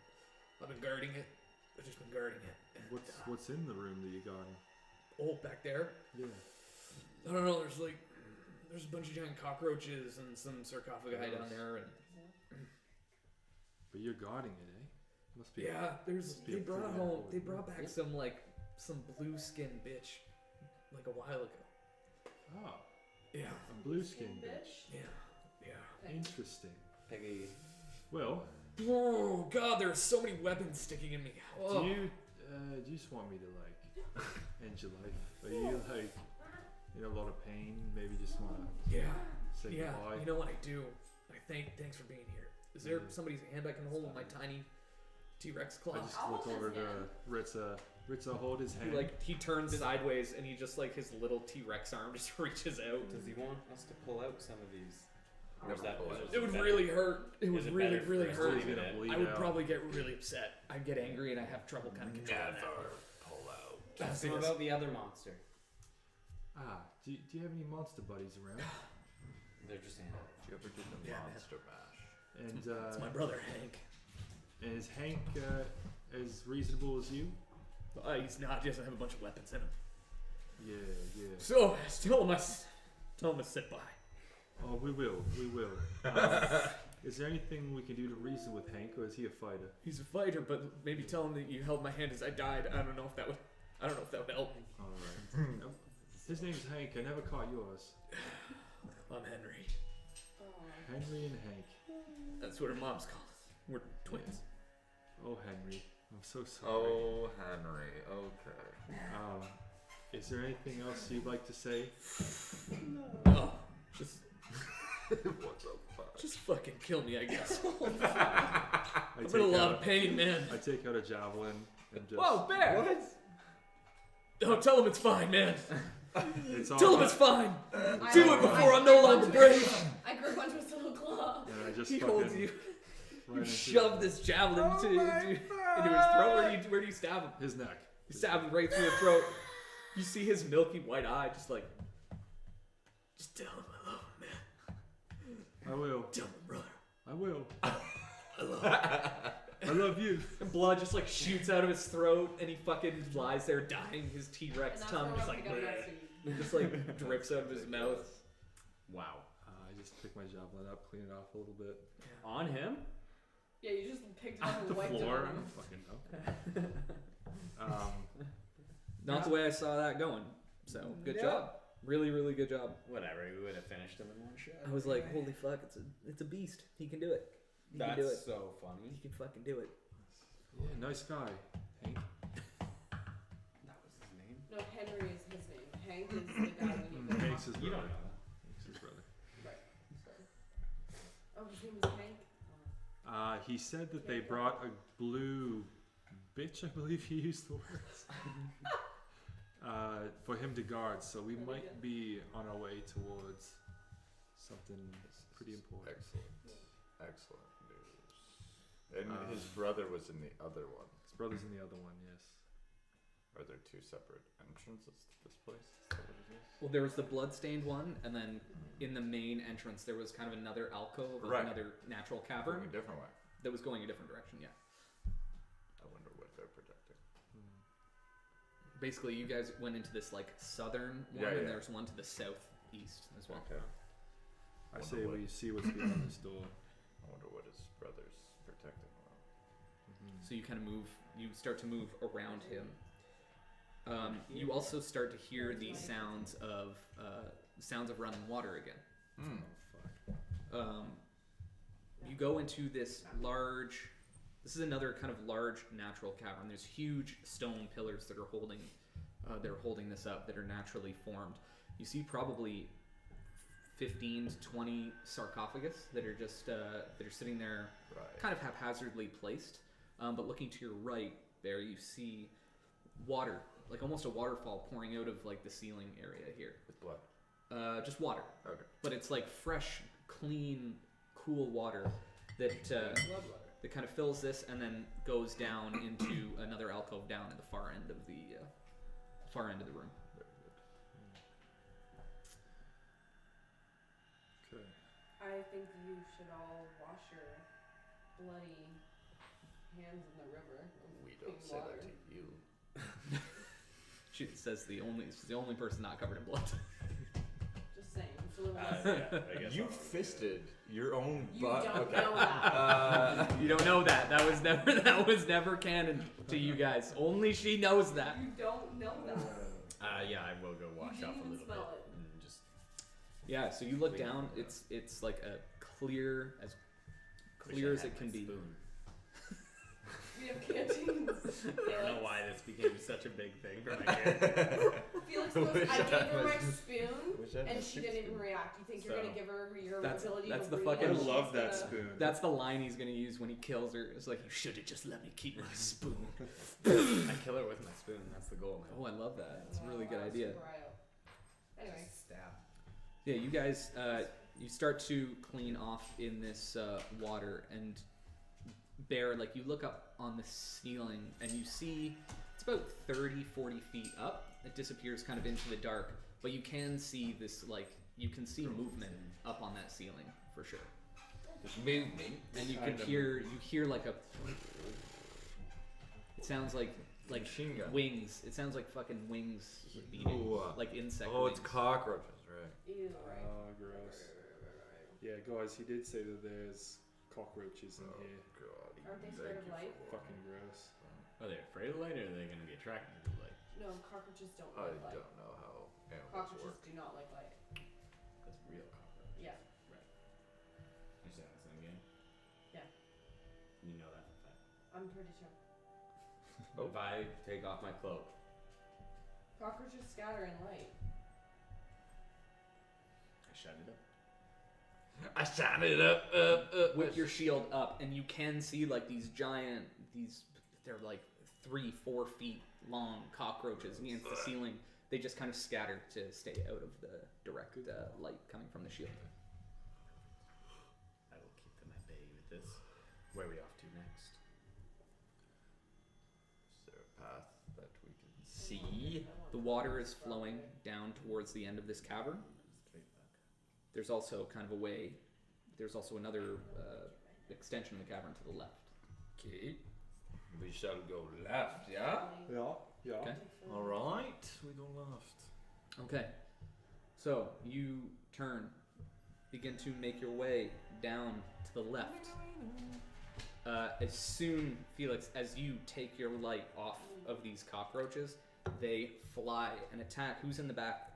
I've been guarding it. I've just been guarding it. And, What's in the room that you got? oh, back there? Yeah. I don't know. There's a bunch of giant cockroaches and some sarcophagi down there, and But you're guarding it, eh? Must be. yeah, Must be a pretty they important brought room. back some blue skin bitch like a while ago. Oh, Yeah. a blue skin bitch. Yeah. Interesting. Peggy. Well, Oh god, there's so many weapons sticking in me. Oh. do you just want me to like end your life? Are you like in a lot of pain? Maybe just want to Yeah. say Yeah. goodbye? You know what I do? Thanks for being here. Is there somebody's hand I can hold with my tiny T-Rex claw? I just I'll look hold over his to hand. Ritza. Ritza, hold his hand. He turns sideways and he just like his little T-Rex arm just reaches out. Does he want us to pull out some of these? Or is Never that, pull is out. It would better- really hurt. It would is it really, better really for us to hurt. He's leave it gonna at? bleed I would out. probably get really upset. I'd get angry and I have trouble kind of controlling that. Never pull out. Ask him about the other monster. Do you have any monster buddies around? They're just animals. Did you ever do the Yeah, man. monster mash? And It's my brother Hank. and is Hank as reasonable as you? He's not. He doesn't have a bunch of weapons in him. Yeah, yeah. So tell him to sit by. Oh, we will. Is there anything we can do to reason with Hank, or is he a fighter? He's a fighter, but maybe tell him that you held my hand as I died. I don't know if that would help. All right. His name's Hank. I never caught yours. I'm Henry. Henry and Hank. That's what her mom's called us. We're twins. Oh, Henry. I'm so sorry. Oh, Henry. Okay. Is there anything else you'd like to say? No, just What the fuck? just fucking kill me, I guess. I I'm in a lot of pain, man. I take out a javelin and just. Whoa, bear! Oh, tell him it's fine, man. It's all Tell him right. it's fine. Do it before I'm no longer brave. I grew a bunch of his little claw. And I just He fucking holds you. right You into shove this javelin into his throat. Where do you stab him? his neck. You stab him right through the throat. You see his milky white eye, just tell him I love him, man. I will. Tell him, brother. I will. I love him. I love you. And blood just shoots out of his throat, and he fucking lies there dying. His T-Rex And that's tongue where just we're gonna go next week. drips out of his mouth. Wow. I just pick my javelin up, clean it off a little bit. On him? Yeah, you just picked it up The and wiped floor. it I on. don't fucking know. Not the way I saw that going. So good job. Really, really good job. Whatever, we would have finished him in one shot. I was like, holy fuck, it's a beast. He can do it. He can do it. That's so funny. He can fucking do it. Yeah, nice guy, Hank. That was his name? No, Henry is his name. Hank is the guy we need to Hank's his You brother. don't know. Hank's his brother. Right. Sorry. Oh, his name is Hank? He said that they brought a blue bitch, I believe he used the words, for him to guard. So we Very might good. be on our way towards something pretty important. Excellent news. And his brother was in the other one. His brother's in the other one, yes. Are there two separate entrances to this place? Is that what it is? Well, there was the bloodstained one, and then in the main entrance there was kind of another alcove, like Right. another natural Going cavern a different way. that was going a different direction. Yeah. I wonder what they're protecting. Basically, you guys went into this like southern one, Yeah, and yeah. there's one to the southeast as well. Okay. I Wonder say what- we see what's behind this door. I wonder what his brother's protecting around. So you kind of move. You start to move around him. You also start to hear the sounds of running water again. You go into this large. This is another kind of large natural cavern. There's huge stone pillars that are holding this up, that are naturally formed. You see probably 15 to 20 sarcophagus that are just sitting there, Right. kind of haphazardly placed. But looking to your right, there you see water, like almost a waterfall pouring out of like the ceiling area here. With blood. Just water, Okay. but it's like fresh, clean, cool water that that kind of fills this and then goes down into another alcove down at the far end of the room. Very good. Okay. I think you should all wash your bloody hands in the river. of We don't clean say water. that to you. She says she's the only person not covered in blood. Just saying. It's a little Yeah, I guess You I'll- fisted your own You butt. don't Okay. know that. You don't know that. That was never canon to you guys. Only she knows that. You don't know that. Yeah, I will go wash didn't off a even little bit smell it. and just. Yeah, so you look Clean. down. It's like a clear wish clear I as had it can my be. spoon. We have canteens. I don't know why this became such a big thing for my character. Felix goes, Wish I I gave her my was- spoon, wish I had and my she didn't even spoon. react. You think you're So, gonna give her your that's ability the to read fucking- I and she's love that gonna- spoon. That's the line he's gonna use when he kills her. It's like, you should have just let me keep my spoon. I kill her with my spoon. That's the goal, man. Oh, I love that. It's a really Wow, good idea. super eye-opening. Anyway, Just stab. Yeah, you guys, you start to clean off in this water, and Bear, like, you look up on the ceiling and you see it's about 30, 40 feet up. It disappears kind of into the dark, but you can see this, like, you can see movement up on that ceiling for sure. There's movement. And you can hear like a. It sounds like Machine gun. wings. It sounds like fucking wings beating, Ooh, like insect Oh, wings. it's cockroaches, right? ew, right. Oh, gross. Yeah, guys, he did say that there's cockroaches in Oh, here. God. Aren't they Thank scared of you light? for Fucking gross. Are they afraid of light, or are they going to be attracted to light? No, cockroaches don't I like light. don't know how animals Cockroaches work. do not like light. That's real cockroach. Yeah. You're saying the same game? Yeah. You know that for a fact. I'm pretty sure. If I take off my cloak, Cockroaches scatter in light. I shut it up. I shot it up. Whip your shield up, and you can see like these giant, they're like 3-4 feet long cockroaches against the ceiling. They just kind of scatter to stay out of the direct light coming from the shield. I will keep them at bay with this. Where are we off to next? Is there a path that we can see? The water is flowing down towards the end of this cavern. Straight back. There's also kind of a way. There's also another extension of the cavern to the left. Okay. We shall go left, yeah? Yeah, yeah. Okay. Alright, we go left. Okay. So you turn, begin to make your way down to the left. As soon, Felix, as you take your light off of these cockroaches, they fly and attack. Who's in the back?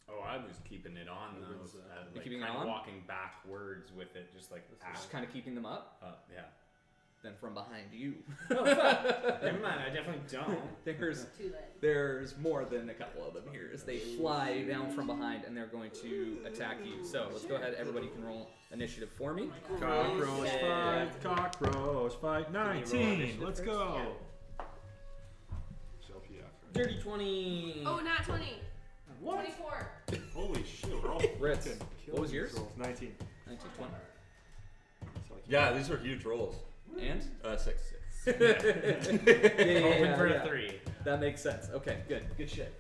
Oh, I was keeping it on though. What's that? You're Like keeping it kind on? of walking backwards with it, just like Just kind of keeping them up. yeah. Then from behind you, Never mind, I definitely don't. Too late. there's more than a couple of them here. As they fly down from behind and they're going to attack you. So let's go ahead. Everybody can roll initiative for me. Cockroach Yeah. fight, cockroach fight, 19. Let's go. Dirty 20. Oh, not 20. What? 24. Holy shit, we're all Ritz, fucking what was killing yours? these rolls. 19. 19, 20. So I keep- Yeah, these are huge rolls. And? 6. Hoping for a 3. That makes sense. Okay, good. Good shit.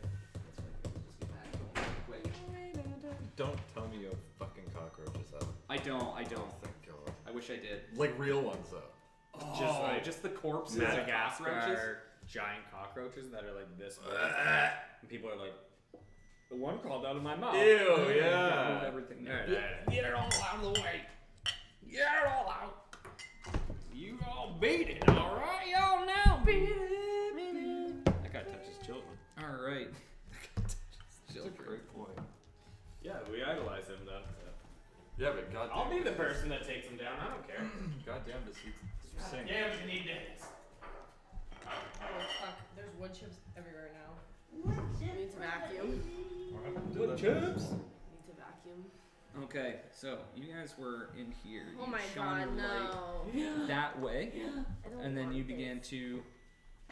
Don't tell me you have fucking cockroaches out. I don't. Thank God. I wish I did. Like real ones though. Just the corpses of cockroaches. Madagascar giant cockroaches that are like this big. And people are like, the one crawled out of my mouth. Ew, Move yeah. everything There, there. there. Get it all out of the way. Get it all out. You all beat it, all right? Y'all now beat it. That guy touches children. All right. Great point. Yeah, we idolize him though. Yeah, but goddamn. I'll be the person that takes him down. I don't care. Goddamn, does he sing? Damn, you need dance. Oh fuck, there's wood chips everywhere now. Need to vacuum. What happened to Wood that? chips. Need to vacuum. Okay, so you guys were in here. Oh You my shone god, your light no. that way, I don't and then want you this. began to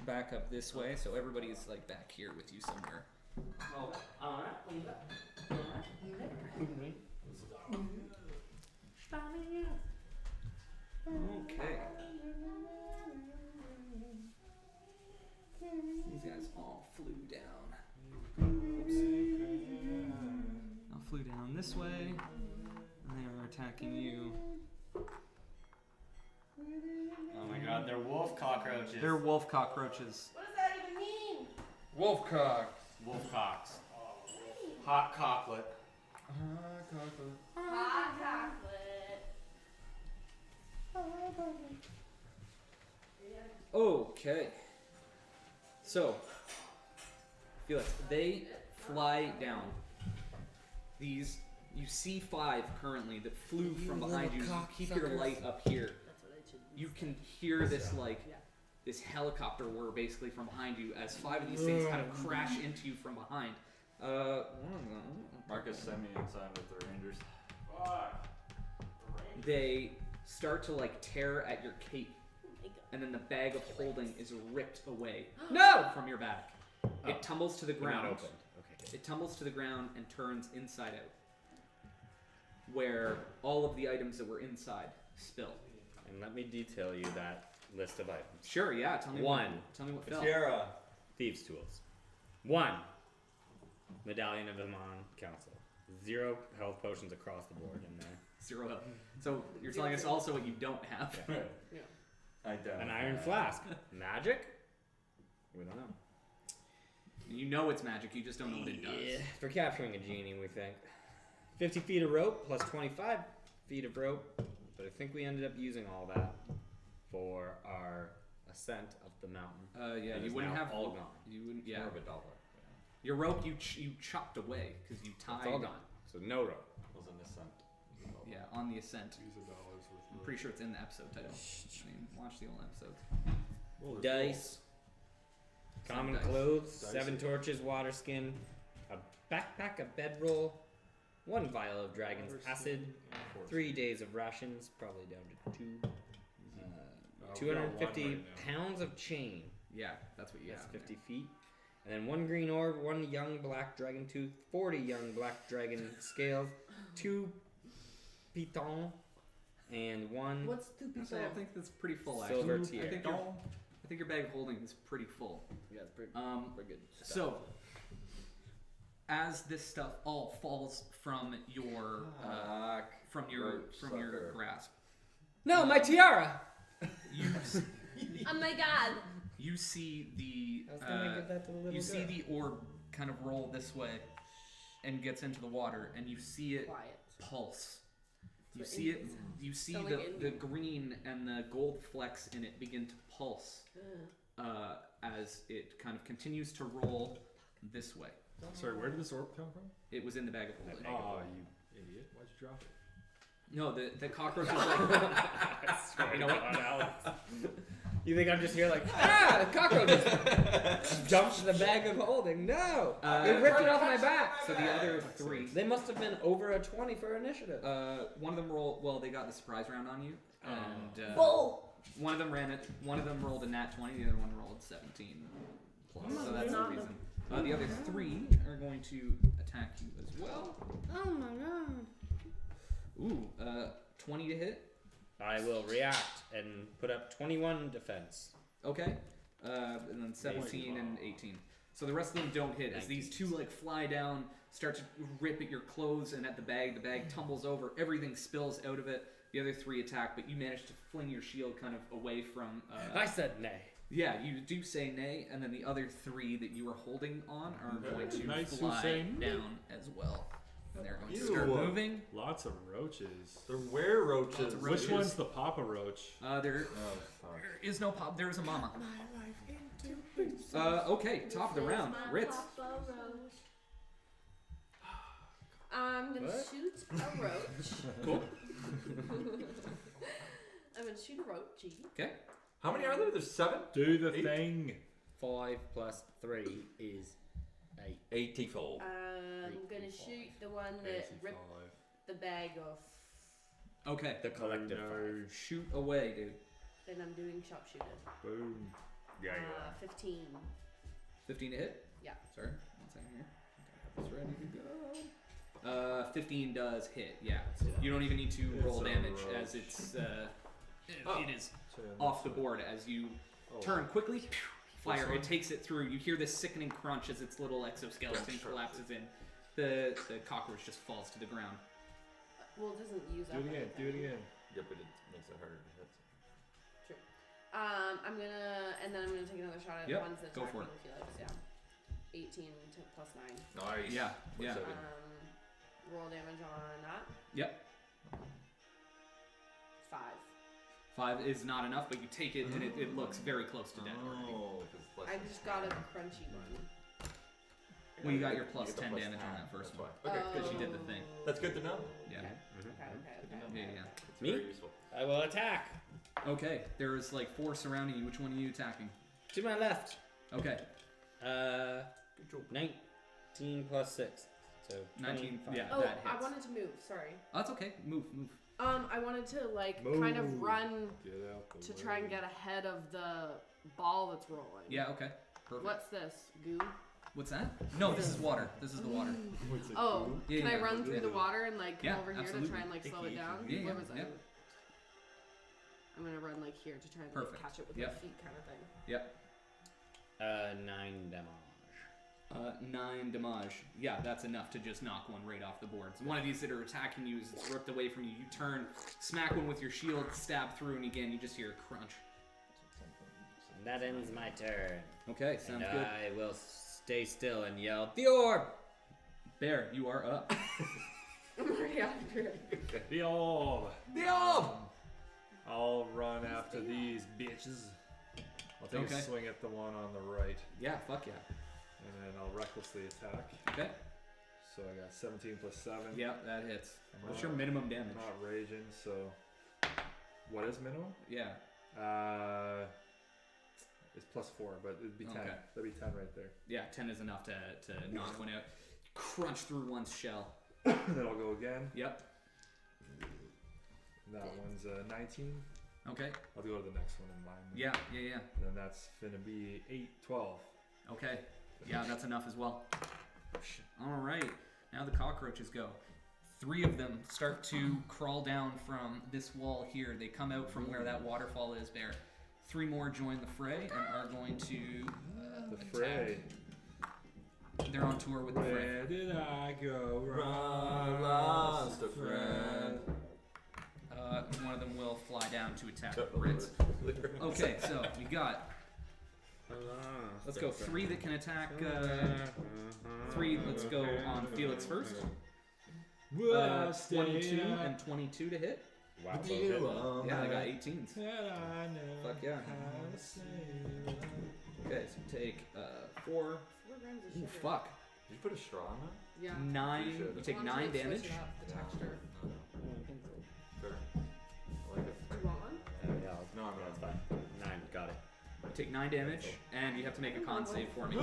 back up this way. So everybody's like back here with you somewhere. Oh, alright. Okay. These guys all flew down. All flew down this way, and they are attacking you. Oh my god, they're wolf cockroaches. They're wolf cockroaches. What does that even mean? Wolfcock. wolf cocks. Hot cocklet. Hot chocolate. Okay. So, Felix, they fly down. These, you see 5 currently that flew from behind you. You keep your light up here. That's what I should. You can hear this like Yeah. this helicopter whir basically from behind you as 5 of these things kind of crash into you from behind. One of them, Marcus sent me inside with the Rangers. they start to like tear at your cape, and then the bag of holding is ripped away. No! From your back. It tumbles to the They're not ground. opened. Okay. It tumbles to the ground and turns inside out, where all of the items that were inside spill. And let me detail you that list of items. Sure, yeah. Tell me One. Tell me what fell. Tiara. Thieves' tools. 1. Medallion of Amon Council. 0 health potions across the board in there. 0 health. So you're telling us also what you don't have. Yeah. I don't. An iron flask. Magic? We don't know. You know it's magic. You just don't know what it does. Yeah, for capturing a genie, we think. 50 feet of rope plus 25 feet of rope. But I think we ended up using all that for our ascent up the mountain. Yeah, It you is wouldn't now have all gone. You wouldn't. Yeah. More of a dollar. Your rope you chopped away because you tied. It's all gone. So no rope. Was an ascent. Yeah, on the ascent. Use $1 worth I'm of pretty sure it's in the episode title. I mean, watch the old episodes. Dice. Common Dice. clothes. Dice. 7 torches, water skin. A backpack, a bedroll. 1 vial of dragon's acid. 3 days of rations, probably down to 2. 250 pounds of chain. Yeah, that's what you That's have. 50 feet. And then 1 green orb, 1 young black dragon tooth, 40 young black dragon scales, 2 pitons, and 1 What's stupid? Actually, I think that's pretty full. silver Actually, tier. I think your bag of holding is pretty full. Yeah, it's pretty, Pretty good. So, as this stuff all falls from your from your Sucker. grasp, No, my tiara! you Oh my god. you see the I was gonna give that to the little you see girl. the orb kind of roll this way and gets into the water, and you see it Quiet. pulse. You So see it. You see Sound the, like the Indian. green and the gold flecks in it begin to pulse Ugh. as it kind of continues to roll this way. Sorry, where did this orb come from? It was in the bag of holding. Oh, you idiot. Why'd you drop it? No, the cockroach is like. You know what, Alex? You think I'm just here like, the cockroach just jumped to the bag of holding? No! They ripped it off my back! So the other 3. They must have been over a 20 for initiative. One of them rolled. Well, they got the surprise round on you, and Bull. one of them ran it. One of them rolled a nat 20. The other one rolled 17. So that's the Not reason. The other 3 are going to attack you as well. Oh my god. Ooh, 20 to hit. I will react and put up 21 defense. Okay. And then 17 and 18. So the rest of them don't hit. As these two like fly down, start to rip at your clothes and at the bag. The bag tumbles over. Everything spills out of it. The other three attack, but you manage to fling your shield kind of away from... I said nay. Yeah, you do say nay, and then the other three that you are holding on are going to Nice fly Hussein. down as well. And they're going to Ew. start moving. Lots of roaches. They're were roaches. Lots of Which roaches. one's the Papa Roach? There Oh, fuck. is no pop. There is a mama. Okay, top of the round. Ritz. I'm gonna What? shoot a roach. Cool. I'm gonna shoot a roach. Okay. How many are there? There's 7? Do the 8? thing. 5 plus 3 is 8. 84. I'm gonna shoot the one that ripped the bag off. Okay. The collective No. Shoot away, dude. Then I'm doing sharpshooter. Boom. Yeah, 15. 15 to hit? Yeah. Sorry, 1 second here. Got this ready to go. 15 does hit, yeah. You don't even need to It's roll a damage roach. as it's, Oh. it is So, yeah, off the that's board as you Oh. turn quickly, fire, one? it takes it through. You hear this sickening crunch as its little exoskeleton Sure. collapses in. The cockroach just falls to the ground. Well, it doesn't use Do up it again. Do it anything. again. Yeah, but it makes it harder to hit. I'm gonna, and then I'm gonna take another shot at Yep, ones that go for attacking Felix. Yeah. 18 to plus 9. Nice. Yeah, yeah. What's that? Roll damage on that. Yep. 5. 5 is not enough, but you take it and it looks very close to dead already. Oh, 'cause less I than just got a 10. crunchy one. Well, you got your You plus get the 10 plus damage on 10, that first that's one. why. Okay, Because good. she did the thing. That's good to know. Yeah. Okay, Good to know. Yeah, yeah. It's Me? very useful. I will attack. Okay, there is like 4 surrounding you. Which one are you attacking? To my left. Okay, 19 plus 6. So 19. 25. Yeah, Oh, that hits. I wanted to move. Sorry. Oh, that's okay. Move. I wanted to like kind of Move. run Get out the to way. try and get ahead of the ball that's rolling. Yeah, okay. Perfect. What's this? Goo? What's that? No, this is water. This is the water. What's it Oh, called? Yeah, can I yeah. run through the Yeah. water and like come Yeah, over here absolutely. to try and like slow it down? Yeah, What yeah, was yeah. I'm gonna run like here to try and like, Perfect. catch it with Yep. my feet, kind of thing. Yep. 9 damage. 9 damage. Yeah, that's enough to just knock one right off the board. So one of these that are attacking you is ripped away from you. You turn, smack one with your shield, stab through, and again you just hear a crunch. And that ends my turn. Okay, sounds and good. I will stay still and yell, the orb! Bear, you are up. I'm already after it. The orb. The orb! I'll run after these bitches. I'll take Okay. a swing at the one on the right, Yeah, fuck yeah. and then I'll recklessly attack. Okay. So I got 17 plus 7. Yeah, that hits. I'm What's not- your minimum I'm damage? not raging, so. What is minimum? Yeah. It's plus 4, but it'd be 10. Okay. That'd be 10 right there. Yeah, 10 is enough to knock one out. Crunch through one's shell. And then I'll go again. Yep. That one's 19. Okay. I'll go to the next one in line. Yeah. And then that's gonna be 8, 12. Okay. Yeah, that's enough as well. All right. Now the cockroaches go. 3 of them start to crawl down from this wall here. They come out from where that waterfall is there. 3 more join the fray and are going to The fray. attack. They're on tour with the fray. Where did I go Run, lost a friend. One of them will fly down to attack Ritz. Okay, so we got. Let's go 3 that can attack. 3. Let's go on Felix first. 22 and 22 to hit. Wow, both hit. Yeah, I got 18s. Fuck yeah. Okay, so take 4. 4 grams of Ooh, sugar. fuck. Did you put a straw in that? Yeah. 9. You should. You take Want to, 9 like, switch damage. it up, the texture. Fair. I like it. Do you want one? Yeah, No, I'm that's not. fine. 9, got it. You take 9 damage, and you have to make a con save for me.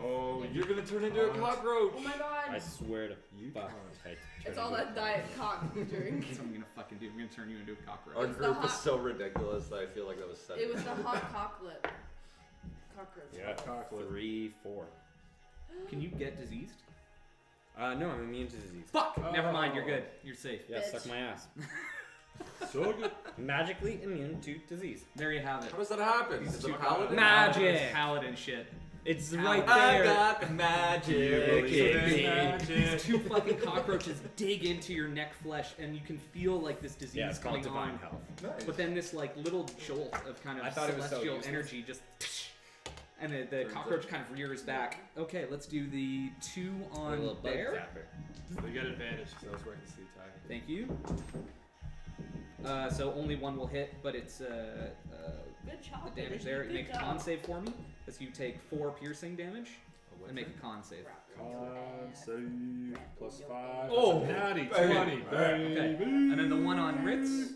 Oh, you're gonna turn into a cockroach! Oh my god! I swear to You fuck. can't. It's all that diet cock you drink. That's what I'm gonna fucking do. I'm gonna turn you into a Our cockroach. It's the group is hot- so ridiculous that I feel like that was set. It was the hot cocklet. Cockroach. Yeah, Cocklet. 3, 4. Can you get diseased? No, I'm immune to disease. Fuck! Never mind, you're good. You're safe. Yeah, Bitch. suck my ass. So good. Magically immune to disease. There you have it. How does that happen? Is it a paladin? Magic. Paladin shit. It's Ow. right I there. got the magic. These two fucking cockroaches dig into your neck flesh, and you can feel like this disease Yeah, it's called coming divine on. health. Nice. But then this like little jolt of kind of I thought it was so celestial useless. energy just, and the cockroach kind of rears back. Okay, let's do the 2 A on little bug bear. zapper. So you get advantage because I was working sleep time. Thank you. So only one will hit, but it's Good the job. damage baby. there. Good Make a job. con save for me, as you take 4 piercing damage, and make a con save. Con save +5. Oh, That's a natty baby. 20. Okay, Baby. and then the one on Ritz.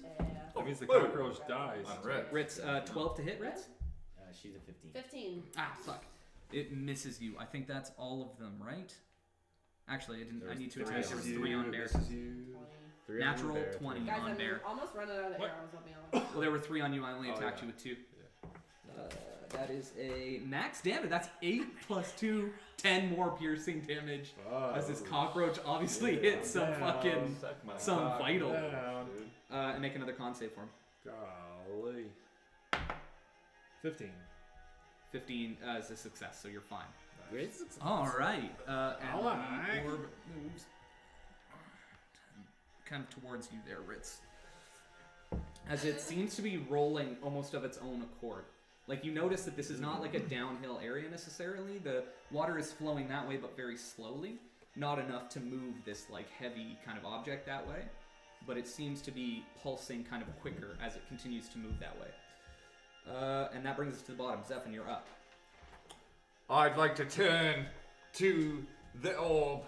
That means the Whoa. cockroach dies. On red. Ritz, 12 to hit, Ritz. She's a 15. 15. Ah, fuck. It misses you. I think that's all of them, right? Actually, I didn't. I need to Three attack. There was on 3 you, on bear. this is you. 3 on Natural bear, 20 Guys, on I'm bear. almost running out of What? arrows, I'll be honest. Well, there were 3 on you. I only Oh, attacked yeah. you with 2. That is a max damage. That's 8 plus 2, 10 more piercing damage. As this cockroach obviously hits some fucking some vital. Down. And make another con save for him. Golly. 15. 15 is a success, so you're fine. Great success. All right. And Alright. the orb moves kind of towards you there, Ritz. As it seems to be rolling almost of its own accord. Like, you notice that this is not like a downhill area necessarily. The water is flowing that way, but very slowly. Not enough to move this, like, heavy kind of object that way. But it seems to be pulsing kind of quicker as it continues to move that way. And that brings us to the bottom. Zephyr, you're up. I'd like to turn to the orb.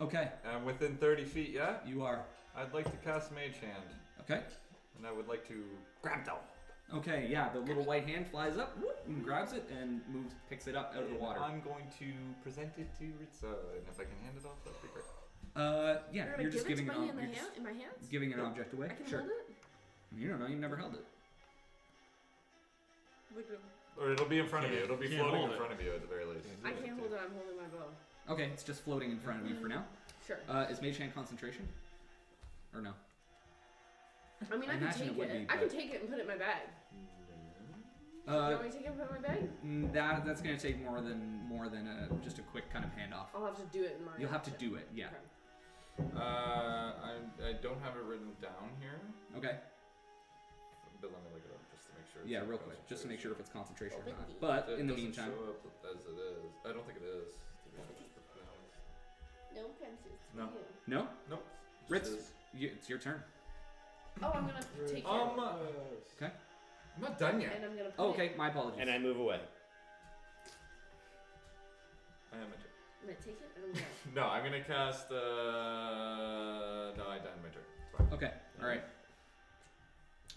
Okay, I'm within 30 feet, yeah? you are. I'd like to cast Mage Hand. Okay. And I would like to grab the orb. Okay, yeah, the little white hand flies up whoop, and grabs it and moves, picks it up out of the water. I'm going to present it to Ritza, and if I can hand it off, that'd be great. Yeah, You're you're gonna just give giving it an to me ob- in, you're just in my hands? giving an object away. I can Sure. hold it? You don't know, you've never held it. Or it'll be in front of you. It'll be Can't floating hold in it. front of you at the very least. I can't hold it, I'm holding my bow. Okay, it's just floating in front of you for now. Sure. Is Mage Hand concentration? Or no? I mean, I I can imagine take it would it. be, I can but- take it and put it in my bag. You Uh, want me to take it and put it in my bag? that's gonna take more than just a quick kind of handoff. I'll have to do it in my You'll have to action. do it, yeah. Okay. I don't have it written down here, Okay. but let me look it up just to make sure. it's Yeah, in real quick, just to make sure if it's concentration or not. Open. But It in the doesn't meantime, show up as it is. I don't think it is. To be honest. No offenses. to No. you. no, Nope. Ritz, Just is. it's your turn. Oh, I'm gonna take it. Okay. I'm not done yet. And I'm gonna put Oh, it. okay, my apologies. And I move away. I am a turn. I'm gonna take it and I'm gonna. No, I'm gonna cast. No, I died my turn. It's fine. Okay, all right.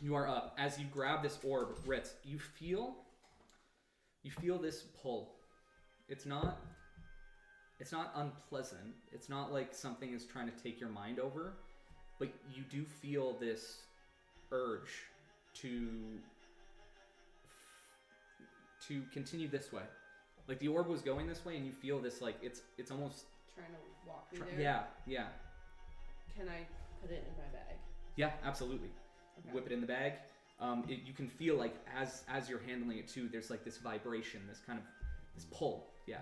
You are up. As you grab this orb, Ritz, you feel this pull. It's not unpleasant. It's not like something is trying to take your mind over, but you do feel this urge to continue this way. Like the orb was going this way, and you feel this like it's almost Trying to walk me there. yeah. Can I put it in my bag? Yeah, absolutely. Okay. Whip it in the bag. You can feel like as you're handling it too, there's like this vibration, this kind of this pull. Yeah,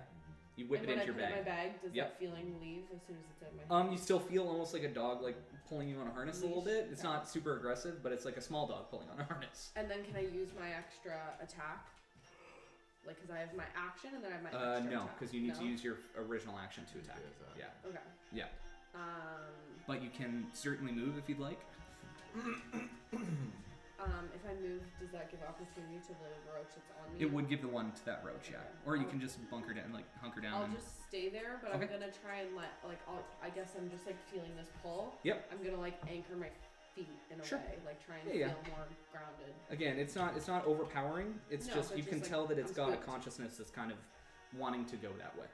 you whip and it when into your I put it in bag. my bag, does Yep. that feeling leave as soon as it's out of my hand? You still feel almost like a dog like pulling you on a harness a little Leash. bit. It's Okay. not super aggressive, but it's like a small dog pulling on a harness. And then can I use my extra attack? Like, because I have my action and then I have my extra No, attack. because you need to No? use your original action to attack. Yeah, Yeah, Okay. yeah. Um, But you can certainly move if you'd like. if I move, does that give opportunity to the roach that's on me? It would give the one to that roach, yeah. Okay. Or you I'll- can just bunker down, like hunker down. I'll and, just stay there, but Okay. I'm gonna try and I guess I'm just like feeling this pull. Yep. I'm gonna like anchor my feet in a Sure. way, like try and Yeah, feel more grounded. Again, it's not overpowering. It's No, just but you just can like, tell that it's I'm got a spooked. consciousness that's kind of wanting to go that way.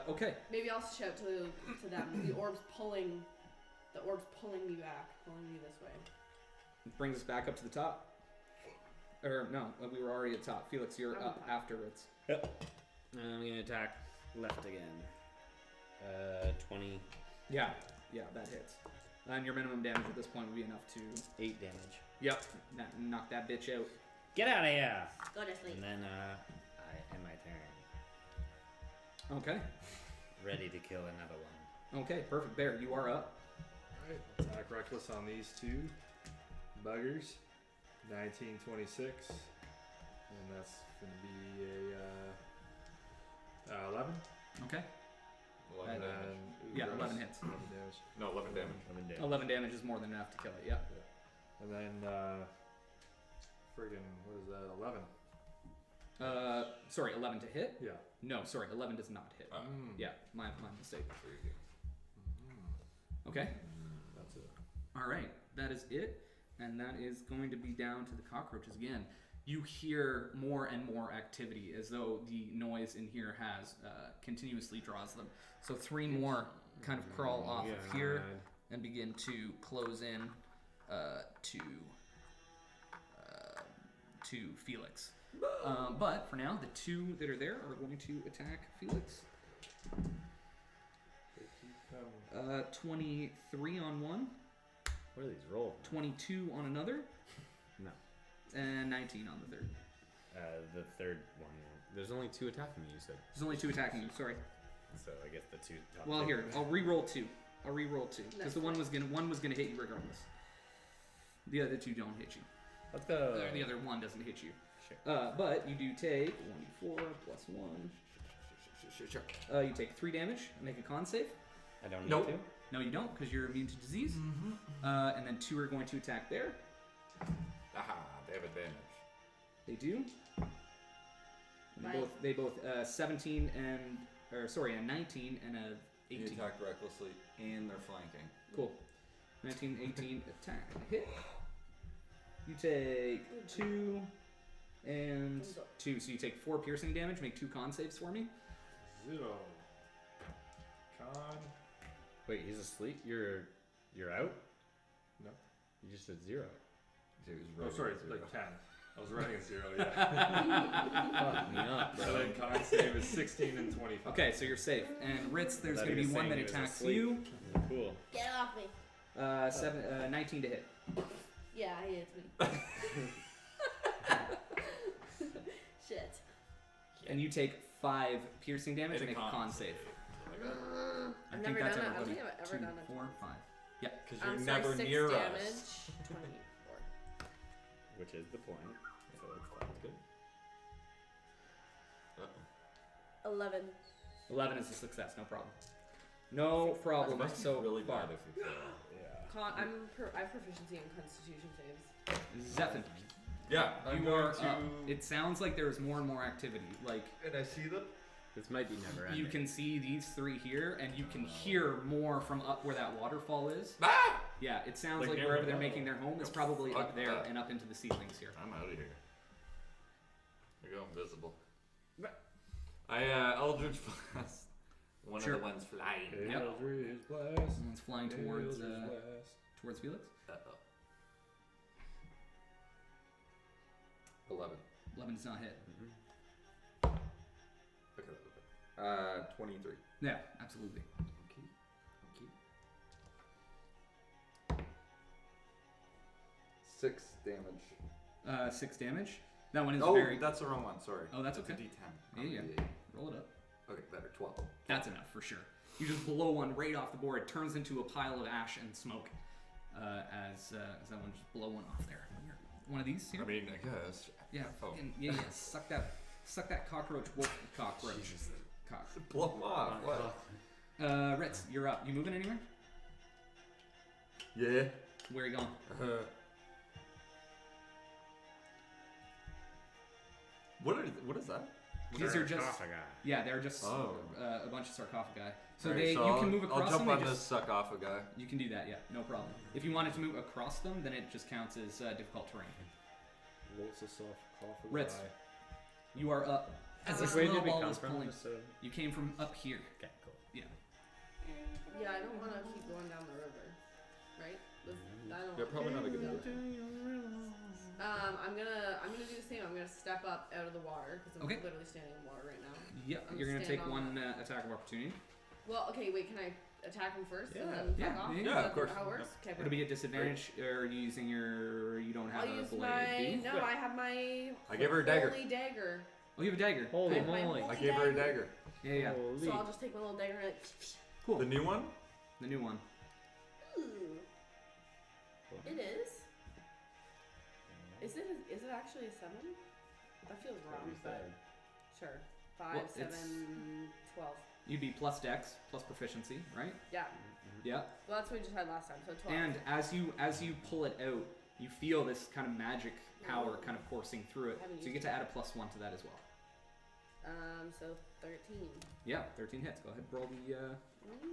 Okay. Maybe I'll shout to them. The orb's pulling me back, pulling me this way. It brings us back up to the top. Or no, we were already at top. Felix, you're I'm up up. afterwards. I'm gonna attack left again. 20. Yeah, that hits. And your minimum damage at this point would be enough to. 8 damage. Yep. Knock that bitch out. Get out of here! Go to sleep. And then I end my turn. Okay. Ready to kill another one. Okay. Perfect. Bear, you are up. Alright, attack reckless on these two buggers. 1926. And that's going to be a 11. Okay. 11 And then, damage. Yeah, gross. 11 hits. 11 damage. No, 11 damage. 11 damage. 11 damage is more than enough to kill it. Yeah. And then, friggin', what is that? 11. Sorry, 11 to hit. Yeah. No, sorry, 11 does not hit. Yeah, my mistake. There you go. Okay. That's it. All right, that is it, and that is going to be down to the cockroaches again. You hear more and more activity as though the noise in here has continuously draws them. So 3 more kind of crawl off of here and begin to close in to Felix. But for now, the 2 that are there are going to attack Felix. They keep coming. 23 on one, What are these rolls? 22 on another, No. and 19 on the third. The third one. There's only 2 attacking me, you said. There's only 2 attacking you. Sorry. So I guess the 2 top Well, two- here I'll re-roll 2. I'll re-roll 2 because That's the one was gonna hit you regardless. The other 2 don't hit you. Let's go. Or the other 1 doesn't hit you. Sure. But you do take 1d4 plus 1. Sure. You take 3 damage. Make a con save. I don't need Nope. to. No, you don't because you're immune to disease. And then 2 are going to attack there. Aha, they have advantage. They do. And Right. they both 17 and a 19 and a You 18. attack recklessly and they're flanking. Cool. 19, 18 attack hit. You take 2 and 2, so you take 4 piercing damage. Make 2 con saves for me. 0. Con. Wait, he's asleep? You're out? No. You just said 0. He was Oh, writing sorry, zero. like 10. I was writing a 0, yeah. Fuck me up, So bro. then con save is 16 and 25. Okay, so you're safe. And Ritz, there's Thought going to he be was one that saying he was attacks asleep. you. Cool. Get off me. 19 to hit. Yeah, he hits me. Shit. And you take 5 piercing damage. Make a Make a con con save. I I've think never that's done it. I don't everybody. think I've ever 2, done it. 4, 5. Because I'm you're sorry, never 6 near damage. us. 24. Which is the point. So that's good. 11. 11 is a success. No problem. No problem. Must be So really far. bad if you fail. Yeah. I have proficiency in Constitution saves. Zephyr, Yeah, I'm you are going to. up. It sounds like there's more and more activity. Like And I see them. This might be never ending. you can see these 3 here, and you can hear more from up where that waterfall is. Ah! Yeah, it sounds Like like near wherever the they're bottom. making their home is Oh, probably fuck up there that. and up into the ceilings here. I'm out of here. I go invisible. I Eldritch Blast. One Sure. of the ones flying. Yep. Eldritch blast. Someone's flying towards Eldritch blast. towards Felix. 11. 11 does not hit. Okay. 23. Yeah, absolutely. Okay. 6 damage. 6 damage. That one is Oh, very. that's the wrong one. Sorry. Oh, that's It's okay. a D10. Yeah, not yeah. a D8. Roll it up. Okay, better. 12. That's enough for sure. You just blow one right off the board. It turns into a pile of ash and smoke as that one just blow one off there. Here. One of these here. I mean, I guess. Yeah, Oh. fucking, yeah. Suck that cockroach wolf cockroach. Cock. Blow them off. What? Ritz, you're up. You moving anywhere? Yeah. Where are you going? What is that? These are just Sarcophagi. yeah, they're just Oh. a bunch of sarcophagi. So Alright, they you I'll- can move across I'll jump them. on they this just, suck off a guy. you can do that, yeah, no problem. If you wanted to move across them, then it just counts as difficult terrain. Rolls us off cough of Ritz. eye. You are up. As Which this way little did we ball come is from? pulling. Just so- You came from up here. Okay, cool. Yeah. Yeah, I don't want to keep going down the river. Right? I don't Yeah, wanna probably not a do good that. idea. I'm gonna do the same. I'm gonna step up out of the water because I'm Okay. literally standing in water right now. Yep. I'm You're gonna stand take on one attack of opportunity. Well, okay, wait. Can I attack him first Yeah. and then Yeah, fuck off? yeah, Is yeah, that of course. How it works? Okay, It'll be a disadvantage. Or are you using your? You don't have I'll a use blade. my. do you? No, I have my. I gave her a dagger. Holy dagger. Oh, you have a dagger. Holy I have my moly. holy I gave her a dagger. Yeah, yeah. Holy. So I'll just take my little dagger and like. Cool. The new one? The new one. Ooh. It is. Is it actually a 7? That feels wrong, but sure. 5, Well, 7, it's- 12. You'd be plus dex, plus proficiency, right? Yeah. Yeah. Well, that's what we just had last time, so 12. And as you pull it out, you feel this kind of magic power kind of coursing through it. Haven't So you used get to add a +1 to that as well. So 13. Yeah, 13 hits. Go ahead,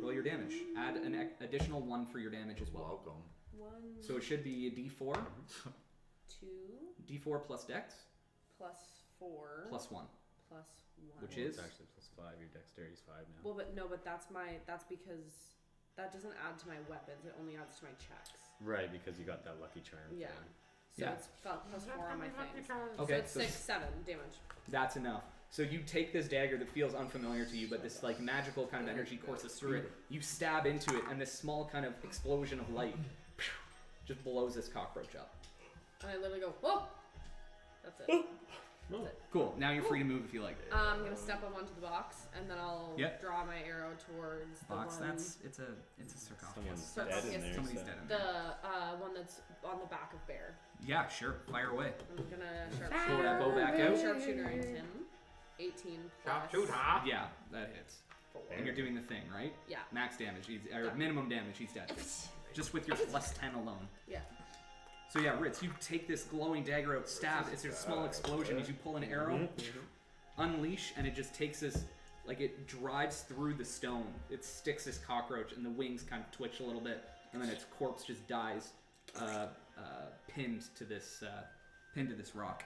roll your damage. Add an additional 1 for your damage as well. Welcome. 1, So it should be a D4, 2, D4 plus dex, plus 4, plus 1, plus 1. which Well, is it's actually +5. Your dexterity's 5 now. Well, but no, but that's because that doesn't add to my weapons. It only adds to my checks. Right, because you got that lucky charm. Yeah. thing. So Yeah. it's plus 4 on my things. okay. So it's 6, 7 damage. That's enough. So you take this dagger that feels unfamiliar to you, but this like magical kind of energy courses through it. You stab into it, and this small kind of explosion of light just blows this cockroach up. And I literally go, whoa! That's it. That's it. Cool. Now you're free to move if you like. I'm gonna step up onto the box, and then I'll Yep. draw my arrow towards the Box. one. It's a sarcophagus. Someone's Sarcophagus. dead in there. Somebody's so. dead in The there. one that's on the back of Bear. Yeah, sure. Fire away. I'm gonna Pull sharpshooter. that bow back out. Sharpshooter into him. 18 plus Sharpshooter. Yeah, that hits. 4. And you're doing the thing, right? Yeah. Max damage, or Done. minimum damage, he's dead. Just with your plus 10 alone. Yeah. So yeah, Ritz, you take this glowing dagger out, stab, it's a small explosion as you pull an arrow, unleash, and it just takes this, like it drives through the stone. It sticks this cockroach, and the wings kind of twitch a little bit, and then its corpse just dies, pinned to this rock.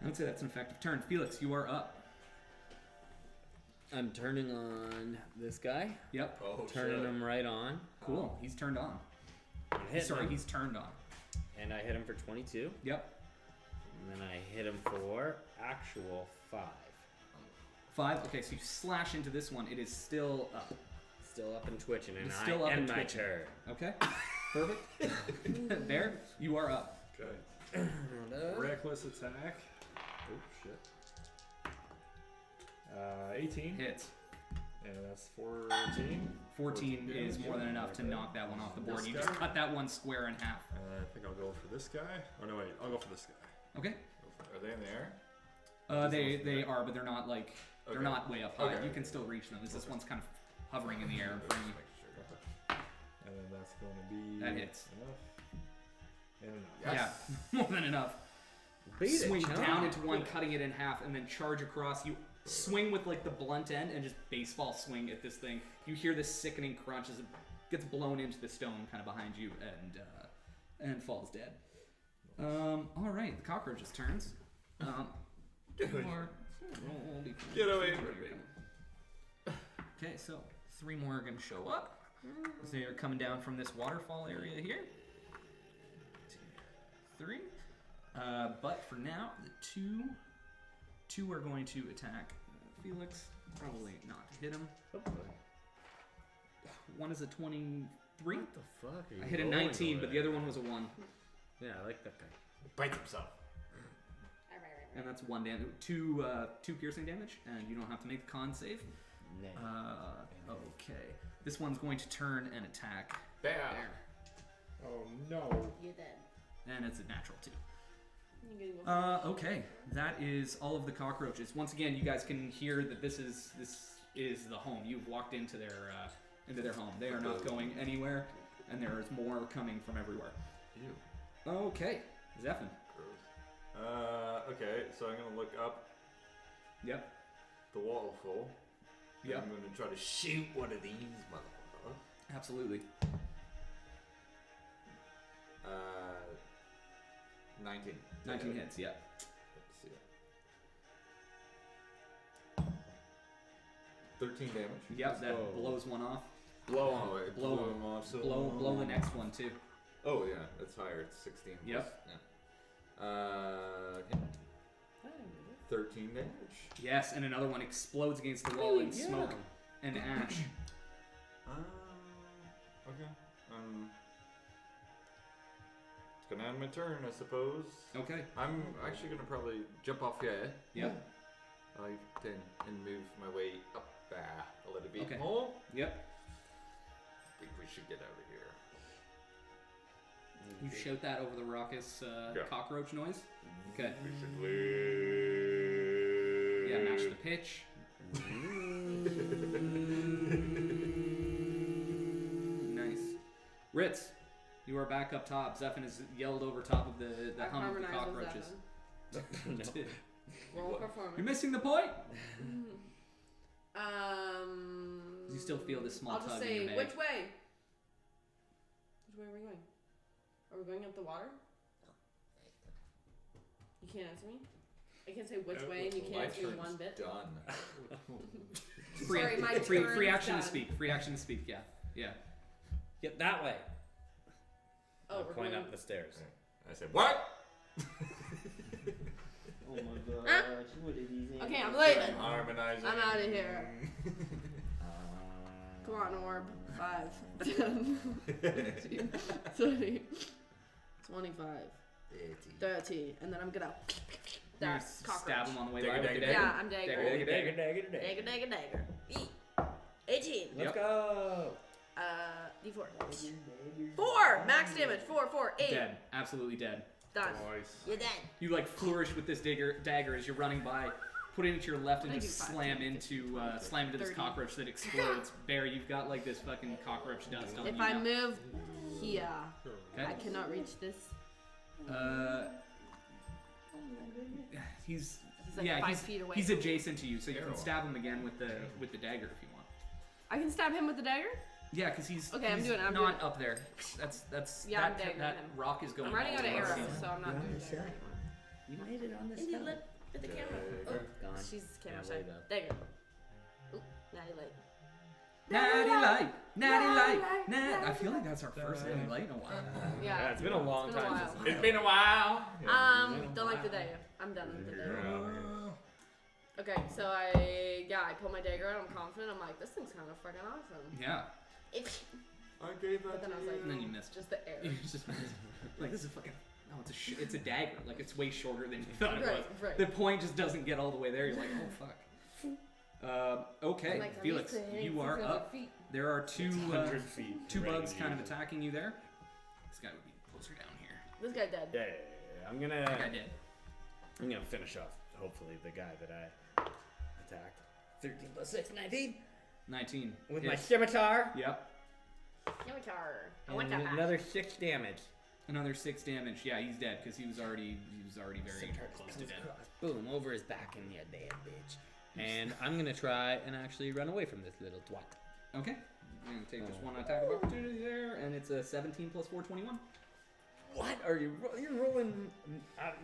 I would say that's an effective turn. Felix, you are up. I'm turning on this guy. Yep. Oh, Turning shit. him right on. Cool. He's turned on. I'm hitting Sorry, him. he's turned on. And I hit him for 22. Yep. And then I hit him for actual 5. 5. Okay, so you slash into this one. It is still up. Still up and twitching, and It's still up I and end my twitching. turn. Okay. Perfect. There, you are up. Okay. Reckless attack. Oh shit. 18. Hits. And that's 14. 14 is more than enough to knock that one off the board. You just cut that one square in half. I think I'll go for this guy. Oh no, wait. I'll go for this guy. Okay. Are they in the air? They are, but they're not like they're Okay. not way up high. Okay. You can still reach them. This one's kind of hovering in the air in front of you. And then that's going to be That hits. enough. And enough. Yeah, more than enough. Beat it, Swing chum. down into one, cutting it in half, and then charge across. You swing with like the blunt end and just baseball swing at this thing. You hear this sickening crunch as it gets blown into the stone kind of behind you and falls dead. All right, the cockroach's turns. Get away from me. Okay, so 3 more are gonna show up. So they're coming down from this waterfall area here. 2, 3. But for now, the two are going to attack Felix. Probably not hit him. One is a 23. What the fuck are you I hit a rolling 19, over but the other there? one was a 1. Yeah, I like that guy. Bites himself. And that's 1 damage. 2 piercing damage, and you don't have to make the con save. Nay. Okay. This one's going to turn and attack. Bam. There. Oh no. You're dead. And it's a natural 2. You can go Okay. That is all of the cockroaches. Once again, you guys can hear that this is the home. You've walked into their home. They are not going anywhere, and there is more coming from everywhere. Ew. Okay. Zephyr. Gross. Okay, so I'm gonna look up Yep. the waterfall. Yep. I'm gonna try to shoot one of these motherfuckers. Absolutely. 19. 19 hits, yeah. Let's see it. 13 damage. Yep, that Whoa. blows one off. Blow on it. blow- Blow him off. So Blow the next one too. Oh yeah, it's higher. It's 16. Yep. Yeah. 13 damage. Yes, and another one explodes against the wall in smoke and ash. Okay. It's gonna end my turn, I suppose. Okay. I'm actually gonna probably jump off here. Yep. 5, 10, and move my way up there a little bit Okay. more. Yep. I think we should get out of here. You shout that over the raucous Yeah. cockroach noise. Okay. We should leave. Yeah, match the pitch. Nice. Ritz, you are back up top. Zephin has yelled over top of the I hum of the harmonize with cockroaches. Zephin. Roll performance. You're missing the point. You still feel this small I'll just tug in say, your bag. which way? Which way are we going? Are we going up the water? You can't answer me? I can say which way and you can't My answer me turn's one bit. done. Sorry, my free turn's action done. to speak. Free action to speak. Yeah. Yeah. Get that way. Oh, I'll we're point going up the stairs. I said, what? Oh my gosh, Huh? what are these Okay, I'm animals? leaving. Harmonizing. I'm out of here. Come on, Orb. 5, 10, 15, 20, 25, 30, and then I'm gonna. You're That gonna cockroach. stab him on the way Dagger, by with the dagger, dagger. Yeah, I'm dagger. Dagger, dagger, dagger, Dagger, dagger, dagger. 18. Yep. Let's go. D4. 4! Max damage. 4, 4, 8. Dead. Absolutely dead. Done. Nice. You're dead. You like flourish with this dagger as you're running by, put it into your left and I just do 5, slam 10, into 15, slam into this 30. cockroach that explodes. Barry, you've got like this fucking cockroach dust on If you I now. move here, Okay. I cannot reach this. He's He's like yeah, 5 he's, feet away. he's from me. adjacent to you, so you Arrow. can stab him again with the dagger if you want. I can stab him with the dagger? Yeah, because he's Okay, I'm he's doing it, I'm not doing it. up there. That's Yeah, I'm that daggering that him. rock is going. I'm running all out of the way arrows, around. so I'm not doing it. You made it on this Indy, hill. look at the camera. Oh, Gone. she's camera Yeah, way shy. up. Dagger. Ooh, natty light. Natty light, natty light, light, natty. I feel like that's our first natty light in a while. Yeah. It's been a long It's been a time while. since It's been a while. Don't like the dagger. I'm done with the dagger. Okay, so I pull my dagger out. I'm confident. I'm like, this thing's kind of fucking awesome. Yeah, I gave But that then I to was like, and then you missed. just the air. You just like this is fucking. No, it's a dagger. Like it's way shorter than you thought it was. Right. The point just doesn't get all the way there. You're like, oh fuck. Okay, I'm like, I'm Felix, used to hitting you are 600 up. feet. There are two 100 feet. two ready bugs to kind of use it. attacking you there. This guy would be closer down here. This guy dead. Yeah, I'm gonna. That guy did. I'm gonna finish off. Hopefully, the guy that I attacked. 13 plus 6, 19. 19 With my hits. scimitar. Yep. Scimitar. I want And that back. another 6 damage. Another 6 damage. Yeah, he's dead because he was already very Scimitar close to comes dead. across. Boom, over his back and you're dead, bitch. And I'm gonna try and actually run away from this little twat. Okay. I'm gonna take just one attack of opportunity there, and it's a 17 plus 4, 21. What are you? You're rolling.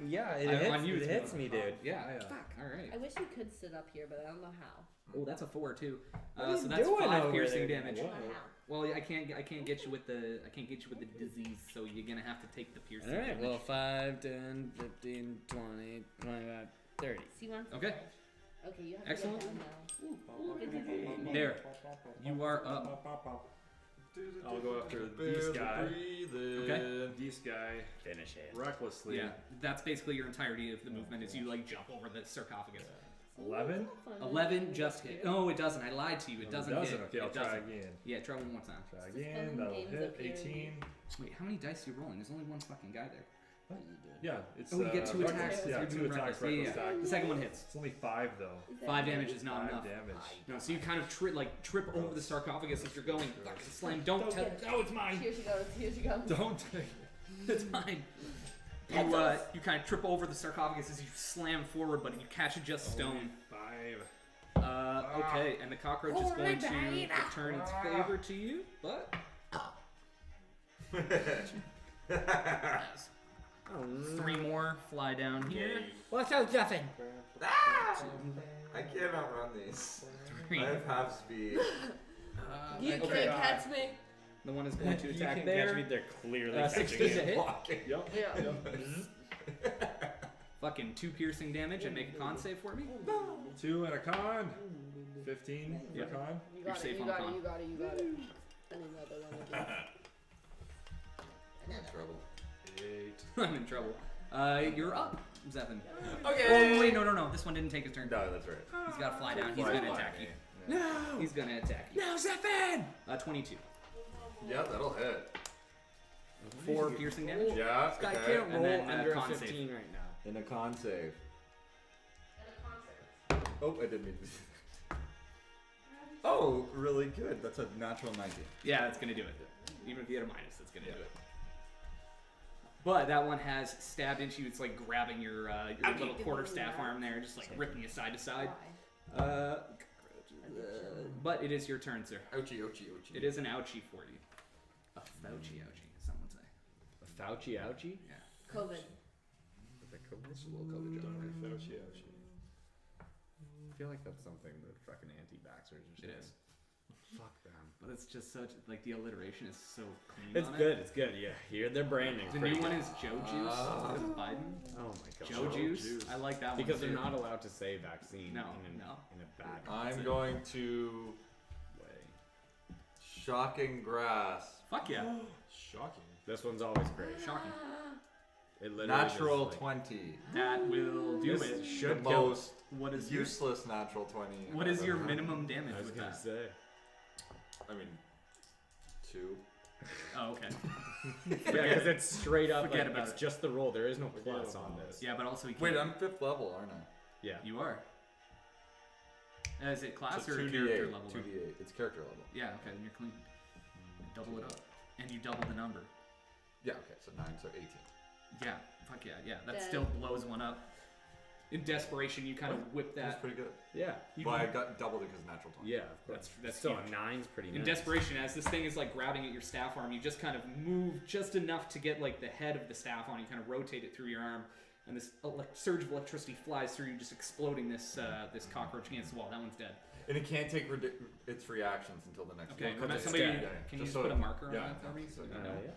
Yeah, it I'm hits, on you, it it's hits me. me, dude. Yeah. Fuck. All right. I wish you could sit up here, but I don't know how. Oh, that's a 4 too. What are you So that's doing 5 over piercing there? damage. Whoa. I don't know how. Well, I can't get you with the disease, so you're gonna have to take the piercing All right. damage. Well, 5, 10, 15, 20, 25, 30. See one? Okay. Okay, you have Excellent. to get down now. There. You are up. I'll go after this guy. Okay. This guy Finish it. recklessly. Yeah, that's basically your entirety of the movement. Is you like jump over the sarcophagus. 11? 11 just hit. No, it doesn't. I lied to you. It doesn't hit. Okay, I'll It try doesn't. again. Yeah, try one more time. Try Just again. fun That'll games hit. up here. 18. Wait, how many dice are you rolling? There's only one fucking guy there. Yeah, it's. Oh, you get 2 reckless. attacks. Yeah, You're 2 doing attacks. reckless. Yeah, Reckless yeah. attack. The second one hits. It's only 5 though. 5 damage is not 5 enough. damage. No, so you kind of trip over the sarcophagus as you're going. Fucking slam. Don't tell. get it. No, it's mine. Here she goes. Here she comes. Don't take It's mine. You kind of trip over the sarcophagus as you slam forward, but you catch it just stone. 5. Okay, and the cockroach is going to return its favor to you, but yes. 3 more fly down here. Watch out, Jeffin. I can't outrun these. 3. I have half speed. You Okay. can't catch me. The one is going to You attack can there. catch me. They're clearly 16 catching to you. hit. Yep. Yeah. Fucking 2 piercing damage and make a con save for me. 2 and a con. 15 for Yeah. con. You You're got safe it, you on got con. it, you got it, you got it. And another one of these. I'm in trouble. 8. I'm in trouble. You're up, Zephyr. Okay. Oh wait, no. This one didn't take his turn. No, that's right. He's got to fly down. He's Fly gonna by attack me. you. Yeah. He's gonna attack you. No, Zephyr! 22. Yeah, that'll hit. 4 piercing damage. Yeah, This guy okay. can't And roll then, under a con 15 save. right now. In a con save. And a concert. Oh, I didn't mean to. Oh, really good. That's a natural 19. Yeah, that's gonna do it. Even if you had a minus, that's gonna do it. But that one has stabbed into you. It's like grabbing your little quarterstaff arm there, just like ripping you side to side. But it is your turn, sir. Ouchie, ouchie, ouchie. It is an ouchie for you. A fouchie ouchie, as some would say. A Fauci ouchie? Yeah. COVID. It's a little COVID joke. Ouchie, ouchie. I feel like that's something that fucking anti-vaxxers or something. It is. Fuck them. But it's just such, like, the alliteration is so clean. It's on good, it's good. Yeah, here their branding. The new one is Joe Juice because of Biden. Oh my god. Joe Juice. I like that Because one. they're too. not allowed to say vaccine No, in no. a bad I'm going to way. shocking grass. Fuck yeah. Shocking. This one's always great. Shocking. It literally Natural just, like, 20. That will do This it. should the kill. most What is your useless natural 20. What is I've your ever- minimum damage I was with gonna that? say. I mean, 2. Oh, okay. Yeah, because it's straight up. Forget Like, about it's it. just the roll. There is no plus about on it. this. Yeah, but also you can't. Wait, I'm 5th level, aren't I? Yeah. You are. Is it class So or 2d8. character level? though? 2d8. It's character level. Yeah, okay, then you're clean. Double it up. And you double the number. Yeah, okay, so 9, so 18. Yeah, fuck yeah, yeah. That Then- still blows one up. In desperation, you kind of whip That's that. pretty good. Yeah. You Well, I can- got doubled it because natural 20. Yeah, of course. That's still huge. a 9's pretty In nice. desperation, as this thing is like grabbing at your staff arm, you just kind of move just enough to get like the head of the staff on. You kind of rotate it through your arm, and this surge of electricity flies through you, just exploding this this cockroach against the wall. That one's dead. And it can't take its reactions until the next Okay, one. can It's somebody dead. can you just so put a marker on yeah, that for me? So you know? Yeah.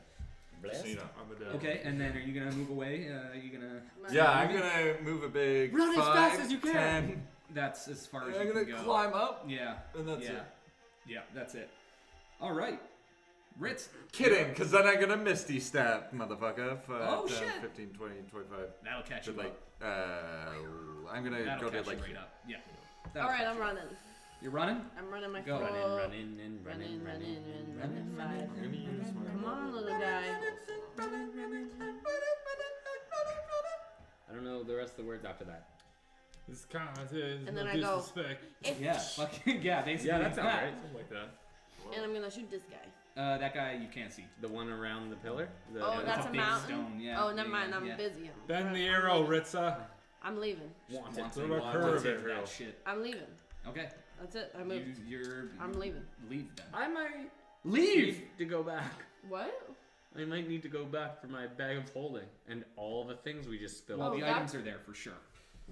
Just so you know. I'm a dead. Okay, and then are you gonna move away? Are you gonna? Yeah, I'm gonna move a big Run as 5, fast as you can. 10. That's as far as I'm you gonna can go. climb up, Yeah. and that's yeah. it. Yeah, that's it. All right, Ritz. Kidding, because then I'm gonna Misty Step, motherfucker. For Oh, 10, shit. 15, 20, 25. That'll catch But you like, up. I'm gonna That'll go to catch like. you right up. Yeah. That'll Alright, catch I'm you. running. You're running? I'm running my Go. full. Running. Five. Come on, little guy. I don't know the rest of the words after that. This kind of is And no then I go- disrespect. Yeah. Fucking yeah. Basically. Yeah, that sounds that. right. Something like that. And I'm gonna shoot this guy. That guy you can't see. The one around the pillar? The, Oh, that's a a big mountain? stone. Yeah. Oh, never mind. I'm yeah. busy. Bend the I'm arrow, leaving. Ritza. I'm leaving. Wanted. Throw a Wanted curve to arrow. that shit. I'm leaving. Okay. That's it. I moved. You're. I'm leaving. Leave then. I might Leave. need to go back. What? I might need to go back for my bag of holding and all the things we just spilled. Well, Oh, the that- items are there for sure.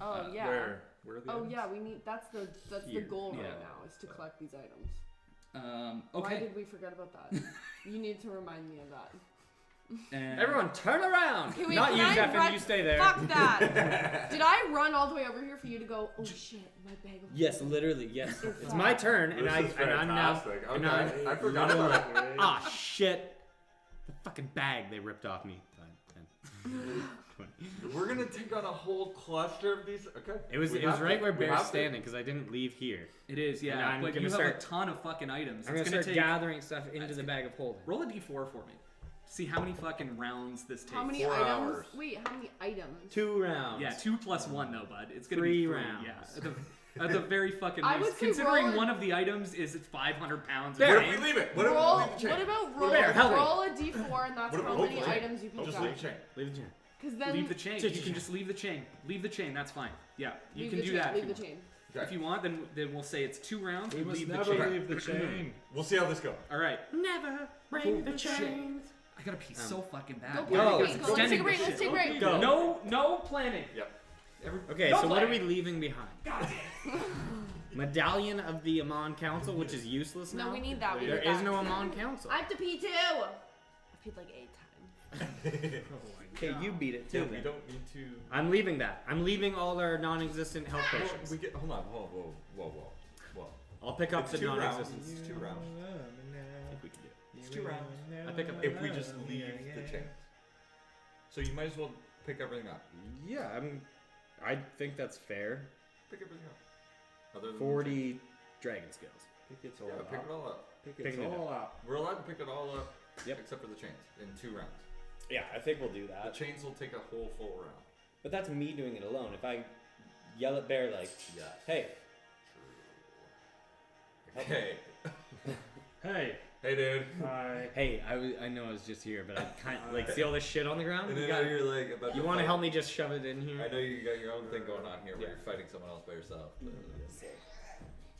Oh yeah. Where? Where are the Oh items? yeah. We need. That's the Here. goal Yeah. right now is to collect these items. Why Okay. did we forget about that? You need to remind me of that. And Everyone, turn around! Can we- Not can you, I Zephyr, run- you stay there. Fuck that! Did I run all the way over here for you to go? Oh shit, my bag of Yes, literally, yes. It's It's my turn, and This is I'm now. fantastic. and Okay, I forgot literally- about it. Ah, shit! The fucking bag they ripped off me. 5, 10, 20. We're gonna take on a whole cluster of these. Okay. It was We right have to- where we Bear's have to. standing because I didn't leave here. It is, And yeah. I'm But gonna you have start- a ton of fucking items. I'm It's gonna gonna start take. gathering stuff into the bag of holding. Roll a d4 for me. See how many fucking rounds this takes. How many 4 items? hours. Wait, how many items? 2 rounds. Yeah, 2 plus 1 though, bud. It's gonna 3 be 3 rounds. Yeah, at the very fucking I least. would say Considering roll a- one of the items is 500 pounds. There. of What if chain. we leave it? What if Roll. we leave the chain? What about What roll? about- help me. Roll a d4 and that's What how about- many hopefully. items you pick Just up. leave the chain. Leave the chain. Because then Leave the chain. Just- You can just leave the chain. Leave the chain. That's fine. Yeah, you leave can the do chain, that. Leave if the you want. chain. Okay. If you want, then we'll say it's 2 rounds. We must leave never the chain. leave the chain. We'll see how this goes. All right. Never break Holy the shit. chains. I gotta pee so fucking bad. Go, Why go, are go, you go. guys Let's take a extending break. this Let's shit? take a break. Go. No planning. Yep. Okay, No so what are plan. we leaving behind? Medallion of the Amon Council, which is useless now. No, we need that. We There need is that. no Amon Council. I have to pee too. I peed like 8 times. Okay, you beat it Yeah, too. we then. don't need to. I'm leaving that. I'm leaving all our non-existent health Well, potions. we get. Hold on. Whoa. I'll pick up It's the 2 rounds. non-existent. It's 2 rounds. I think we can do it. It's 2 rounds. I pick up If we just leave the chains. So you might as well pick everything up. Yeah, I think that's fair. Pick everything up. Other than 40 dragon skills. Pick it the all chains. Yeah, pick it up. all up. Pick it Picking it all up. We're allowed to pick it all up. Yep. Except for the chains in 2 rounds. Yeah, I think we'll do The that. chains will take a whole full round. But that's me doing it alone. If I yell at Bear like, Yeah. hey, Hey. Hey. Hey, dude. Hi. hey, I know I was just here, but I kind of like see all this shit on the ground. And You, then you're like about you to want to fight. help me just shove it in here? I know you got your own thing going on here where Yeah. you're fighting someone else by yourself.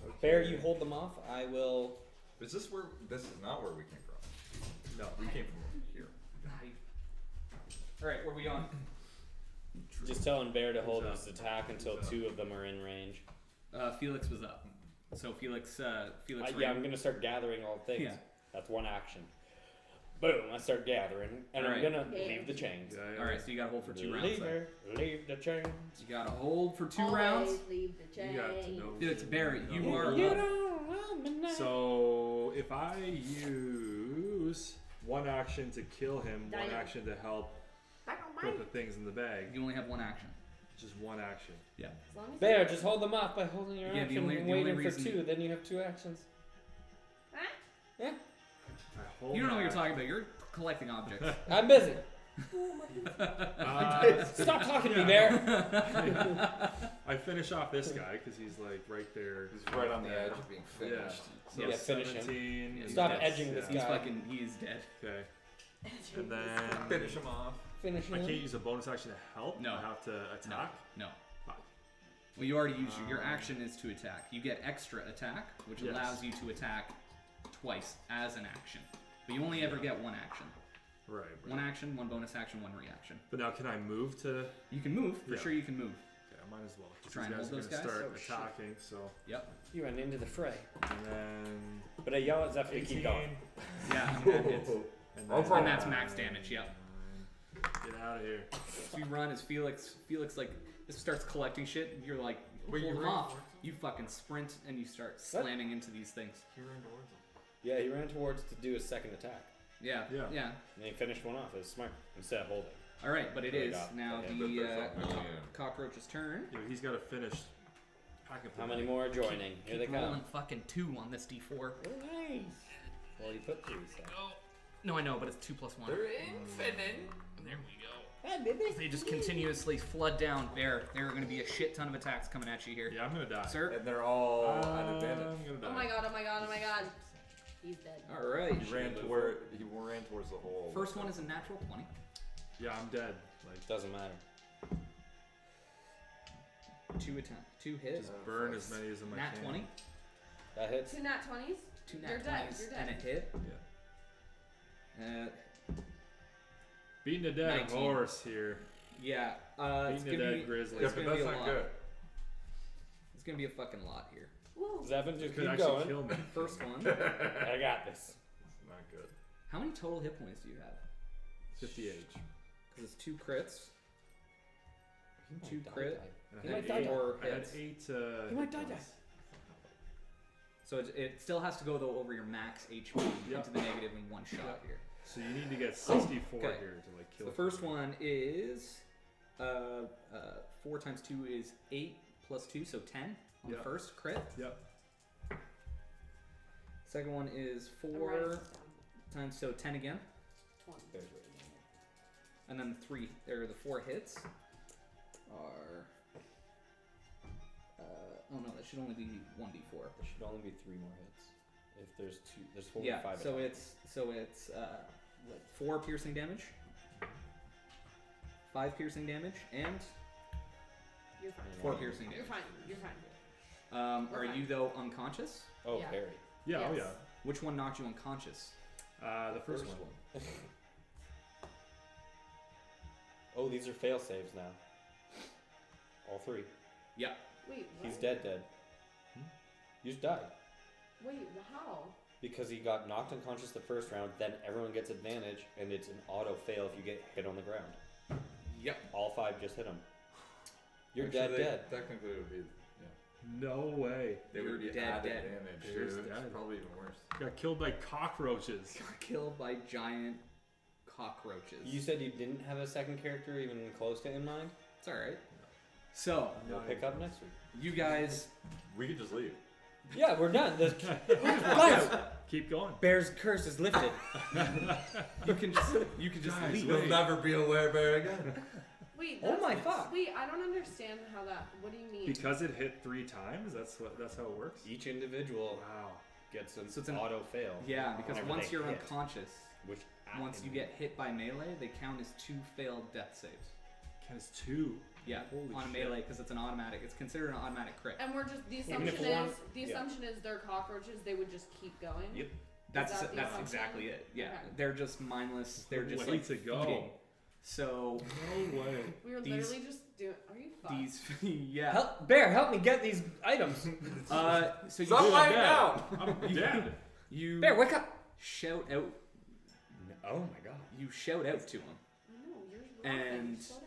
But Bear, you hold them off. I will. is this where? This is not where we came from. No. We came from here. All right, where are we on? Just telling Bear to hold Who's his attack until 2 of them are in range. Felix was up. So Felix. Felix. Yeah, ran. I'm gonna start gathering all things. Yeah. That's one action. Boom! I start gathering, and I'm Alright. gonna leave the chains. Yeah, yeah. All right, so you got to hold for 2 rounds. Leave then. her, leave the chains. You got to hold for 2 Always rounds. leave the You got to chain. know. Felix Barry, you know. are You up. don't love me now. So if I use one action to kill him, one Dino. action to help put the things in the bag, You only have 1 action. just one action. Yeah. As long as Bear, just hold them off by holding your Yeah, the action only- and the only waiting for reason- 2. Then you have 2 actions. Huh? Yeah, I hold You don't know what you're my talking about. You're collecting objects. I'm busy. action. Stop talking to me, Bear. I finish off this guy because he's like right there. He's right on the edge of being Yeah. finished. So Yeah, finish him. 17. Yeah, he's Stop dead. edging this He's guy. fucking. He's dead. Okay. And then Finish him off. Finish I him. can't use a bonus action to help. No. I have to attack. No. Fine. Well, you already used your action is to attack. You get extra attack, which Yes. allows you to attack twice as an action. But you only ever get 1 action. Right. 1 action, 1 bonus action, 1 reaction. But now can I move to? You can move. For Yeah. sure you can move. Okay, I might as well. 'cause Try and these guys hold are those gonna guys? start Oh, shit. attacking. So Yep. You went into the fray. and then But I yell at Zephyr to keep 18. going. Yeah, and that hits. And, Oh, then, And that's max damage, yep. Get out of here. So you run as Felix like this starts collecting shit and you're like Wait, hold you him ran off. towards You fucking sprint and you start slamming into these things. He ran towards him. Yeah, he ran towards to do his second attack. Yeah. Yeah. Yeah. And he finished one off. It was smart. Instead of holding. All right, but it There we is go. now Okay. But the there's not many, cockroach's turn. Yeah, he's got to finish packing. How many more are joining? Here they Keep rolling come. fucking 2 on this d4. Oh, nice. Well, you put 3, so. No, I know, but it's 2 plus 1. They're infinite. There we go. They just continuously flood down. There are going to be a shit ton of attacks coming at you here. Yeah, I'm gonna die. Sir? And they're all at I'm advantage. gonna die. Oh my god, oh my god, oh my god. He's dead. All right. He ran towards the hole. First one is a natural 20. Yeah, I'm dead. Like, Doesn't matter. 2 hits. just burn as many as I Nat can. 20. That hits. 2 nat 20s? 2 You're nat dead, 20s you're and a dead. hit. Beating a dead 19. horse here. Yeah. It's Beating a gonna dead be. grizzly. Yeah, It's but gonna be that's a not lot. good. It's gonna be a fucking lot here. Woo. Zephyr, just Could keep actually going. kill me. First one. I got this. It's not good. How many total hit points do you have? 58. Because it's 2 crits. He 2 might crit. And He I might had die. 4 I had hits. 8. He might die. So it still has to go though over your max HP Yep. into the negative in 1 shot Yep. here. So you need to get 64 Okay. here to like So kill. the first one is 4 times 2 is 8 plus 2, so 10 on Yep. the first crit. Yep. Second one is I'm 4 writing this down. times, so 10 again. 20. And then the 4 hits are. Oh no, that should only be 1d4. There should only be 3 more hits. If there's 2, there's 4 Yeah, or 5. so attacks. it's 4 piercing damage, 5 piercing damage, and You're fine. 4 piercing You're damage. fine. You're fine. Are you though unconscious? Oh, Yeah. Barry. Yeah. Oh Yes. yeah. Which one knocked you unconscious? The first one. Oh, these are fail saves now. All 3. Yeah. Wait, what? He's dead. You just died. Wait, how? Because he got knocked unconscious the first round, then everyone gets advantage, and it's an auto fail if you get hit on the ground. Yep. All 5 just hit him. You're Actually, dead. Technically, it would be. No way. They would be dead, added dead. damage. Bear's Dude. It's dead. probably even worse. Got killed by cockroaches. Got killed by giant cockroaches. You said you didn't have a second character even close to in mind? It's alright. So, We'll pick up next week. you guys... We could just leave. Yeah, we're done. Guys, Keep going. Bear's curse is lifted. You can just Guys, leave. You'll never be a werebear again. Wait. Oh my fuck. Wait, I don't understand how that. What do you mean? Because it hit 3 times. That's how it works. Each individual Wow. gets an, So it's an- auto fail. Yeah, because whenever once they you're hit, unconscious, which once you get hit by melee, they count as 2 failed death saves. Has 2. Yeah, Holy on a shit. melee because it's an automatic. It's considered an automatic crit. And we're just the Even if assumption one- is yeah. they're cockroaches. They would just keep going. Yep. That's that the that's assumption? exactly it. Yeah, Okay. they're just mindless. They're just Way like to go. feeding. So No way. We were These- literally just doing. Are you fucked? these, yeah. Help, Bear, help me get these items. So you Stop do lying dead. down! I'm dead. you Bear, wake up! shout out. Oh my god. You shout out to him. I know you're laughing. And- Slow down.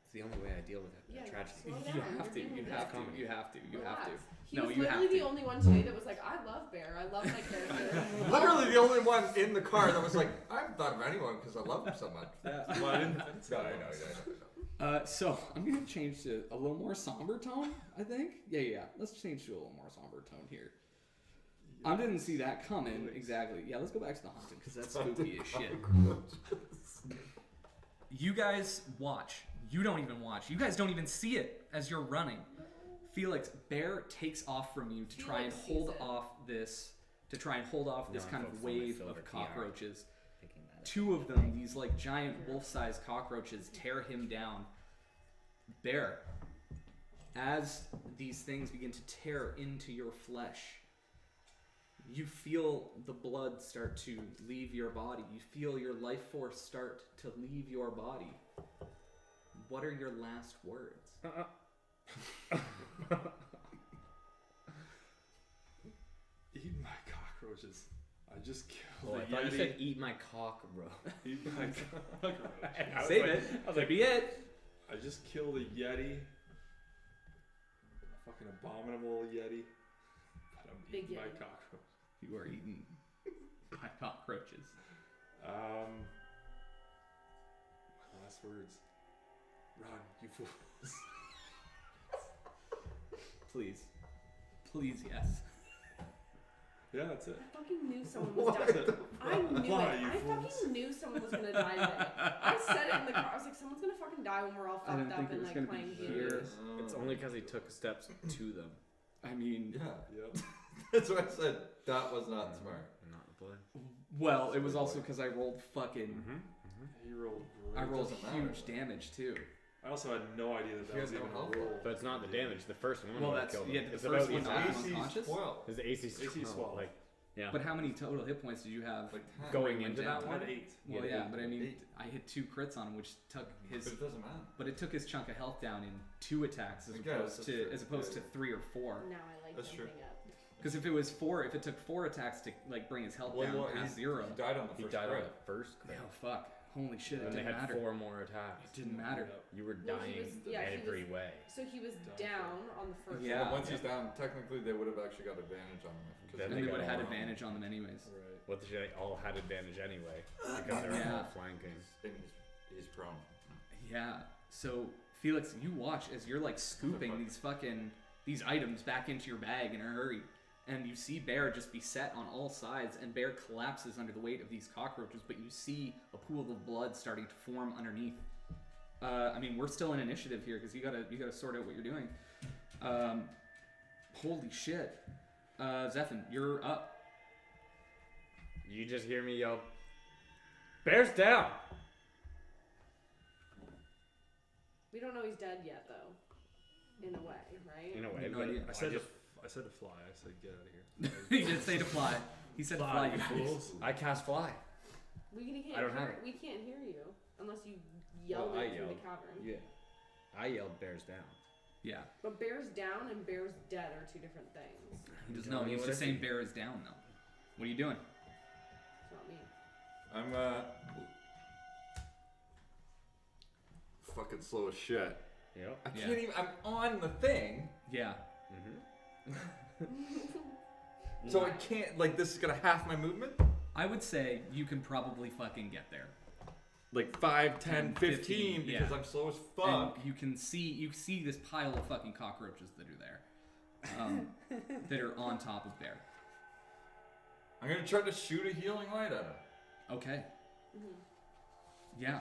It's the only way I deal with it. Yeah, tragedy. slow You down. have to. You're You being have to. ridiculous. You have to. You have to. Relax. He No, was you literally have the to. only one today that was like, I love Bear. I love my character. Literally the only one in the car that was like, I haven't thought of anyone because I love him so much. Well, I didn't No, I know. So I'm gonna change to a little more somber tone. I think. Yeah. Let's change to a little more somber tone here. I didn't see that coming exactly. Yeah, let's go back to the haunted because that's spooky as shit. You guys watch. You don't even watch. You guys don't even see it as you're running. Felix, Bear takes off from you to try and Felix hold sees it. off this. To try and hold off this No, I'm kind of focused on my wave silver of tiara. cockroaches. Thinking that. 2 of them, these like giant wolf-sized cockroaches, tear him down. Bear, as these things begin to tear into your flesh, you feel the blood start to leave your body. You feel your life force start to leave your body. What are your last words? Eat my cockroaches. I just killed Oh, I a thought you Yeti. said eat my cock, bro. Eat my cockroach. Save it. Could be it. I just killed a Yeti. A fucking abominable Yeti. But I'm Big eating my Yeti. cockroach. You are eaten by cockroaches. My last words. Run, you fools. Please. Please, yes. Yeah, that's it. I fucking knew someone was dying. I knew Why, it. you I fools? fucking knew someone was gonna die today. I said it in the car. I was like, someone's gonna fucking die when we're all I fucked didn't up think it and was like gonna playing be games. here. It's only because he took steps to them. I mean, Yeah. Yep. That's what I said. That was not smart. Not the blood. well, it was also because I rolled fucking. He rolled great. I rolled doesn't huge matter. damage too. I also had no idea that He that was has no even health a roll. But it's not the damage. The first one Well, would have that's- killed him. yeah, the It's first about one his knocked him AC. unconscious? 12. His AC's AC 12. Like, yeah. But how many total hit points did you have? Like 10. Going went into down? that I one. had 8. Well, Yeah, yeah, but I mean, 8. I hit 2 crits on him, which took his. But it doesn't matter. But it took his chunk of health down in 2 attacks as I opposed guess, that's to true. as opposed to Yeah. 3 or 4. Now I like That's true. jumping up. Because if it was 4, if it took 4 attacks to like bring his health down past 0. He died on the He first died on crit. the first crit. Oh fuck! Holy shit! It And they didn't had matter. 4 more attacks. It didn't matter. You were Well, he dying was- yeah, he every was- way. So he was Down. down on the first. Yeah. But once he's down, technically they would have actually got advantage on him. Then And they they got would have had all- advantage on them anyways. Right. What the shit? They all had advantage anyway because they were Yeah. all flanking. And he's prone. Yeah. So Felix, you watch as you're like scooping these items back into your bag in a hurry, and you see Bear just be set on all sides, and Bear collapses under the weight of these cockroaches. But you see a pool of blood starting to form underneath. I mean, we're still in initiative here because you gotta sort out what you're doing. Holy shit, Zephin, you're up. You just hear me yell, "Bear's down!" We don't know he's dead yet, though. In a way, right? In a way, No but idea. I said to fly. I said get out of here. He did say to fly. He said to fly, you guys. fools. I cast fly. We can't I don't hear, have it. We can't hear you unless you yelled Well, I it through the yelled. cavern. Yeah. I yelled, "Bear's down." Yeah. But bears down and bears dead are 2 different things. He doesn't Tell know. me He's what just I saying see. Bear is down though. What are you doing? It's not me. I'm fucking slow as shit. Yep. I Yeah. can't even. I'm on the thing. Yeah. So I can't, like, this is gonna half my movement? I would say you can probably fucking get there. Like 5, 10, 15, yeah. because I'm slow as fuck. And you see this pile of fucking cockroaches that are there, that are on top of Bear. I'm gonna try to shoot a healing light at him. Okay. Yeah.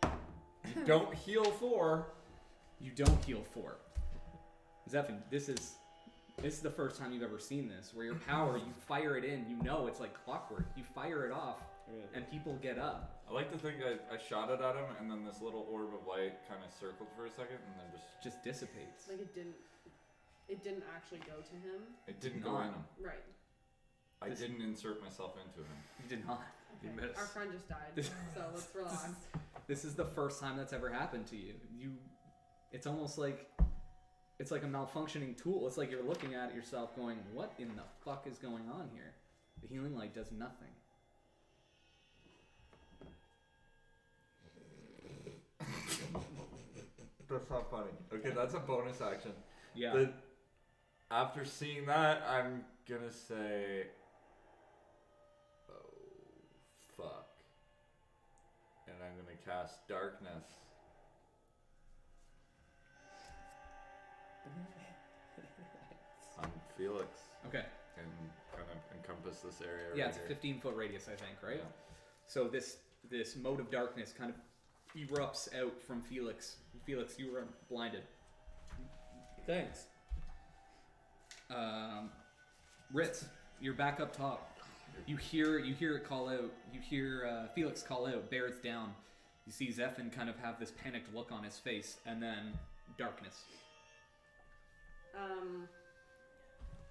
You don't heal 4. You don't heal 4. Zephyr, this is the first time you've ever seen this, where your power, you fire it in, you know it's like clockwork. You fire it off, and people get up. I like to think I shot it at him, and then this little orb of light kind of circled for a second, and then Just dissipates. Like it didn't actually go to him. it didn't go in him. Right. I didn't insert myself into him. You did not. You Okay. missed. Our friend just died, so let's relax. This is the first time that's ever happened to you. It's almost like it's like a malfunctioning tool. It's like you're looking at it yourself going, what in the fuck is going on here? The healing light does nothing. That's not funny. Okay, that's a bonus action. Yeah. After seeing that, I'm gonna say, oh, fuck. And I'm gonna cast Darkness. On Felix. Okay. And kind of encompass this area right Yeah, it's a here. 15-foot radius, I think, right? Yeah. So this mode of darkness kind of erupts out from Felix. Felix, you were blinded. Thanks. Ritz, you're back up top. You hear it call out. You hear Felix call out. Bear's down. You see Zephyr kind of have this panicked look on his face, and then darkness.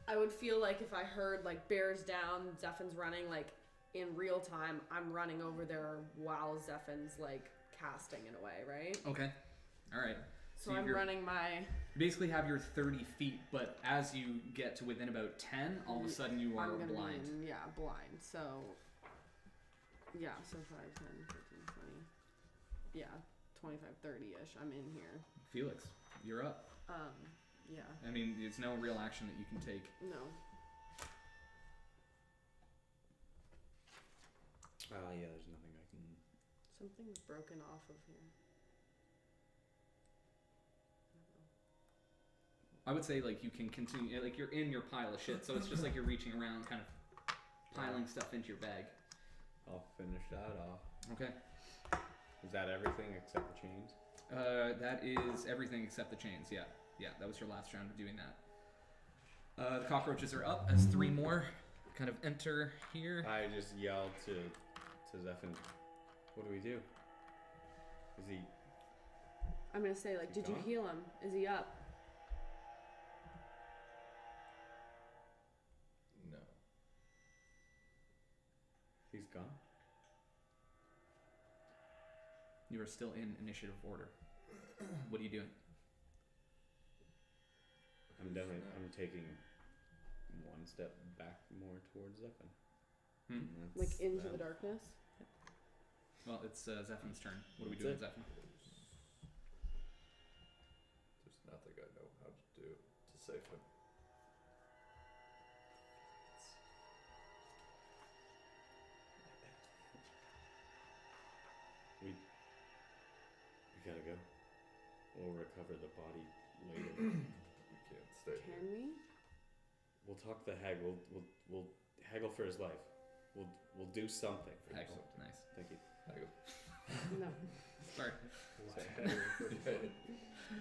I would feel like if I heard like Bear's down, Zephyn's running, like in real time, I'm running over there while Zephyn's like casting in a way, right? Okay. All right. So I'm running my. You basically have your 30 feet, but as you get to within about 10, all of a sudden you are I'm gonna blind. Be, blind. So. Yeah, so 5, 10, 15, 20. Yeah, 25, 30-ish. I'm in here. Felix, you're up. Yeah. I mean, it's no real action that you can take. No. Yeah, there's nothing I can. Something's broken off of here. I would say like you can continue, like you're in your pile of shit, so it's just like you're reaching around, kind of piling stuff into your bag. I'll finish that off. Okay. Is that everything except the chains? That is everything except the chains. Yeah, that was your last round of doing that. The cockroaches are up as 3 more kind of enter here. I just yelled to Zephyr, what do we do? Is he... I'm gonna say, like, did you heal him? Is he up? No. He's gone? You are still in initiative order. What are you doing? I'm taking 1 step back more towards Zephyr. Like into the darkness? Well, it's Zephyr's turn. What are we doing with Zephyr? There's nothing I know how to do to save him. We gotta go. We'll recover the body later. We can't stay here. Can we? We'll talk to Hag. We'll haggle for his life. We'll do something. Haggle. Nice. Thank you. No. Sorry. We'll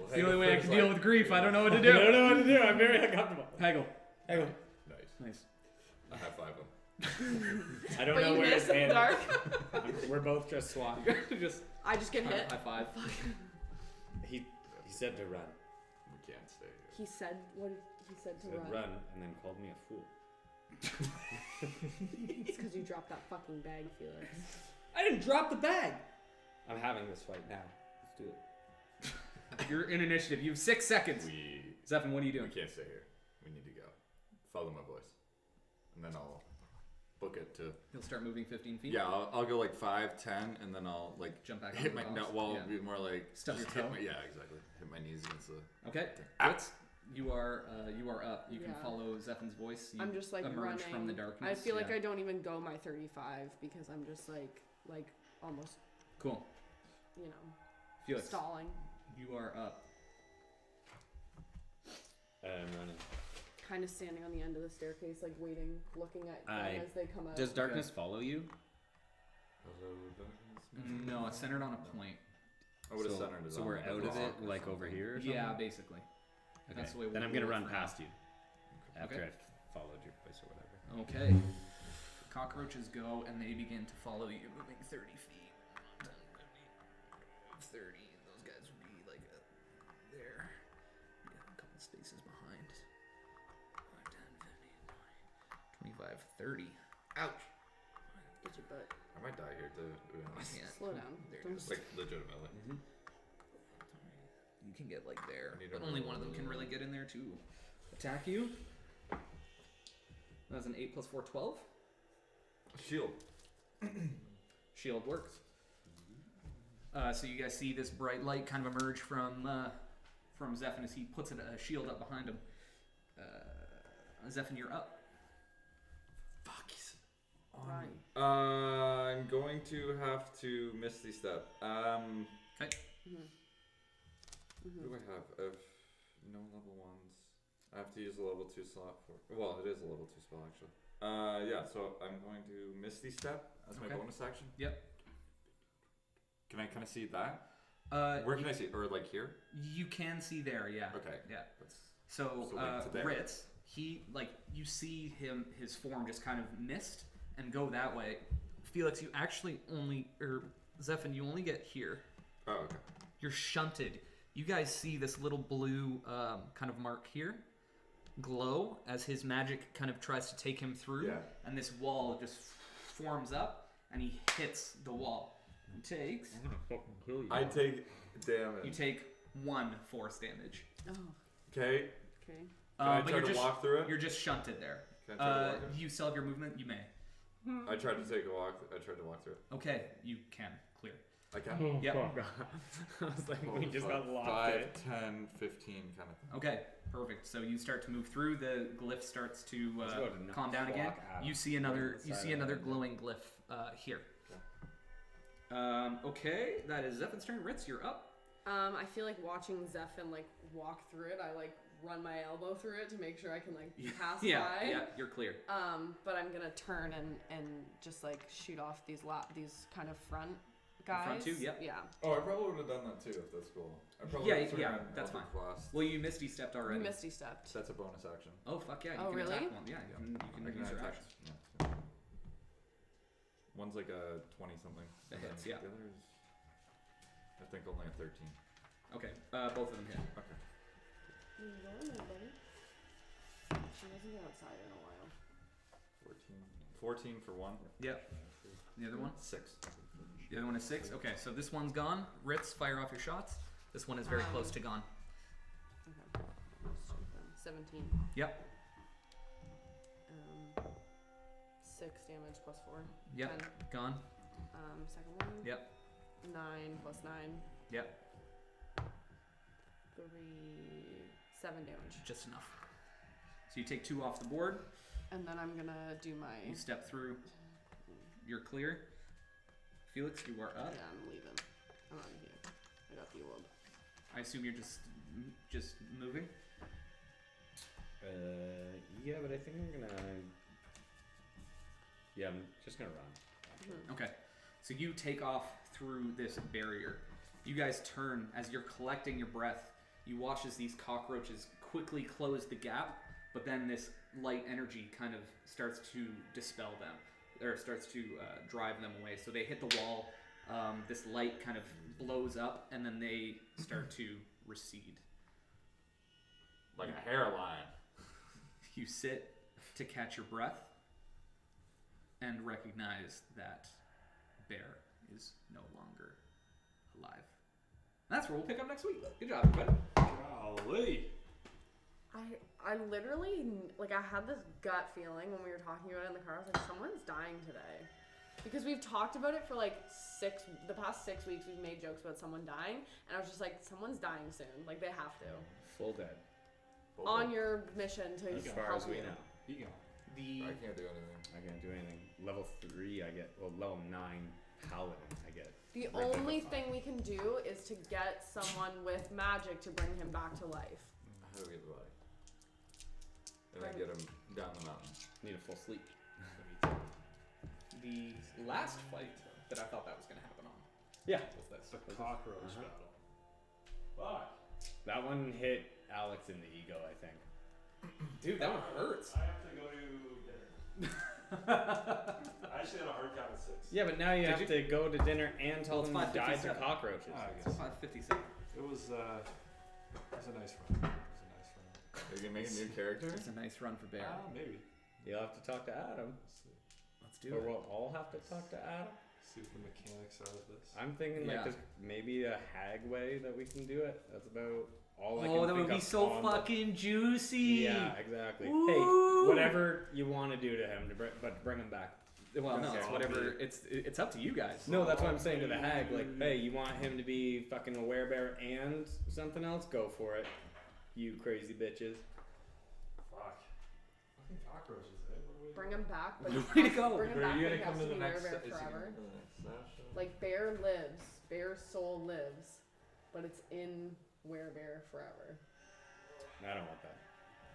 It's the only haggle way for I his can deal life. with grief. I don't know what to do. I don't know what to do. I'm very uncomfortable. Haggle. Haggle. Nice. I high five him. I don't But know you where miss his in the hand dark. We're both just swatting. Just I just get hit. high five. He said to run. We can't stay here. He said what? He said He to said run and then called me a fool. It's because you dropped that fucking bag, Felix. I didn't drop the bag. I'm having this fight now. Let's do it. You're in initiative. You have 6 seconds. Zephyr, what are you We doing? can't stay here. We need to go. Follow my voice. And then I'll book it to... He'll start moving 15 feet. Yeah, I'll go like 5, 10, and then I'll like Jump back hit on my... the No, box. well, Yeah. be more like... Stub just your hit toe. my, yeah, exactly. Hit my knees against the... Okay. Ah. Ritz, You are up. You can Yeah. follow Zephin's voice. You I'm just like emerge running from the darkness. I feel like yeah. I don't even go my 35 because I'm just like almost, Cool. you know, Felix, stalling. you are up. I'm running. Kind of standing on the end of the staircase, like waiting, looking at them as they come out. Does darkness follow you? Hello, darkness. No, it's centered on a point. I would have centered it So on we're like a out of rock it, or like something. over here or Yeah, something? basically. Okay. That's the way then we'll I'm going to do it run for now. past you. After Okay. I've followed your voice or whatever. Okay. Cockroaches go and they begin to follow you, moving 30 feet. 10, 30. And those guys would be like there. You have a couple spaces behind. 5, 10, 15, 20, 25, 30. Ouch. Get your butt. I might die here too. to be honest. Yeah. Slow down. There it Don't is. Like legitimately. You can get like there, I need but a only one of them can really get in there to attack you. That's an 8 plus 4, 12. Shield. Shield works. So you guys see this bright light kind of emerge from Zephin as he puts a shield up behind him. Zephin, you're up. Fuck, he's Right. I'm going to have to Misty Step. Okay. What do I have? I have no level 1s. I have to use a level 2 slot for. Well, it is a level 2 spell actually. Yeah, so I'm going to Misty Step as my Okay. bonus action. Yep. Can I kind of see that? Where can you, I see? Or like here? you can see there, yeah. Okay. Yeah. That's So, So, like, to there. Ritz, he you see his form just kind of mist and go that way. Felix, you actually Zephin, you only get here. oh, okay. You're shunted. You guys see this little blue kind of mark here glow as his magic kind of tries to take him through, Yeah. and this wall just forms up, and he hits the wall. He takes. I'm going to fucking kill you. I take damage. You take 1 force damage. Oh, Okay. okay. Can I But try you're to just walk through it? you're just shunted there. Can I try to walk through it? You still have your movement. You may. I tried to take a walk. I tried to walk through it. Okay, you can clear. I can. Oh, Yep. fuck. I was like, we just got locked 5, in. 10, 15 kind of thing. Okay, perfect. So you start to move through. The glyph starts to Let's go to calm down again. walk out You see another. on the You side see of another it. glowing glyph here. Okay, that is Zephin's turn. Ritz, you're up. I feel like watching Zephin like walk through it. I like run my elbow through it to make sure I can like pass Yeah, by. yeah, you're clear. But I'm gonna turn and just like shoot off these kind of front guys. front two, yep. Yeah. Oh, I probably would have done that too if that's cool. I probably Yeah, would've yeah, turned that's Eldritch fine. Blast. Well, you misty stepped You already. misty stepped. That's a bonus action. Oh fuck yeah! You Oh, can really? attack one. Yeah, you can I use your attack. action. Yeah. One's like a 20 something. That and then hits, yeah. The other is, I think, only a 13. Okay, both of them hit. Okay. You go in there, buddy. She hasn't been outside in a while. 14 for one. Yep. The other one? 6. The other one is 6. Okay, so this one's gone. Ritz, fire off your shots. This one is very close to gone. Okay. Let's check them. 17. Yep. 6 damage plus 4. Yep. 10. Gone. Second one. Yep. 9 plus 9. Yep. 3. 7 damage. Just enough. So you take 2 off the board. And then I'm gonna do my. You step through. You're clear. Felix, you are up. Yeah, I'm leaving. I'm out of here. I got the orb. I assume you're just moving. Yeah, but I think I'm gonna. Yeah, I'm just gonna run. Okay. So you take off through this barrier. You guys turn as you're collecting your breath. You watch as these cockroaches quickly close the gap, but then this light energy kind of starts to dispel them, or starts to drive them away. So they hit the wall. This light kind of blows up, and then they start to recede. Like a hairline. You sit to catch your breath and recognize that Bear is no longer alive. That's where we'll pick up next week. Good job, everybody. Golly. I literally, like, I had this gut feeling when we were talking about it in the car. I was like, someone's dying today. Because we've talked about it for like the past 6 weeks, we've made jokes about someone dying. And I was just like, someone's dying soon. Like, they have to. Full dead. on your mission to As far help as we you. know. Ego. The I can't do anything. I can't do anything. Level 3, I get. Well, level 9, paladin, I get. The Revivify. only thing we can do is to get someone with magic to bring him back to life. How do we get the body? And then get him down the mountain. Need a full sleep. the last fight that I thought that was going to happen on Yeah. was this. The cockroach battle. Fuck. That one hit Alex in the ego, I think. Dude, that one hurts. I have to go to dinner. I actually had a hard count at 6. Yeah, but now you Did have you- to go to dinner and tell Well, it's them you died to 5:57. cockroaches. I It's guess. 5:57. It was a nice run. Are you gonna make a new character? It's a nice run for Bear. Maybe. You'll have to talk to Adam. Let's do Or it. we'll all have to talk to Adam. See what the mechanics are of this. I'm thinking like Yeah. there's maybe a hag way that we can do it. That's about all I can Oh, that think would be of so on the- fucking juicy. Yeah, exactly. Ooh. Hey, whatever you want to do to him, but to bring him back. Well, no, Okay. it's whatever. It's up to you guys. No, that's what I'm saying to the hag. Like, hey, you want him to be fucking a werebear and something else? Go for it, you crazy bitches. Fuck. Fucking cockroaches, eh? What do we Bring him back, but Way he to has- go. Bring him Are back, you but gonna he come has to to the be next? Bear Is he forever. gonna come to the next session? Like Bear lives, Bear's soul lives, but it's in Werebear forever. I don't want that.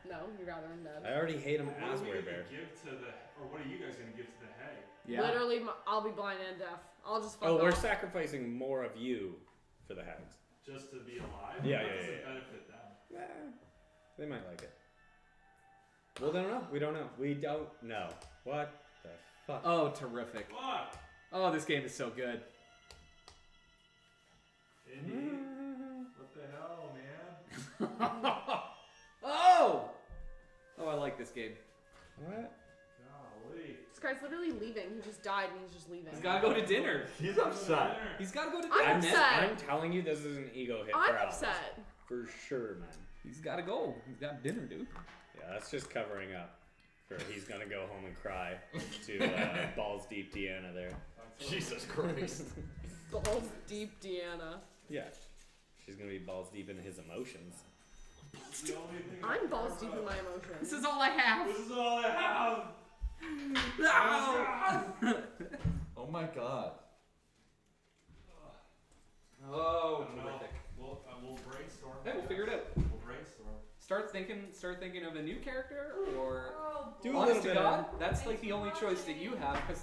No, you'd rather him dead. I already hate him What as are we gonna werebear. give to the, or what are you guys gonna give to the hag? Yeah. Literally, I'll be blind and deaf. I'll just fuck Oh, we're off. sacrificing more of you for the hags. Just to be alive? Yeah, That yeah, doesn't yeah. benefit them. They might like it. Well, they don't know. We don't know. We don't know. What the fuck? Oh, terrific. Fuck! Oh, this game is so good. Indy? What the hell, man? Oh! Oh, I like this game. What? Golly. This guy's literally leaving. He just died and he's just leaving. He's gotta go to dinner. He's upset. He's gotta go to I'm dinner, upset. man. I'm telling you, this is an ego hit I'm for Alex. upset. For sure, man. He's gotta go. He's got dinner, dude. Yeah, that's just covering up for he's gonna go home and cry to balls deep Deanna there. Jesus Christ. Balls deep, Deanna. Yeah, she's gonna be balls deep in his emotions. The only thing I'm balls deep in my emotions. This is all I have. This is all I have! Oh my god. Oh, I don't know. terrific. We'll brainstorm. Hey, we'll figure it out. We'll brainstorm. Start thinking of a new character, or Oh, Do a honest little to bit God, of- that's like the only choice that you have, 'cause